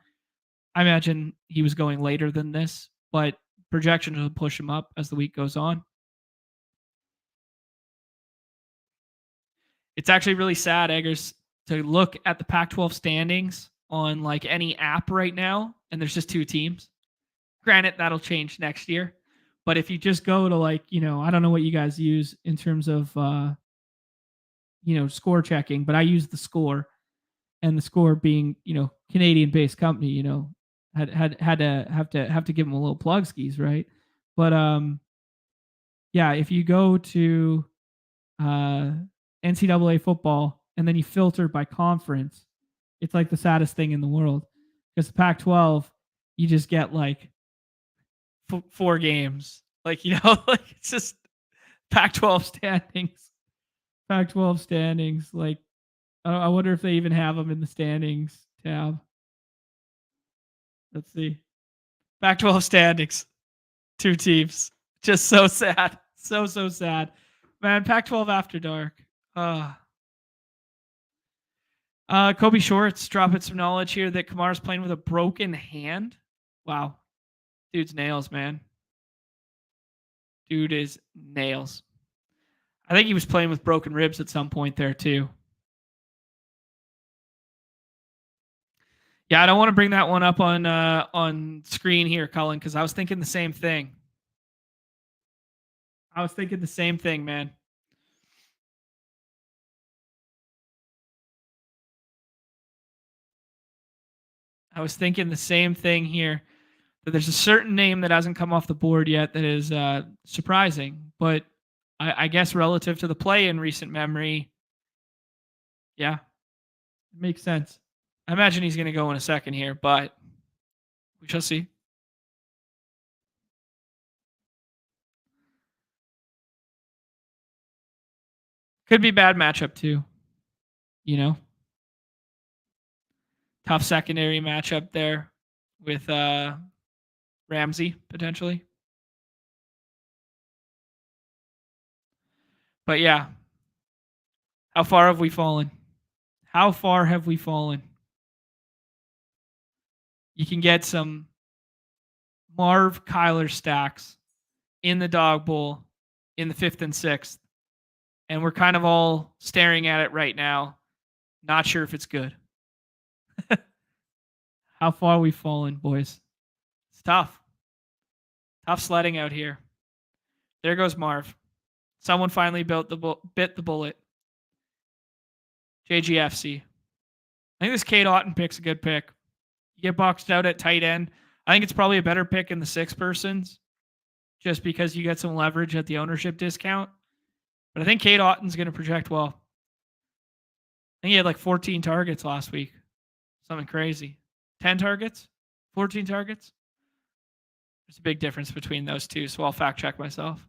I imagine he was going later than this, but projections will push him up as the week goes on. It's actually really sad, Eggers, to look at the Pac-12 standings on like any app right now, and there's just two teams. Granted, that'll change next year. But if you just go to like, I don't know what you guys use in terms of, score checking, but I use the score, and the score being, Canadian-based company, had to give them a little plug skis, right? But yeah, if you go to NCAA football and then you filter by conference, it's like the saddest thing in the world because the Pac-12, you just get like 4 games, like like it's just Pac-12 standings. Pac-12 standings, like I wonder if they even have them in the standings tab. Let's see. Pac-12 standings, 2 teams. Just so sad. So sad. Man, Pac-12 after dark. Kobe Shorts dropping some knowledge here that Kamar's playing with a broken hand. Wow. Dude's nails, man. Dude is nails. I think he was playing with broken ribs at some point there too. Yeah, I don't want to bring that one up on screen here, Cullen, because I was thinking the same thing. Man. I was thinking the same thing here. That there's a certain name that hasn't come off the board yet that is surprising, but I guess relative to the play in recent memory, yeah, it makes sense. I imagine he's going to go in a second here, but we shall see. Could be a bad matchup too. Tough secondary matchup there with Ramsey, potentially. But yeah, how far have we fallen? How far have we fallen? You can get some Marv Kyler stacks in the dog bowl in the 5th and 6th. And we're kind of all staring at it right now. Not sure if it's good. How far we've fallen, boys. It's tough. Tough sledding out here. There goes Marv. Someone finally bit the bullet. JGFC. I think this Kate Otten pick's a good pick. You get boxed out at tight end. I think it's probably a better pick in the 6 persons just because you get some leverage at the ownership discount. But I think Kate Otten's going to project well. I think he had like 14 targets last week. Something crazy. 10 targets? 14 targets? There's a big difference between those two, so I'll fact check myself.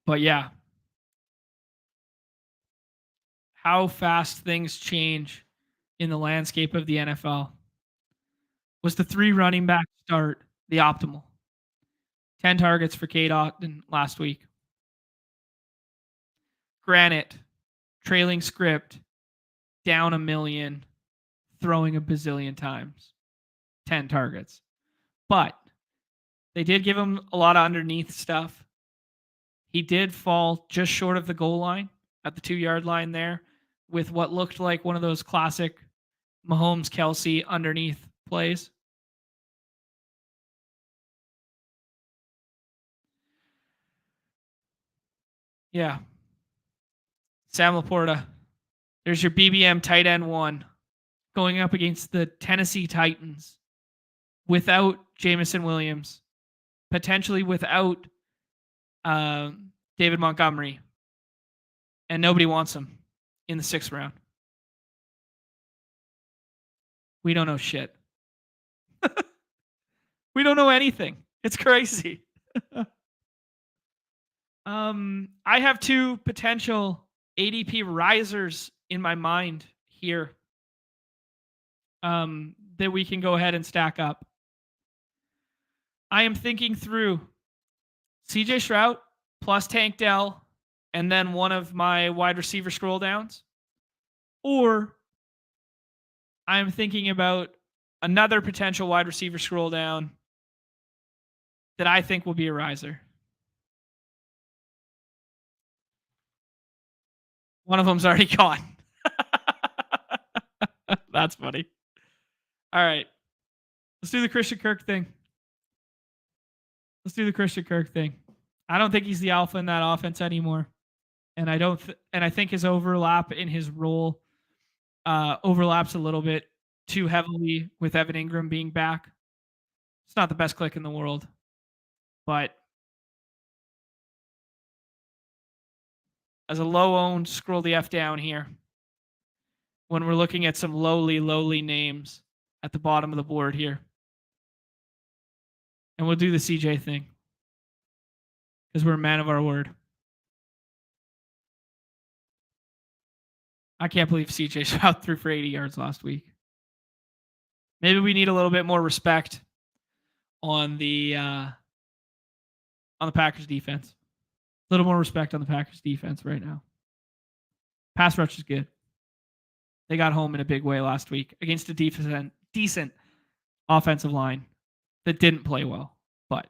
But yeah. How fast things change in the landscape of the NFL. Was the 3 running back start the optimal? 10 targets for Kate Otten last week. Granite, trailing script, down a million, throwing a bazillion times. 10 targets. But they did give him a lot of underneath stuff. He did fall just short of the goal line at the 2-yard line there with what looked like one of those classic Mahomes-Kelsey underneath plays. Yeah. Sam Laporta. There's your BBM tight end 1 going up against the Tennessee Titans without Jamison Williams, potentially without David Montgomery, and nobody wants him in the 6th round. We don't know shit. We don't know anything. It's crazy. I have 2 potential ADP risers in my mind here that we can go ahead and stack up. I am thinking through CJ Stroud plus Tank Dell and then one of my wide receiver scroll downs. Or I'm thinking about another potential wide receiver scroll down that I think will be a riser. One of them's already gone. That's funny. All right. Let's do the Christian Kirk thing. I don't think he's the alpha in that offense anymore. And I think his overlap in his role overlaps a little bit too heavily with Evan Ingram being back. It's not the best click in the world, but as a low-owned, scroll the F down here. When we're looking at some lowly names at the bottom of the board here. And we'll do the CJ thing. Because we're a man of our word. I can't believe CJ Stroud threw for 80 yards last week. Maybe we need a little bit more respect on the Packers defense. A little more respect on the Packers defense right now. Pass rush is good. They got home in a big way last week against a decent offensive line that didn't play well. But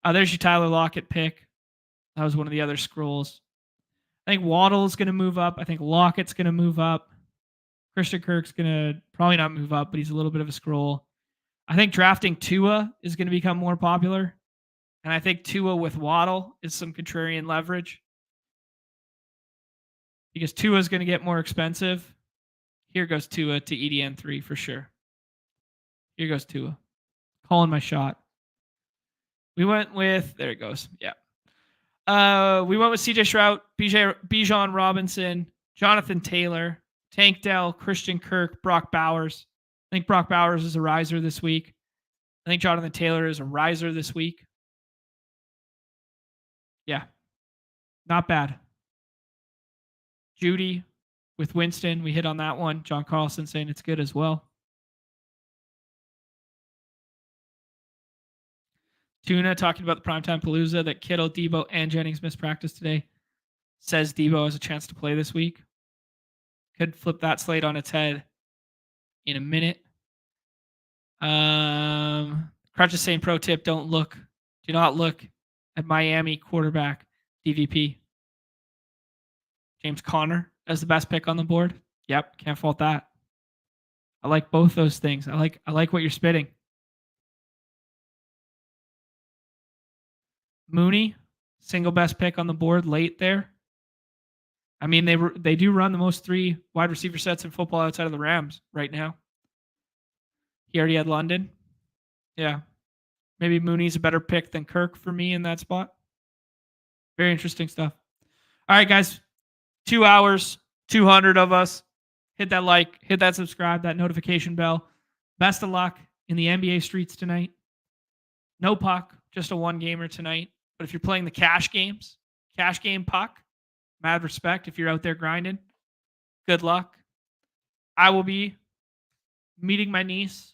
there's your Tyler Lockett pick. That was one of the other scrolls. I think Waddle's going to move up. I think Lockett's going to move up. Christian Kirk's going to probably not move up, but he's a little bit of a scroll. I think drafting Tua is going to become more popular. And I think Tua with Waddle is some contrarian leverage. Because Tua is going to get more expensive. Here goes Tua to EDN3 for sure. Here goes Tua. Calling my shot. We went with, there it goes. Yeah. We went with CJ Stroud, Bijan Robinson, Jonathan Taylor, Tank Dell, Christian Kirk, Brock Bowers. I think Brock Bowers is a riser this week. I think Jonathan Taylor is a riser this week. Yeah. Not bad. Judy with Winston. We hit on that one. John Carlson saying it's good as well. Tuna talking about the primetime Palooza that Kittle, Debo, and Jennings missed practice today. Says Debo has a chance to play this week. Could flip that slate on its head in a minute. Crutch is saying pro tip, do not look at Miami quarterback DVP. James Conner as the best pick on the board. Yep, can't fault that. I like both those things. I like what you're spitting. Mooney, single best pick on the board late there. I mean, they do run the most 3 wide receiver sets in football outside of the Rams right now. He already had London. Yeah. Maybe Mooney's a better pick than Kirk for me in that spot. Very interesting stuff. All right, guys. 2 hours, 200 of us. Hit that like, hit that subscribe, that notification bell. Best of luck in the NBA streets tonight. No puck, just a 1-gamer tonight. But if you're playing the cash games, cash game puck, mad respect if you're out there grinding. Good luck. I will be meeting my niece,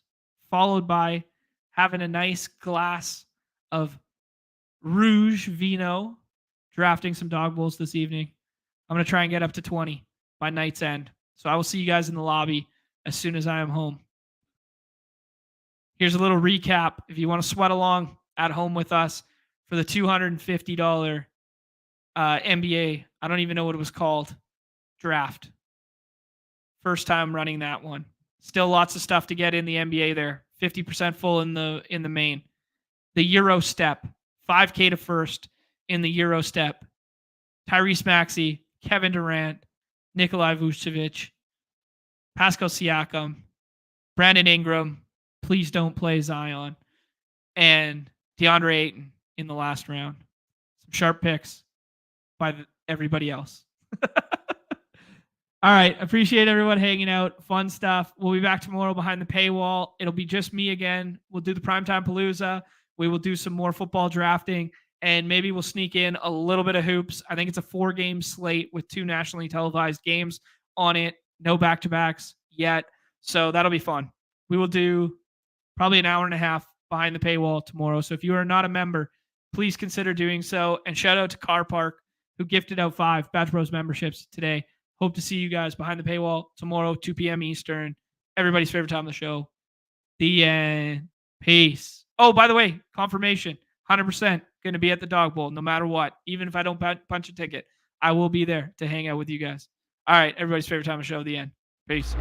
followed by having a nice glass of Rouge Vino, drafting some dog bowls this evening. I'm going to try and get up to 20 by night's end. So I will see you guys in the lobby as soon as I am home. Here's a little recap. If you want to sweat along at home with us for the $250 NBA, I don't even know what it was called, draft. First time running that one. Still lots of stuff to get in the NBA there. 50% full in the main. The Euro step, 5K to first in the Euro step. Tyrese Maxey, Kevin Durant, Nikolai Vucevic, Pascal Siakam, Brandon Ingram, please don't play Zion, and DeAndre Ayton in the last round. Some sharp picks by everybody else. All right. Appreciate everyone hanging out. Fun stuff. We'll be back tomorrow behind the paywall. It'll be just me again. We'll do the primetime Palooza. We will do some more football drafting, and maybe we'll sneak in a little bit of hoops. I think it's a 4-game slate with 2 nationally televised games on it. No back-to-backs yet. So that'll be fun. We will do probably an hour and a half behind the paywall tomorrow. So if you are not a member, please consider doing so. And shout out to Car Park, who gifted out 5 Badge Bros memberships today. Hope to see you guys behind the paywall tomorrow, 2 p.m. Eastern. Everybody's favorite time of the show. The end. Peace. Oh, by the way, confirmation. 100% going to be at the Dawg Bowl no matter what. Even if I don't punch a ticket, I will be there to hang out with you guys. All right, everybody's favorite time of the show. The end. Peace.